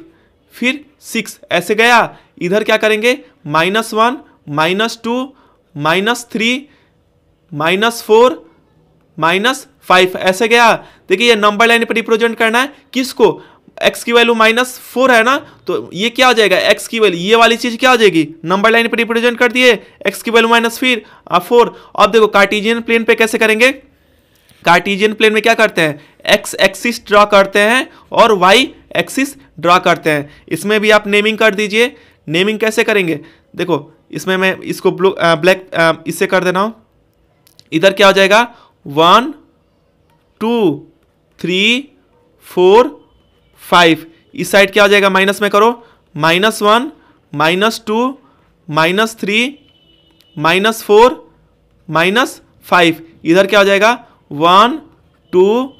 फिर 6 ऐसे गया। इधर क्या करेंगे? -1 -2 -3 -4 -5 ऐसे गया। देखिए ये नंबर लाइन पर रिप्रेजेंट करना है किसको? x की वैल्यू -4 है ना, तो ये क्या हो जाएगा? x की वैल्यू, ये वाली चीज क्या हो जाएगी? नंबर लाइन पर रिप्रेजेंट कर दिए, x की वैल्यू -4। अब देखो कार्टेशियन प्लेन पे कैसे करेंगे? कार्टेशियन प्लेन में क्या करते हैं? x एक्सिस ड्रॉ करते हैं और y एक्सिस ड्रॉ करते हैं। इसमें भी आप नेमिंग कर दीजिए। नेमिंग कैसे करेंगे? देखो इसमें मैं इसको ब्लैक इससे कर देना हूं। इधर क्या हो जाएगा? 1 2 3 4 5। इस साइड क्या हो जाएगा? माइनस में करो, -1 -2 -3 -4 -5। इधर क्या हो जाएगा? 1 2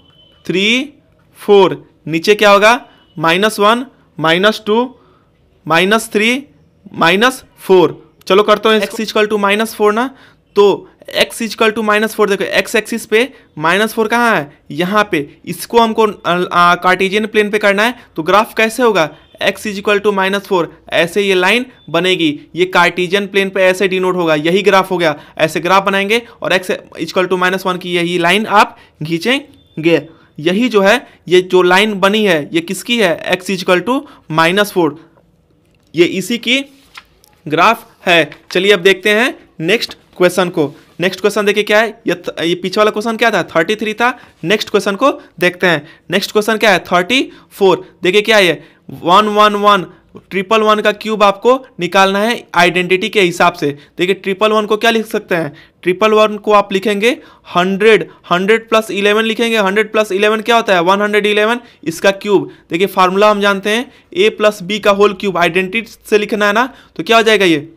3 4। नीचे क्या होगा? -1 -2 -3 -4। चलो करते हैं। x = -4 ना, तो x = -4। देखो x एक्सिस पे -4 कहाँ है? यहाँ पे। इसको हमको कार्टेशियन प्लेन पे करना है, तो ग्राफ कैसे होगा? x इज इक्वल टू -4, ऐसे ये लाइन बनेगी, ये कार्टेशियन प्लेन पे ऐसे डिनोट होगा, यही ग्राफ हो गया। ऐसे ग्राफ बनाएंगे और x इक्वल टू -1 की यही लाइन आप खींचेंगे। यही जो है ये जो लाइन बनी है ये किसकी है, x इक्वल टू -4, ये इसी की ग्राफ है। चलिए अब देखते हैं नेक्स्ट क्वेश्चन को। नेक्स्ट क्वेश्चन देखिए क्या है, ये पीछे वाला क्वेश्चन क्या था, 33 था। नेक्स्ट क्वेश्चन को देखते हैं। नेक्स्ट क्वेश्चन क्या है, 34। देखिए क्या है, 111 111 का क्यूब आपको निकालना है आइडेंटिटी के हिसाब से। देखिए 111 को क्या लिख सकते हैं, 111 को आप लिखेंगे 100 प्लस 11 लिखेंगे। 100 प्लस 11 क्या होता है, 111, इसका क्यूब। देखिए फार्मूला हम जानते हैं a प्लस बी का होल क्यूब, आइडेंटिटी से लिखना है ना, तो क्या हो जाएगा, ये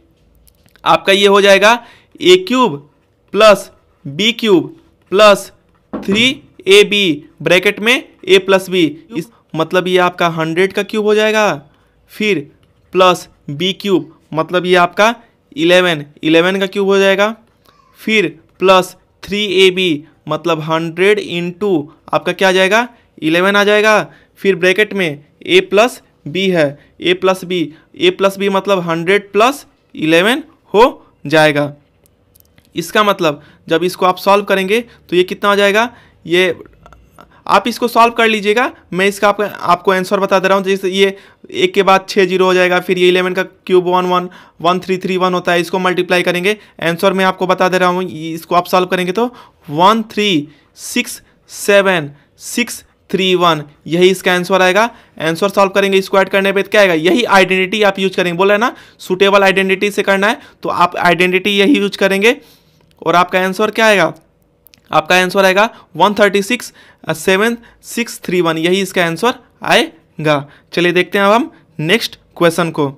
आपका ये हो जाएगा a cube plus B cube plus 3ab bracket में a प्लस बी, इस मतलब ये आपका 100 का क्यूब हो जाएगा। फिर प्लस बी क्यूब मतलब ये आपका 11 का क्यूब हो जाएगा। फिर प्लस 3ab मतलब 100 इंटू आपका क्या आ जाएगा, 11 आ जाएगा। फिर ब्रैकेट में a प्लस बी है, a प्लस बी मतलब 100 प्लस 11 हो जाएगा। इसका मतलब जब इसको आप सॉल्व करेंगे तो ये कितना हो जाएगा, ये आप इसको सॉल्व कर लीजिएगा, मैं इसका आपको आंसर बता दे रहा हूँ। जैसे ये एक के बाद 6 0 हो जाएगा, फिर ये 11 का क्यूब 1331 होता है, इसको मल्टीप्लाई करेंगे। आंसर मैं आपको बता दे रहा हूँ, इसको आप सॉल्व करेंगे तो 1367631, यही इसका आंसर आएगा। आंसर सॉल्व करेंगे, इसको ऐड करने पे क्या आएगा, यही आइडेंटिटी आप यूज करेंगे। बोला है ना सुटेबल आइडेंटिटी से करना है, तो आप आइडेंटिटी यही यूज करेंगे और आपका आंसर क्या आएगा, आपका आंसर आएगा 1367631, यही इसका आंसर आएगा। चलिए देखते हैं अब हम नेक्स्ट क्वेश्चन को।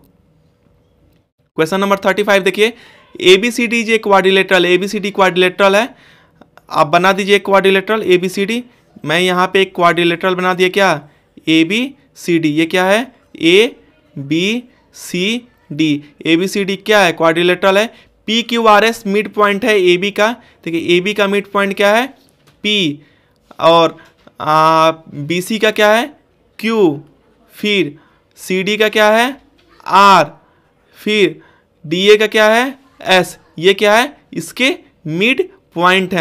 क्वेश्चन नंबर 35 देखिए, ABCD जो क्वाड्रिलेटरल, ABCD क्वाड्रिलेटरल है, आप बना दीजिए क्वाड्रिलेटरल ABCD। मैं यहाँ पे एक क्वाड्रिलेटरल बना दिया, क्या ABCD, ये क्या है ABCD, ABCD क्या है, क्वाड्रिलेटरल है। PQRS मिड पॉइंट है AB का। देखिए AB का मिड पॉइंट क्या है P, और BC का क्या है Q, फिर CD का क्या है R, फिर DA का क्या है S, ये क्या है इसके मिड पॉइंट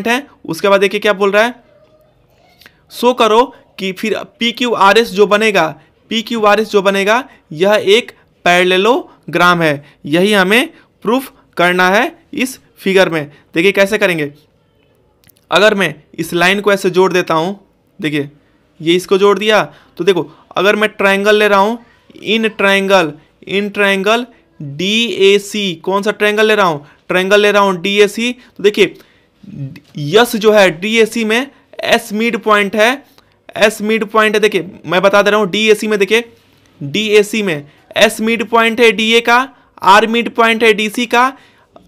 है। उसके बाद देखिए क्या बोल रहा है, शो करो कि फिर PQRS जो बनेगा यह एक पैरेललोग्राम है। यही हमें प्रूफ करना है इस फिगर में। देखिए कैसे करेंगे, अगर मैं इस लाइन को ऐसे जोड़ देता हूँ, देखिए ये इसको जोड़ दिया, तो देखो अगर मैं ट्रायंगल ले रहा हूँ, इन ट्रायंगल DAC, कौन सा ट्रायंगल ले रहा हूँ, ट्रायंगल ले रहा हूँ DAC। तो देखिए यस जो है DAC में S मिड पॉइंट है, देखिए मैं बता दे रहा हूँ DAC में, देखिए DAC में S मिड पॉइंट है DA का, R मिड पॉइंट है DC का।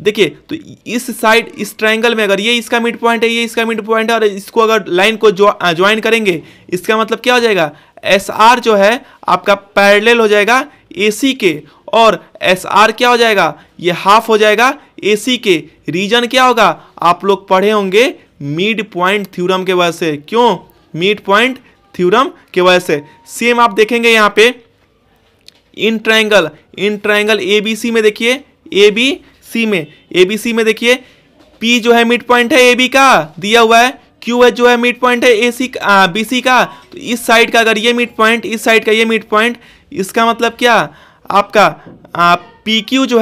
देखिए तो इस साइड इस ट्रायंगल में अगर ये इसका मिड पॉइंट है, ये इसका मिड पॉइंट है, और इसको अगर लाइन को ज्वाइन करेंगे, इसका मतलब क्या हो जाएगा, SR जो है आपका पैरेलल हो जाएगा AC के, और SR क्या हो जाएगा, ये हाफ हो जाएगा AC के। रीजन क्या होगा, आप लोग पढ़े होंगे मिड पॉइंट थ्योरम के वजह से। क्यों, मिड पॉइंट थ्योरम के वजह से। सेम आप देखेंगे यहाँ पे इन ट्रायंगल ABC में, देखिए ABC में देखिए P जो है मिड पॉइंट है AB का दिया हुआ है, Q जो है मिड पॉइंट है BC का। तो इस साइड का अगर ये मिड पॉइंट, इस साइड का ये मिड पॉइंट, इसका मतलब क्या, आपका PQ जो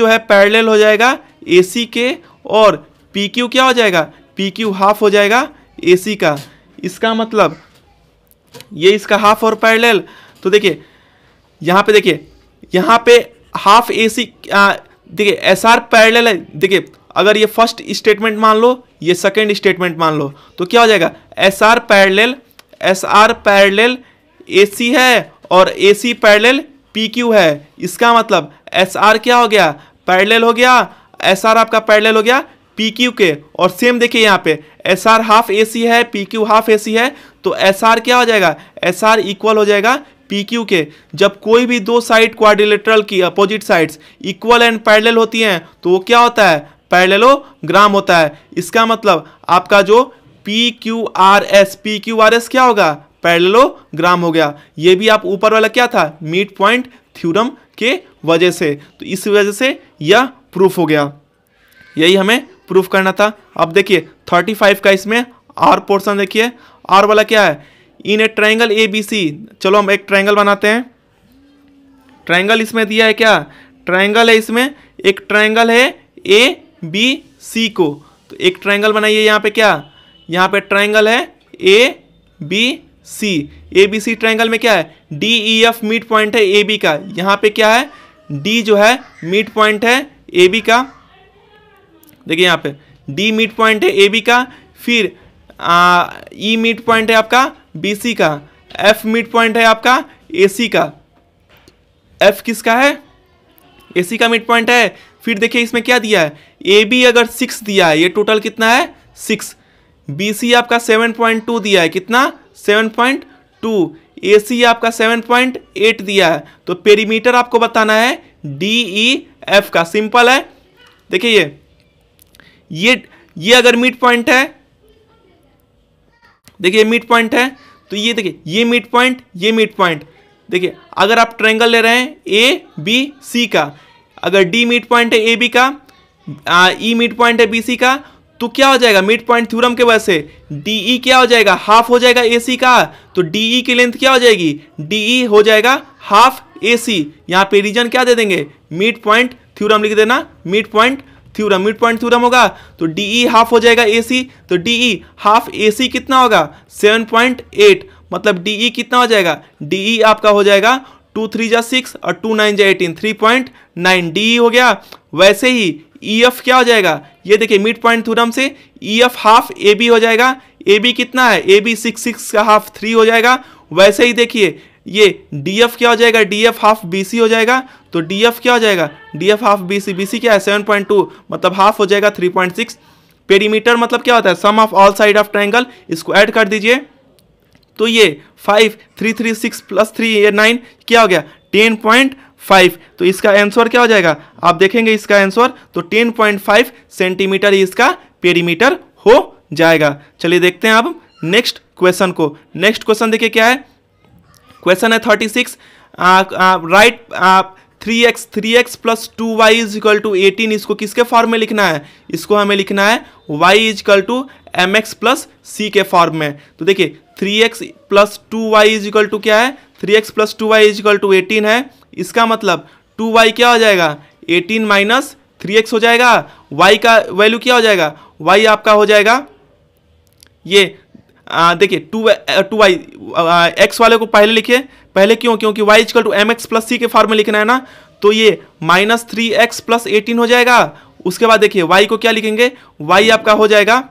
है पैरेलल हो जाएगा AC के, और PQ क्या हो जाएगा, PQ हाफ हो जाएगा AC का। इसका मतलब ये इसका हाफ और पैरेलल। तो देखिए यहाँ पे हाफ AC, देखिए SR पैरेलल है। देखिए अगर ये फर्स्ट स्टेटमेंट मान लो, ये सेकंड स्टेटमेंट मान लो, तो क्या हो जाएगा, SR पैरेलल AC है और AC पैरेलल PQ है। इसका मतलब SR क्या हो गया, पैरेलल हो गया, SR आपका पैरेलल हो गया PQ के। और सेम देखिए यहाँ पे SR हाफ AC है, PQ हाफ AC है, तो SR क्या हो जाएगा, SR इक्वल हो जाएगा PQ के। जब कोई भी दो साइड क्वाड्रिलेटरल की opposite sides equal and parallel होती हैं, तो वो क्या होता है, पैरेललोग्राम होता है। इसका मतलब आपका जो PQRS क्या होगा, पैरेललोग्राम हो गया। ये भी आप ऊपर वाला क्या था, मिड पॉइंट थ्योरम के वजह से, तो इस वजह से यह प्रूफ हो गया। यही हमें प्रूफ करना था। अब देखिए 35 का इसमें आर पोर्शन देखिए, आर वाला क्या है, in A triangle A B सी। चलो हम एक ट्रायंगल बनाते हैं। ट्रायंगल इसमें दिया है क्या, ट्रायंगल है इसमें, एक ट्रायंगल है ए बी सी को, तो एक ट्रायंगल बनाइए। यहाँ पे क्या, यहाँ पे ट्रायंगल है A B C. A B C triangle में क्या है, D E F mid point है ए बी का। यहाँ पे क्या है, डी जो है मिड पॉइंट है ए बी का। देखिए यहाँ पे डी मिड पॉइंट है ए बी का, फिर ई मिड पॉइंट है आपका बी सी का, एफ मिड पॉइंट है आपका ए सी का। एफ किसका है, ए सी का मिड पॉइंट है। फिर देखिए इसमें क्या दिया है, ए बी अगर 6 दिया है, ये टोटल कितना है 6, बी सी आपका 7.2 दिया है, कितना 7.2, ए सी आपका 7.8 दिया है। तो पेरीमीटर आपको बताना है डी ई एफ का। सिंपल है। देखिए ये अगर मिड पॉइंट है, देखिए मिड पॉइंट है, तो ये देखिए ये मिड पॉइंट, ये मिड पॉइंट। देखिए अगर आप ट्रायंगल ले रहे हैं ए बी सी का, अगर डी मिड पॉइंट है ए बी का, ई मिड पॉइंट है बी सी का, तो क्या हो जाएगा, मिड पॉइंट थ्योरम के वजह से डी ई क्या हो जाएगा, हाफ हो जाएगा ए सी का। तो डी ई की लेंथ क्या हो जाएगी, डी ई हो जाएगा हाफ ए सी। यहाँ पे रीजन क्या दे देंगे, मिड पॉइंट थ्योरम लिख देना, mid point theorem, mid point theorem होगा तो डी ई हाफ हो जाएगा ए सी। तो डी ई हाफ ए सी कितना होगा 7.8, मतलब डी ई कितना हो जाएगा, डी ई आपका हो जाएगा 2 3 जा 6 और 2 9 जा 18, 3.9 डी ई हो गया। वैसे ही ई एफ क्या हो जाएगा, ये देखिए मिड पॉइंट थ्योरम से E F half A B हो जाएगा। ए बी कितना है, ए बी 6 का हाफ 3 हो जाएगा। वैसे ही देखिए ये डी एफ क्या हो जाएगा, D F half B C हो जाएगा। तो डी एफ क्या हो जाएगा, D F half B C क्या है 7.2, मतलब हाफ हो जाएगा 3.6। पेरीमीटर मतलब क्या होता है, sum of all side of triangle, इसको ऐड कर दीजिए। तो ये 5 3 3 6 प्लस 3 ये 9 क्या हो गया 10.5। तो इसका आंसर क्या हो जाएगा, आप देखेंगे इसका आंसर, तो 10.5 सेंटीमीटर ही इसका पेरीमीटर हो जाएगा। चलिए देखते हैं अब नेक्स्ट क्वेश्चन को। नेक्स्ट क्वेश्चन देखिए क्या है, क्वेश्चन है 36, write 3x plus 2y is equal to 18। इसको किसके फॉर्म में लिखना है, इसको हमें लिखना है y is equal to mx plus c के फॉर्म में। तो देखिए 3x plus 2y is equal to क्या है, 3x plus 2y is equal to 18 है। इसका मतलब 2y क्या हो जाएगा, 18 माइनस 3x हो जाएगा। y का वैल्यू क्या हो जाएगा, y आपका हो जाएगा ये देखिए 2y, x वाले को पहले लिखिए, पहले क्यों, क्योंकि y equal to mx plus c के फॉर्म में लिखना है ना। तो ये माइनस 3x प्लस 18 हो जाएगा। उसके बाद देखिए y को क्या लिखेंगे, y आपका हो जाएगा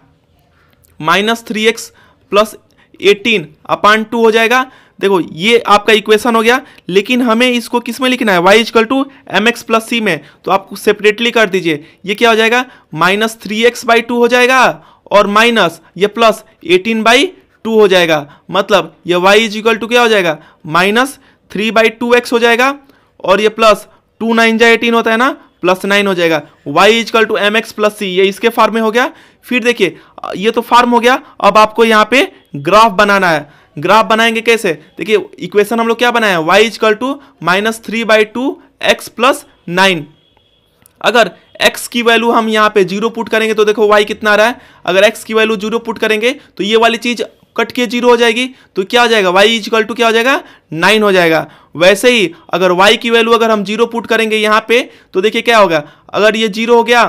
माइनस 3x प्लस 18 अपान 2 हो जाएगा। देखो ये आपका इक्वेशन हो गया, लेकिन हमें इसको किस में लिखना है, y equal to mx plus c में। तो आप सेपरेटली कर दीजिए, ये क्या हो जाएगा माइनस 3x/2 हो जाएगा और माइनस ये प्लस 18/2 हो जाएगा। मतलब ये y इज इक्वल टू क्या हो जाएगा माइनस 3/2x हो जाएगा और ये प्लस 2 9 जा 18 होता है ना, प्लस 9 हो जाएगा। y is equal to mx plus c, ये इसके फॉर्म में हो गया। फिर देखिए ये तो फॉर्म हो गया, अब आपको यहाँ पे ग्राफ बनाना है। ग्राफ बनाएंगे कैसे, देखिए इक्वेशन हम लोग क्या बनाए, y is equal to minus 3/2x plus 9। अगर x की वैल्यू हम यहाँ पे 0 पुट करेंगे तो देखो y कितना आ रहा है, अगर x की वैल्यू 0 पुट करेंगे तो ये वाली चीज कट के 0 हो जाएगी। तो क्या हो जाएगा, y इज इक्वल टू क्या हो जाएगा 9 हो जाएगा। वैसे ही अगर y की वैल्यू अगर हम 0 पुट करेंगे यहाँ पे तो देखिए क्या होगा, अगर ये 0 हो गया,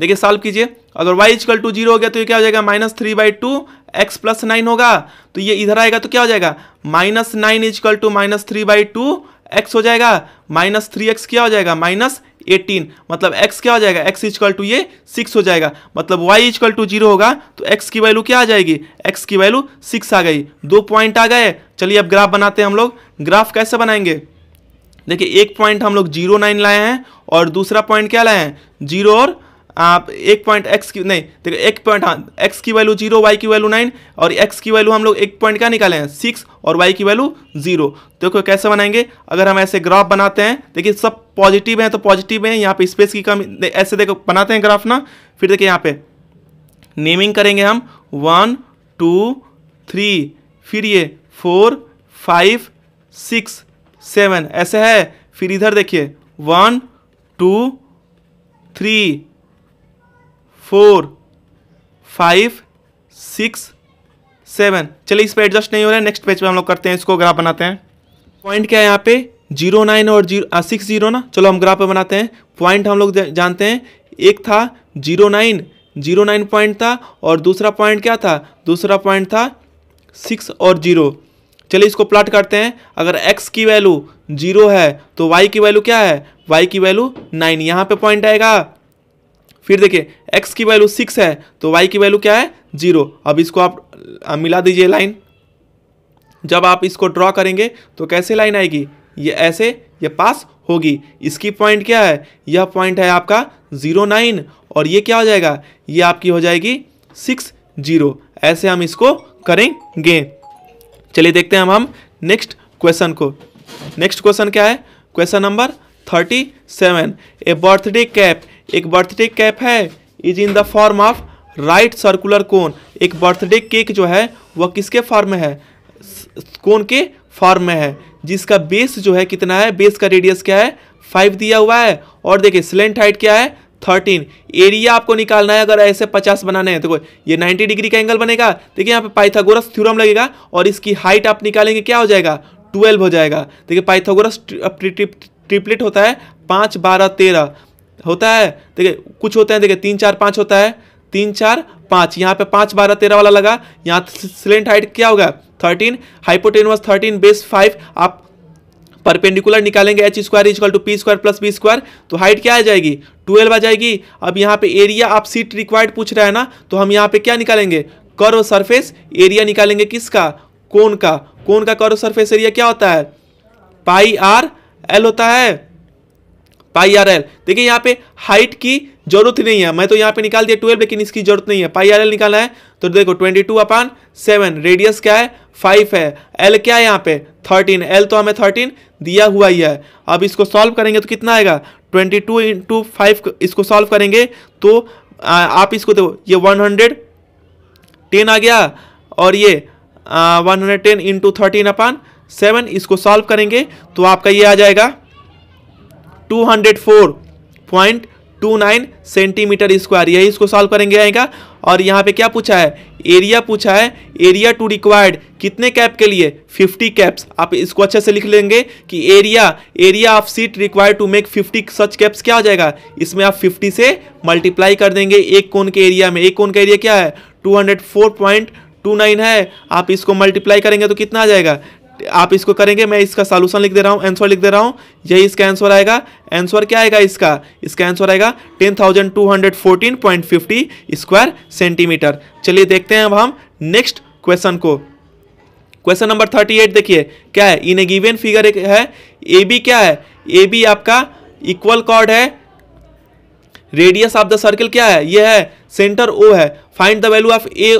देखिए सॉल्व कीजिए, अगर y इक्वल टू 0 हो गया तो ये क्या हो जाएगा माइनस 3/2x प्लस 9 होगा। तो ये इधर आएगा तो क्या हो जाएगा minus 9 equal to minus 3/2x हो जाएगा। माइनस 3x क्या हो जाएगा माइनस 18, मतलब x क्या हो जाएगा, x इक्वल टू ये 6 हो जाएगा। मतलब y इक्वल टू 0 होगा तो x की वैल्यू क्या आ जाएगी, x की वैल्यू 6 आ गई। 2 पॉइंट आ गए। चलिए अब ग्राफ बनाते हैं हम लोग। ग्राफ कैसे बनाएंगे, देखिए एक पॉइंट हम लोग 0 9 लाए हैं और दूसरा पॉइंट क्या लाए हैं 0 और आप एक पॉइंट x की नहीं, देखो एक पॉइंट, हाँ x की वैल्यू 0 y की वैल्यू 9 और x की वैल्यू हम लोग एक पॉइंट क्या निकाले हैं 6 और y की वैल्यू 0। देखो कैसे बनाएंगे, अगर हम ऐसे ग्राफ बनाते हैं, देखिए सब पॉजिटिव हैं तो पॉजिटिव है, यहाँ पे स्पेस की कमी, ऐसे देखो बनाते हैं ग्राफ ना। फिर देखिए यहाँ पे नेमिंग करेंगे हम 1 2 3, फिर ये 4 5 6 7 ऐसे है। फिर इधर देखिए 1 2 3 4 5 6 7। चलिए इस पे एडजस्ट नहीं हो रहा है, नेक्स्ट पेज पे हम लोग करते हैं, इसको ग्राफ बनाते हैं। पॉइंट क्या है यहाँ पे 0 9 और 6 0 ना। चलो हम ग्राफ पे बनाते हैं। पॉइंट हम लोग जानते हैं, एक था 0 9 पॉइंट था, और दूसरा पॉइंट क्या था, दूसरा पॉइंट था 6 और 0। चलिए इसको प्लॉट करते हैं। अगर x की वैल्यू 0 है तो y की वैल्यू क्या है, y की वैल्यू 9, यहाँ पे पॉइंट आएगा। फिर देखिए x की वैल्यू 6 है तो y की वैल्यू क्या है 0। अब इसको आप मिला दीजिए लाइन। जब आप इसको ड्रॉ करेंगे तो कैसे लाइन आएगी, ये ऐसे, ये पास होगी। इसकी पॉइंट क्या है, यह पॉइंट है आपका 0 9, और ये क्या हो जाएगा, ये आपकी हो जाएगी 6 0। ऐसे हम इसको करेंगे। चलिए देखते हैं हम नेक्स्ट क्वेश्चन को। नेक्स्ट क्वेश्चन क्या है, क्वेश्चन नंबर 37। ए बर्थडे कैप, एक बर्थडे कैप है, is in the form of right circular cone. एक बर्थडे केक जो है वह किसके फॉर्म में है, कोन के फॉर्म में है, जिसका बेस जो है कितना है, बेस का रेडियस क्या है 5 दिया हुआ है। और देखिए स्लेंट हाइट क्या है 13। एरिया आपको निकालना है, अगर ऐसे 50 बनाने हैं तो ये 90 डिग्री का एंगल बनेगा। देखिए यहाँ पे पाइथागोरस थ्योरम लगेगा, और इसकी हाइट आप निकालेंगे, क्या हो जाएगा 12 हो जाएगा। देखिए पाइथागोरस ट्रिपलेट होता है 5 12 13 होता है। देखिए कुछ होते हैं, देखिए 3 4 5 होता है, 3 4 5, यहाँ पे 5 12 13 वाला लगा। यहाँ स्लेंट हाइट क्या होगा 13, हाइपोटेनस 13, बेस 5। आप परपेंडिकुलर निकालेंगे h square equal to P square plus B square, तो हाइट क्या आ जाएगी 12 आ जाएगी। अब यहाँ पे एरिया आप सीट रिक्वायर्ड पूछ रहा है ना, तो हम यहाँ पे क्या निकालेंगे, कर्व सरफेस एरिया निकालेंगे। किसका, कोन का। कोन का कर्व सरफेस एरिया क्या होता है, पाई आर एल होता है, पाई आर एल। देखिए यहाँ पे हाइट की जरूरत ही नहीं है, मैं तो यहाँ पे निकाल दिया 12, लेकिन इसकी जरूरत नहीं है। पाई आर एल निकालना है तो देखो 22/7, रेडियस क्या है 5 है, एल क्या है यहाँ पे 13, एल तो हमें 13 दिया हुआ ही है। अब इसको सॉल्व करेंगे तो कितना आएगा 22 × 5, इसको सॉल्व करेंगे तो आप इसको देखो, ये 110 आ गया, और ये 110 × 13/7, इसको सॉल्व करेंगे तो आपका ये आ जाएगा 204.29 सेंटीमीटर स्क्वायर। यही इसको सॉल्व करेंगे आएगा। और यहाँ पे क्या पूछा है, एरिया पूछा है, एरिया टू रिक्वायर्ड कितने कैप के लिए 50 कैप्स। आप इसको अच्छे से लिख लेंगे कि area of sheet required to make 50 such caps क्या हो जाएगा, इसमें आप 50 से मल्टीप्लाई कर देंगे एक कोन के एरिया में। एक कोन का एरिया क्या है 204.29 है, आप इसको मल्टीप्लाई करेंगे तो कितना आ जाएगा, आप इसको करेंगे, मैं इसका सॉल्यूशन लिख दे रहा हूँ, आंसर लिख दे रहा हूँ, यही इसका आंसर आएगा। आंसर क्या आएगा इसका आंसर आएगा 10,214.50 स्क्वायर सेंटीमीटर। चलिए देखते हैं अब हम नेक्स्ट क्वेश्चन को। क्वेश्चन नंबर 38 देखिए क्या है, इन ए गिवन फिगर एक है, ए बी क्या है, ए बी आपका इक्वल कॉर्ड है, रेडियस ऑफ द सर्कल क्या है, ये है सेंटर ओ है। Find the value of A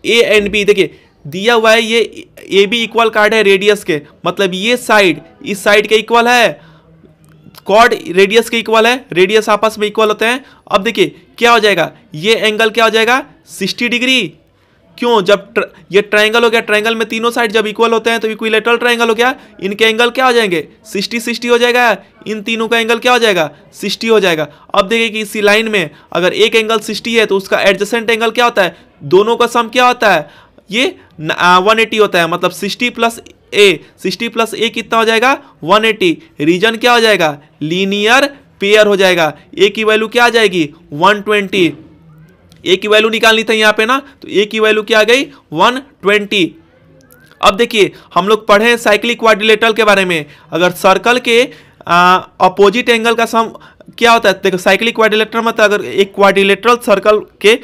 and B. देखिए दिया हुआ है, ये ए बी इक्वल कार्ड है रेडियस के, मतलब ये साइड इस साइड के इक्वल है, कॉर्ड रेडियस के इक्वल है, रेडियस आपस में इक्वल होते हैं। अब देखिए क्या हो जाएगा, ये एंगल क्या हो जाएगा 60 डिग्री। क्यों, जब ये ट्रायंगल हो गया, ट्रायंगल में तीनों साइड जब इक्वल होते हैं तो इक्विलेटरल ट्रायंगल हो गया, इनके एंगल क्या हो जाएंगे 60 हो जाएगा, इन तीनों का एंगल क्या हो जाएगा 60 हो जाएगा। अब देखिए कि इसी लाइन में अगर एक एंगल 60 है तो उसका एडजेसेंट एंगल क्या होता है, दोनों का सम क्या होता है, ये 180 होता है, मतलब 60 प्लस ए कितना हो जाएगा 180। रीजन क्या हो जाएगा, लीनियर पेयर हो जाएगा। ए की वैल्यू क्या आ जाएगी 120, ए की वैल्यू निकालनी था यहाँ पे ना, तो ए की वैल्यू क्या आ गई 120। अब देखिए हम लोग पढ़े हैं साइक्लिक क्वाड्रिलेटरल के बारे में, अगर सर्कल के अपोजिट एंगल का सम क्या होता है, देखो साइक्लिक क्वाड्रिलेटरल मतलब अगर एक क्वाड्रिलेटरल सर्कल के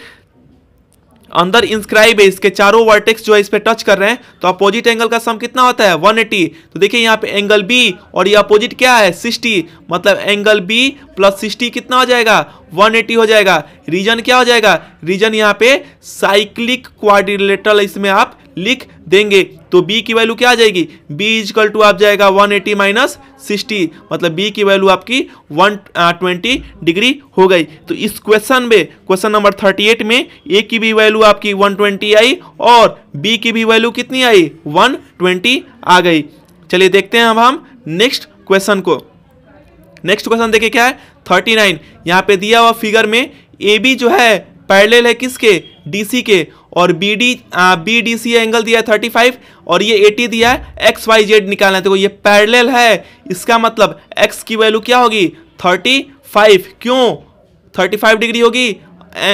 अंदर इंस्क्राइब है, इसके चारों वर्टेक्स जो है इस पे टच कर रहे हैं, तो अपोजिट एंगल का सम कितना होता है 180। तो देखिए यहाँ पे एंगल बी और ये अपोजिट क्या है 60, मतलब एंगल बी प्लस 60 कितना हो जाएगा 180 हो जाएगा। रीजन क्या हो जाएगा, रीजन यहाँ पे साइक्लिक क्वाड्रिलेटरल इसमें आप लिख देंगे तो b की वैल्यू क्या आ जाएगी, b इजकल टू आप जाएगा 180 माइनस 60, मतलब b की वैल्यू आपकी 120 डिग्री हो गई। तो इस क्वेश्चन में, क्वेश्चन नंबर 38 में a की भी वैल्यू आपकी 120 आई और b की भी वैल्यू कितनी आई, 120 आ गई। चलिए देखते हैं अब हम नेक्स्ट क्वेश्चन को। नेक्स्ट क्वेश्चन देखिए क्या है, 39। यहाँ पे दिया हुआ फिगर में ए बी जो है पैरेलल है किसके, डीसी के, और बी डी सी एंगल दिया है 35 और ये 80 दिया है, एक्स वाई जेड निकालना है। देखो ये पैरेलल है, इसका मतलब एक्स की वैल्यू क्या होगी, 35। क्यों 35 डिग्री होगी,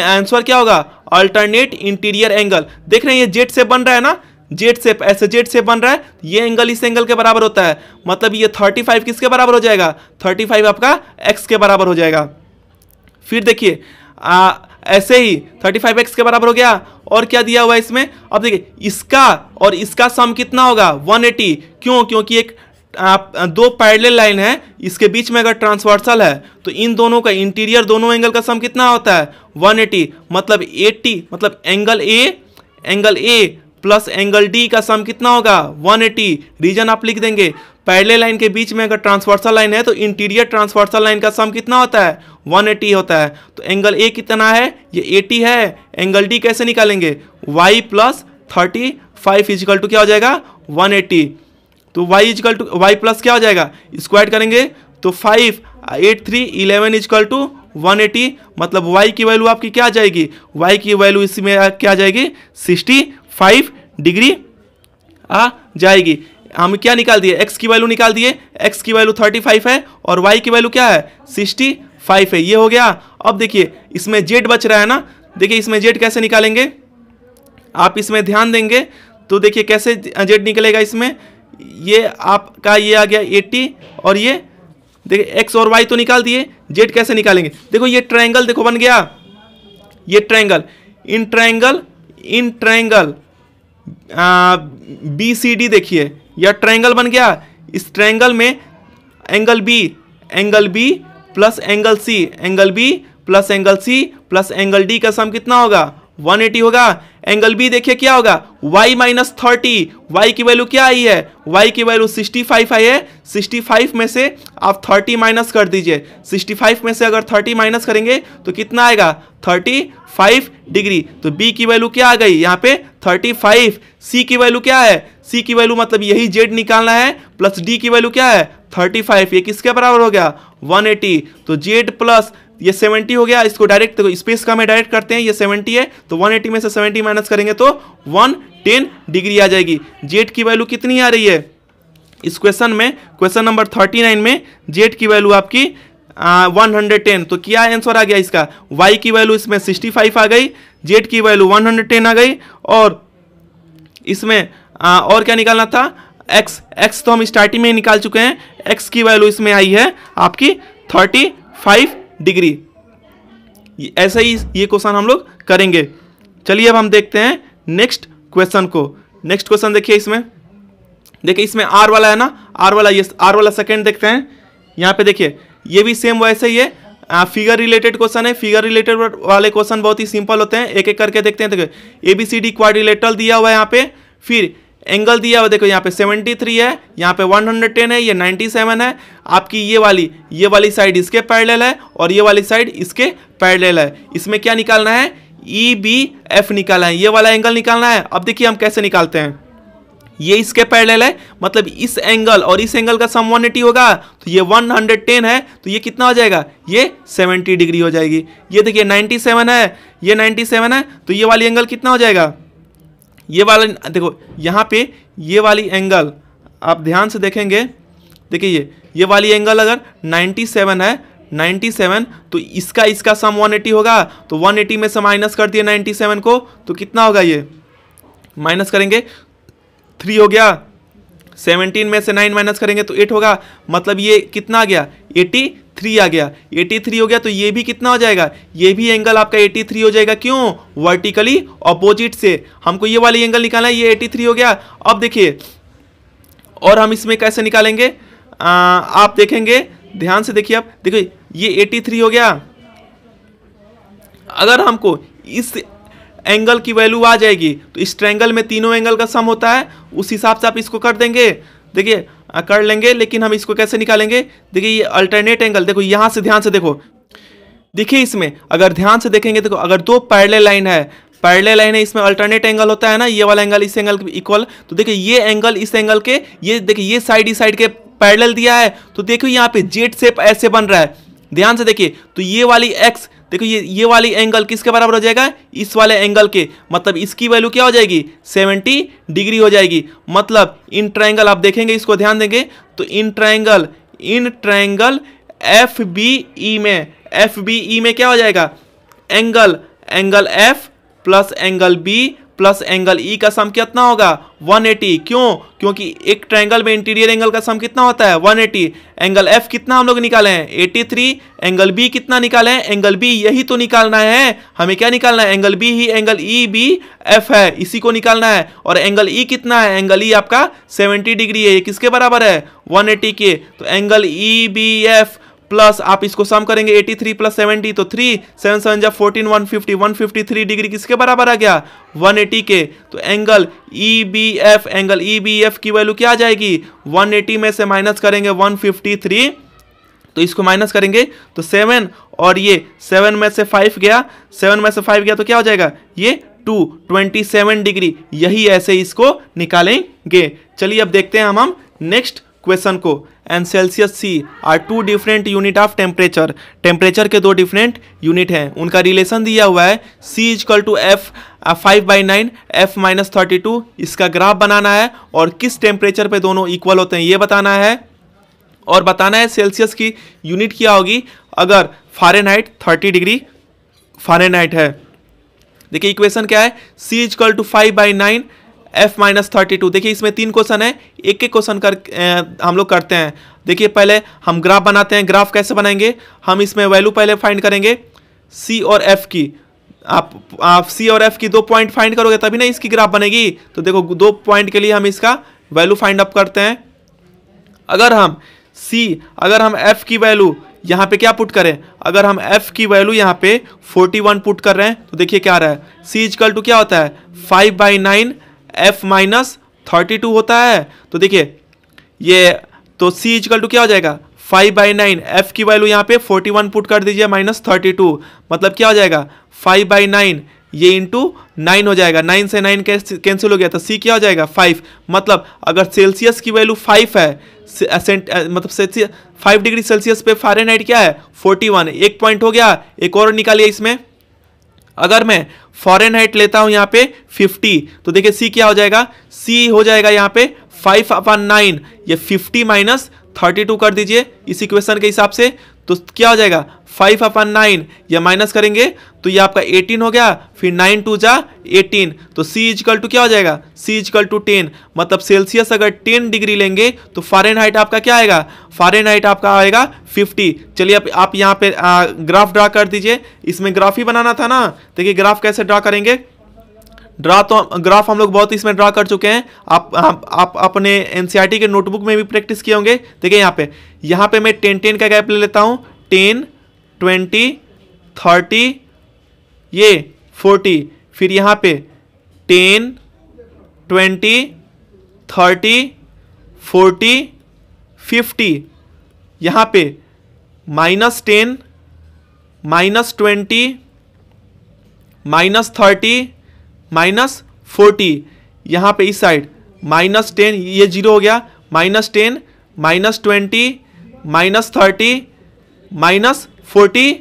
आंसर क्या होगा, अल्टरनेट इंटीरियर एंगल। देख रहे हैं ये जेड से बन रहा है ना, जेड शेप, ऐसे जेड शेप बन रहा है, ये एंगल इस एंगल के बराबर होता है, मतलब ये 35 किसके बराबर हो जाएगा, 35 आपका एक्स के बराबर हो जाएगा। फिर देखिए ऐसे ही 35x के बराबर हो गया, और क्या दिया हुआ है इसमें, अब देखिए इसका और इसका सम कितना होगा, 180। क्यों, क्योंकि एक दो पैरेलल लाइन है, इसके बीच में अगर ट्रांसवर्सल है तो इन दोनों का इंटीरियर दोनों एंगल का सम कितना होता है, 180, मतलब 80, मतलब angle A plus angle D का सम कितना होगा, 180। रीजन आप लिख देंगे, पैरेलल लाइन के बीच में अगर ट्रांसवर्सल लाइन है तो इंटीरियर ट्रांसवर्सल लाइन का सम कितना होता है, 180 होता है। तो एंगल ए कितना है, ये 80 है। एंगल डी कैसे निकालेंगे, y प्लस 35 इजिकल टू क्या हो जाएगा, 180। तो y is equal to y plus क्या हो जाएगा, स्क्वायर करेंगे तो 5 8 3 11 इजिकल टू 180, मतलब y की वैल्यू आपकी क्या आ जाएगी, y की वैल्यू इसमें क्या आ जाएगी, 65 डिग्री आ जाएगी। हम क्या निकाल दिए, x की वैल्यू निकाल दिए, x की वैल्यू 35 है और y की वैल्यू क्या है, 65 है, ये हो गया। अब देखिए इसमें z बच रहा है ना, देखिए इसमें z कैसे निकालेंगे, आप इसमें ध्यान देंगे तो देखिए कैसे z निकलेगा इसमें, ये आपका ये आ गया 80 और ये देखिए x और y तो निकाल दिए, z कैसे निकालेंगे, देखो ये ट्रायंगल देखो बन गया, ये triangle in triangle B C D, देखिए यह ट्रायंगल बन गया। इस ट्रायंगल में angle B plus angle C plus angle D का सम कितना होगा, 180 होगा। एंगल बी देखिए क्या होगा, y माइनस 30, y की वैल्यू क्या आई है, y की वैल्यू 65 आई है। 65 में से आप 30 माइनस कर दीजिए, 65 में से अगर 30 माइनस करेंगे तो कितना आएगा, 35 डिग्री। तो b की वैल्यू क्या आ गई यहाँ पे, 35। c की वैल्यू क्या है, c की वैल्यू मतलब यही z निकालना है, प्लस d की वैल्यू क्या है, 35। ये किसके बराबर हो गया, 180। तो z प्लस ये 70 हो गया, इसको डायरेक्ट देखो स्पेस का हमें डायरेक्ट करते हैं, ये 70 है तो 180 में से 70 माइनस करेंगे तो 110 डिग्री आ जाएगी। जेड की वैल्यू कितनी आ रही है इस क्वेश्चन में, क्वेश्चन नंबर 39 में जेड की वैल्यू आपकी 110। तो क्या आंसर आ गया इसका, y की वैल्यू इसमें 65 आ गई, जेड की वैल्यू 110 आ गई, और इसमें और क्या निकालना था, x तो हम स्टार्टिंग में ही निकाल चुके हैं, x की वैल्यू इसमें आई है आपकी 35 डिग्री। ऐसा ही ये क्वेश्चन हम लोग करेंगे। चलिए अब हम देखते हैं नेक्स्ट क्वेश्चन को। नेक्स्ट क्वेश्चन देखिए, इसमें आर वाला है ना, आर वाला सेकंड देखते हैं। यहाँ पे देखिए ये भी सेम वैसे ही है, फिगर रिलेटेड क्वेश्चन है। फिगर रिलेटेड वाले क्वेश्चन बहुत ही सिंपल होते हैं, एक एक करके देखते हैं। देखो ABCD क्वाड्रिलेटरल दिया हुआ है यहाँ पे, फिर एंगल दिया हुआ देखो यहाँ पे 73 है, यहाँ पे 110 है, ये 97 है। आपकी ये वाली साइड इसके पैरेलल है और ये वाली साइड इसके पैरेलल है। इसमें क्या निकालना है, EBF निकालना है, ये वाला एंगल निकालना है। अब देखिए हम कैसे निकालते हैं, ये इसके पैरेलल है, मतलब इस एंगल और इस एंगल का सम 180 होगा, तो ये 110 है तो ये कितना हो जाएगा, ये 70 डिग्री हो जाएगी। ये देखिए 97 है, ये 97 है तो ये वाली एंगल कितना हो जाएगा, ये वाला देखो यहाँ पे ये वाली एंगल आप ध्यान से देखेंगे, देखिए ये वाली एंगल अगर 97 है, 97 तो इसका सम 180 होगा, तो 180 में से माइनस कर दिए 97 को तो कितना होगा, ये माइनस करेंगे 3 हो गया, 17 में से 9 माइनस करेंगे तो 8 होगा, मतलब ये कितना आ गया, 83 आ गया। 83 हो गया तो ये भी कितना हो जाएगा, ये भी एंगल आपका 83 हो जाएगा। क्यों, वर्टिकली ऑपोजिट से हमको ये वाली एंगल निकालना है, ये 83 हो गया। अब देखिए और हम इसमें कैसे निकालेंगे, आप देखेंगे ध्यान से देखिए, आप देखिए ये 83 हो गया। अगर हमको इस एंगल की वैल्यू आ जाएगी। तो इस ट्रायंगल में तीनों एंगल का सम होता है, उस हिसाब से आप इसको कर देंगे। देखिए कर लेंगे, लेकिन हम इसको कैसे निकालेंगे? देखिए ये अल्टरनेट एंगल, देखो यहाँ से ध्यान से देखो, देखिए इसमें अगर ध्यान से देखेंगे, देखो अगर दो पैरेलल लाइन है, इसमें अल्टरनेट एंगल होता है ना, ये वाला एंगल इस एंगल के इक्वल। तो देखिए ये एंगल इस एंगल के, ये देखिए ये साइड इस साइड के पैरेलल दिया है। तो देखो यहाँ पे जेड शेप ऐसे बन रहा है, ध्यान से देखिए। तो ये वाली एक्स, देखो ये वाली एंगल किसके बराबर हो जाएगा? इस वाले एंगल के। मतलब इसकी वैल्यू क्या हो जाएगी? 70 डिग्री हो जाएगी। मतलब इन ट्रायंगल, आप देखेंगे इसको ध्यान देंगे, तो in triangle F B E में क्या हो जाएगा? Angle F plus angle B plus angle E का सम कितना होगा? 180। क्यों? क्योंकि एक ट्रायंगल में इंटीरियर एंगल का सम कितना होता है? 180। एंगल एफ कितना हम लोग निकाले हैं? 83। एंगल बी कितना निकाले हैं? एंगल बी यही तो निकालना है हमें। क्या निकालना है? एंगल बी ही एंगल ई बी एफ है, इसी को निकालना है। और एंगल ई कितना है? एंगल ई आपका 70 डिग्री है। ये किसके बराबर है? 180 के। तो angle E B F plus आप इसको सम करेंगे 83 प्लस 70, तो 3 7 7 जा 14 153 डिग्री किसके बराबर आ गया? 180 के। तो एंगल ई बी एफ की वैल्यू क्या आ जाएगी? 180 में से माइनस करेंगे 153, तो इसको माइनस करेंगे तो 7, और ये 7 में से 5 गया, 7 में से 5 गया तो क्या हो जाएगा? ये 27 डिग्री। यही ऐसे इसको निकालेंगे। चलिए अब देखते हैं हम नेक्स्ट क्वेश्चन को। And Celsius C are two different unit of temperature. Temperature के दो डिफरेंट यूनिट हैं, उनका रिलेशन दिया हुआ है। C equal to F 5/9 F minus 32। इसका ग्राफ बनाना है और किस टेम्परेचर पे दोनों इक्वल होते हैं ये बताना है। और बताना है सेल्सियस की यूनिट क्या होगी अगर फ़ारेनहाइट 30 डिग्री फ़ारेनहाइट है। देखिए इक्वेशन क्या है? C equal to 5/9 F minus 32। देखिए इसमें 3 क्वेश्चन है, एक क्वेश्चन कर हम लोग करते हैं। देखिए पहले हम ग्राफ बनाते हैं। ग्राफ कैसे बनाएंगे? हम इसमें वैल्यू पहले फाइंड करेंगे C और F की। आप C और F की 2 पॉइंट फाइंड करोगे तभी ना इसकी ग्राफ बनेगी। तो देखो 2 पॉइंट के लिए हम इसका वैल्यू फाइंड अप करते हैं। अगर हम F की वैल्यू यहाँ पे क्या पुट करें? अगर हम F की वैल्यू यहाँ पे 41 पुट कर रहे हैं तो देखिए क्या आ रहा है? C इक्वल टू क्या होता है? 5/9 F माइनस 32 होता है। तो देखिए ये तो C इक्वल टू क्या हो जाएगा? 5/9 F की वैल्यू यहाँ पे 41 पुट कर दीजिए माइनस 32, मतलब क्या हो जाएगा? 5/9 ये इंटू 9 हो जाएगा। 9 से 9 कैंसिल हो गया तो C क्या हो जाएगा? 5। मतलब अगर सेल्सियस की वैल्यू 5 है, मतलब 5 डिग्री सेल्सियस पे फ़ारेनहाइट क्या है? 41। एक पॉइंट हो गया। एक और निकालिए इसमें। अगर मैं फ़ारेनहाइट लेता हूं यहाँ पे 50, तो देखिए C क्या हो जाएगा? C हो जाएगा यहाँ पे 5/9, ये 50 माइनस 32 कर दीजिए इस इक्वेशन के हिसाब से। तो क्या हो जाएगा? 5/9, या माइनस करेंगे तो ये आपका 18 हो गया, फिर 9 2 जा 18। तो C इक्वल टू क्या हो जाएगा? C equal to 10। मतलब सेल्सियस अगर 10 डिग्री लेंगे तो फ़ारेनहाइट आपका क्या आएगा? फ़ारेनहाइट आपका आएगा 50। चलिए आप यहाँ पे ग्राफ ड्रा कर दीजिए। इसमें ग्राफ ही बनाना था ना। देखिए ग्राफ कैसे ड्रा करेंगे? ग्राफ हम लोग बहुत इसमें ड्रा कर चुके हैं। आप अपने एनसीईआरटी के नोटबुक में भी प्रैक्टिस किए होंगे। देखिए यहाँ पे मैं 10-10 का गैप ले लेता हूँ। 10 20 30 ये 40, फिर यहाँ पे 10 20 30 40 50, यहाँ पे -10 -20 -30 -40, यहाँ पे इस साइड -10 ये 0 हो गया, -10 -20 -30 -40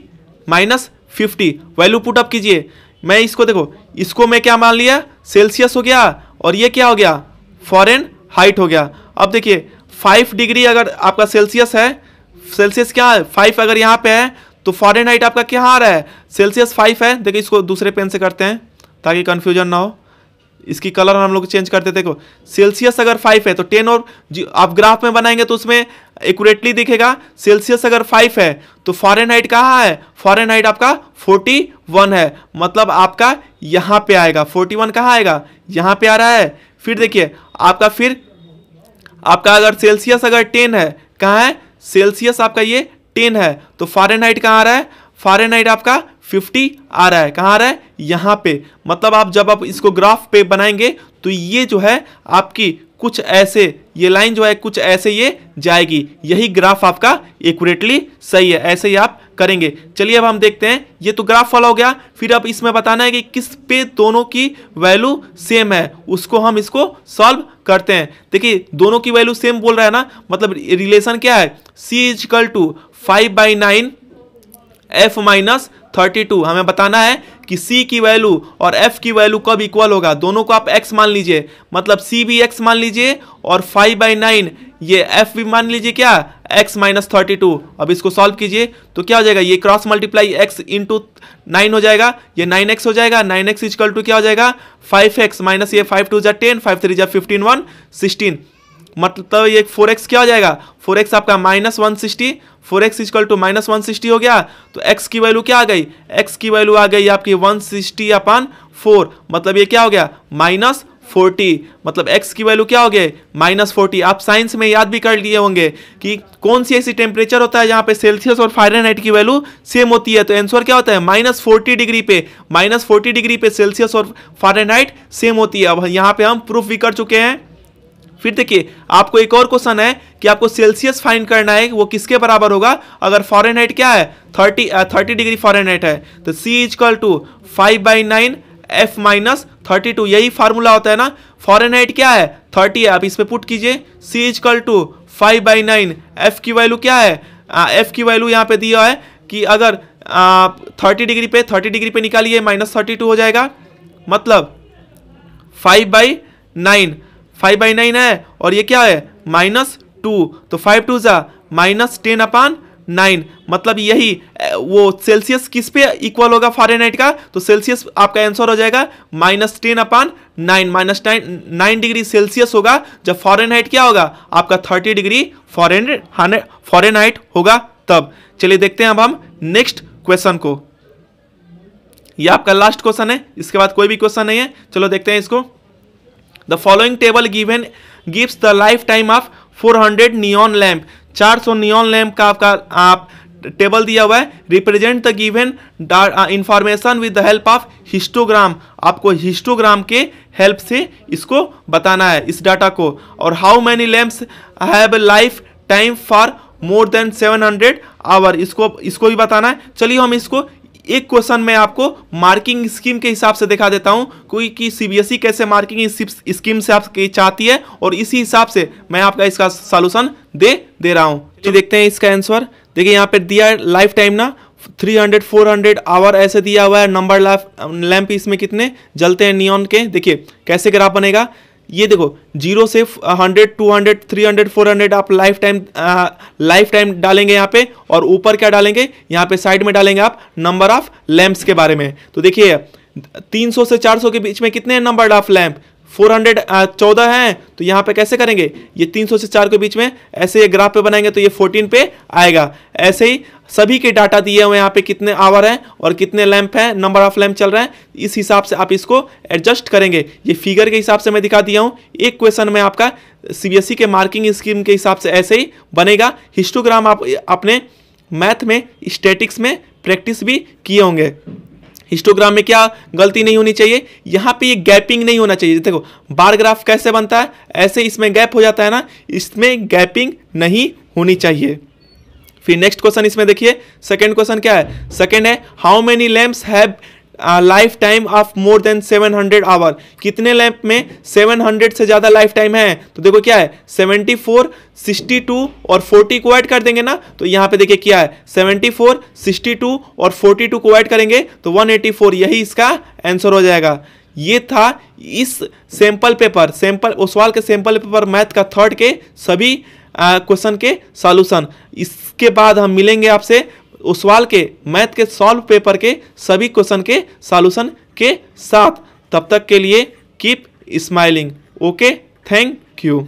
-50। वैल्यू पुट अप कीजिए। मैं इसको देखो, इसको मैं क्या मान लिया? सेल्सियस हो गया, और ये क्या हो गया? फ़ारेनहाइट हो गया। अब देखिए 5 डिग्री अगर आपका सेल्सियस है, सेल्सियस क्या है? 5 अगर यहाँ पे है तो फ़ारेनहाइट आपका क्या आ रहा है? सेल्सियस 5 है। देखिए इसको दूसरे पेन से करते हैं ताकि कन्फ्यूजन ना हो। इसकी कलर हम लोग चेंज करते थे। देखो सेल्सियस अगर 5 है तो 10 और आप ग्राफ में बनाएंगे तो उसमें एक्यूरेटली दिखेगा। सेल्सियस अगर 5 है तो फ़ारेनहाइट कहाँ है? फ़ारेनहाइट आपका 41 है, मतलब आपका यहाँ पे आएगा। 41 कहाँ आएगा? यहाँ पे आ रहा है। फिर देखिए आपका अगर सेल्सियस अगर 10 है, कहाँ है? सेल्सियस आपका ये 10 है, तो फ़ारेनहाइट कहाँ आ रहा है? फ़ारेनहाइट आपका 50 आ रहा है। कहाँ आ रहा है? यहाँ पे। मतलब आप जब आप इसको ग्राफ पे बनाएंगे तो ये जो है आपकी कुछ ऐसे, ये लाइन जो है कुछ ऐसे ये जाएगी। यही ग्राफ आपका एक्यूरेटली सही है। ऐसे ही आप करेंगे। चलिए अब हम देखते हैं, ये तो ग्राफ वाला हो गया। फिर अब इसमें बताना है कि किस पे दोनों की वैल्यू सेम है, उसको हम इसको सॉल्व करते हैं। देखिए दोनों की वैल्यू सेम बोल रहा है ना, मतलब रिलेशन क्या है? c equal to 5/9 f minus 32। हमें बताना है कि c की वैल्यू और f की वैल्यू कब इक्वल होगा। दोनों को आप x मान लीजिए, मतलब c भी x मान लीजिए और 5/9 ये f भी मान लीजिए क्या? x minus 32। अब इसको सॉल्व कीजिए तो क्या हो जाएगा? ये क्रॉस मल्टीप्लाई x इंटू 9 हो जाएगा, ये 9x हो जाएगा। 9x इक्वल टू क्या हो जाएगा? 5x माइनस ये 5 2 जा 10, 5 3 जा 15, 1 16। मतलब ये 4x क्या हो जाएगा? 4x आपका minus 160। 4x equal to minus 160 हो गया। तो x की वैल्यू क्या आ गई? x की वैल्यू आ गई आपकी 160/4। मतलब ये क्या हो गया? माइनस 40। मतलब x की वैल्यू क्या हो गया? माइनस 40। आप साइंस में याद भी कर लिए होंगे कि कौन सी ऐसी टेम्परेचर होता है जहाँ पे सेल्सियस और फ़ारेनहाइट की वैल्यू सेम होती है। तो आंसर क्या होता है? -40 डिग्री पे, -40 डिग्री पे सेल्सियस और फ़ारेनहाइट सेम होती है। अब यहाँ पे हम प्रूफ भी कर चुके हैं। फिर देखिए आपको एक और क्वेश्चन है कि आपको सेल्सियस फाइंड करना है, वो किसके बराबर होगा अगर फ़ारेनहाइट क्या है? 30 डिग्री फ़ारेनहाइट है। तो c equal to 5/9 f minus 32। यही फार्मूला होता है ना। फ़ारेनहाइट क्या है? 30 है। आप इस पे पुट कीजिए c इक्वल टू 5/9। f की वैल्यू क्या है? f की वैल्यू यहाँ पे दिया है कि अगर 30 डिग्री पे निकालिए -32 हो जाएगा। मतलब 5/9 है और ये क्या है? -2। तो 5 2 जा -10/9। मतलब यही वो सेल्सियस किस पे इक्वल होगा फ़ारेनहाइट का? तो सेल्सियस आपका आंसर हो जाएगा -10/9। -9 डिग्री सेल्सियस होगा जब फ़ारेनहाइट क्या होगा? आपका 30 डिग्री फ़ारेनहाइट होगा तब। चलिए देखते हैं अब हम नेक्स्ट क्वेश्चन को। ये आपका लास्ट क्वेश्चन है, इसके बाद कोई भी क्वेश्चन नहीं है। चलो देखते हैं इसको। The following table gives the lifetime of 400 neon lamp। 400 neon lamp का आपका टेबल दिया हुआ है। Represent the given information with the help of histogram. आपको हिस्टोग्राम के हेल्प से इसको बताना है, इस डाटा को। और how many lamps have life time for more than 700 hour, इसको भी बताना है। चलिए हम इसको एक क्वेश्चन में आपको मार्किंग स्कीम के हिसाब से दिखा देता हूं, कोई कि सीबीएसई कैसे मार्किंग स्कीम से आपकी चाहती है, और इसी हिसाब से मैं आपका इसका सॉल्यूशन दे रहा हूं। तो देखते हैं इसका आंसर। देखिए यहाँ पे दिया है लाइफ टाइम ना 300 400 आवर ऐसे दिया हुआ है। नंबर लैंप इसमें कितने जलते हैं नियॉन के। देखिए कैसे ग्राफ बनेगा। ये देखो 0 से 100 200 300 400 आप लाइफ टाइम डालेंगे यहाँ पे, और ऊपर क्या डालेंगे? यहाँ पे साइड में डालेंगे आप नंबर ऑफ लैंप्स के बारे में। तो देखिए 300 से 400 के बीच में कितने हैं नंबर ऑफ लैंप? 414 हैं। तो यहाँ पे कैसे करेंगे? ये 300 से 4 के बीच में ऐसे ये ग्राफ पे बनाएंगे तो ये 14 पे आएगा। ऐसे ही सभी के डाटा दिए हुए यहाँ पे कितने आवर हैं और कितने लैंप हैं, नंबर ऑफ लैंप चल रहा है, इस हिसाब से आप इसको एडजस्ट करेंगे। ये फिगर के हिसाब से मैं दिखा दिया हूँ। एक क्वेश्चन में आपका सीबीएसई के मार्किंग स्कीम के हिसाब से ऐसे ही बनेगा। हिस्टोग्राम आप अपने मैथ में स्टैटिक्स में प्रैक्टिस भी किए होंगे। हिस्टोग्राम में क्या गलती नहीं होनी चाहिए? यहाँ पे ये गैपिंग नहीं होना चाहिए। देखो बार ग्राफ कैसे बनता है, ऐसे इसमें गैप हो जाता है ना, इसमें गैपिंग नहीं होनी चाहिए। फिर नेक्स्ट क्वेश्चन इसमें देखिए, सेकंड क्वेश्चन क्या है? सेकंड है how many lamps have life time of more than 700 hour. कितने लैंप में 700 से ज़्यादा लाइफ टाइम है? तो देखो क्या है 74 62 और 40 को ऐड कर देंगे ना, तो यहाँ पे देखिए क्या है 74 62 और 42 को ऐड करेंगे तो 184, यही इसका आंसर हो जाएगा। ये था इस ओसवाल के सैंपल पेपर मैथ का थर्ड के सभी क्वेश्चन के सॉल्यूशन। इसके बाद हम मिलेंगे आपसे ओसवाल के मैथ के सॉल्व पेपर के सभी क्वेश्चन के सॉल्यूशन के साथ। तब तक के लिए keep smiling. Okay, thank you.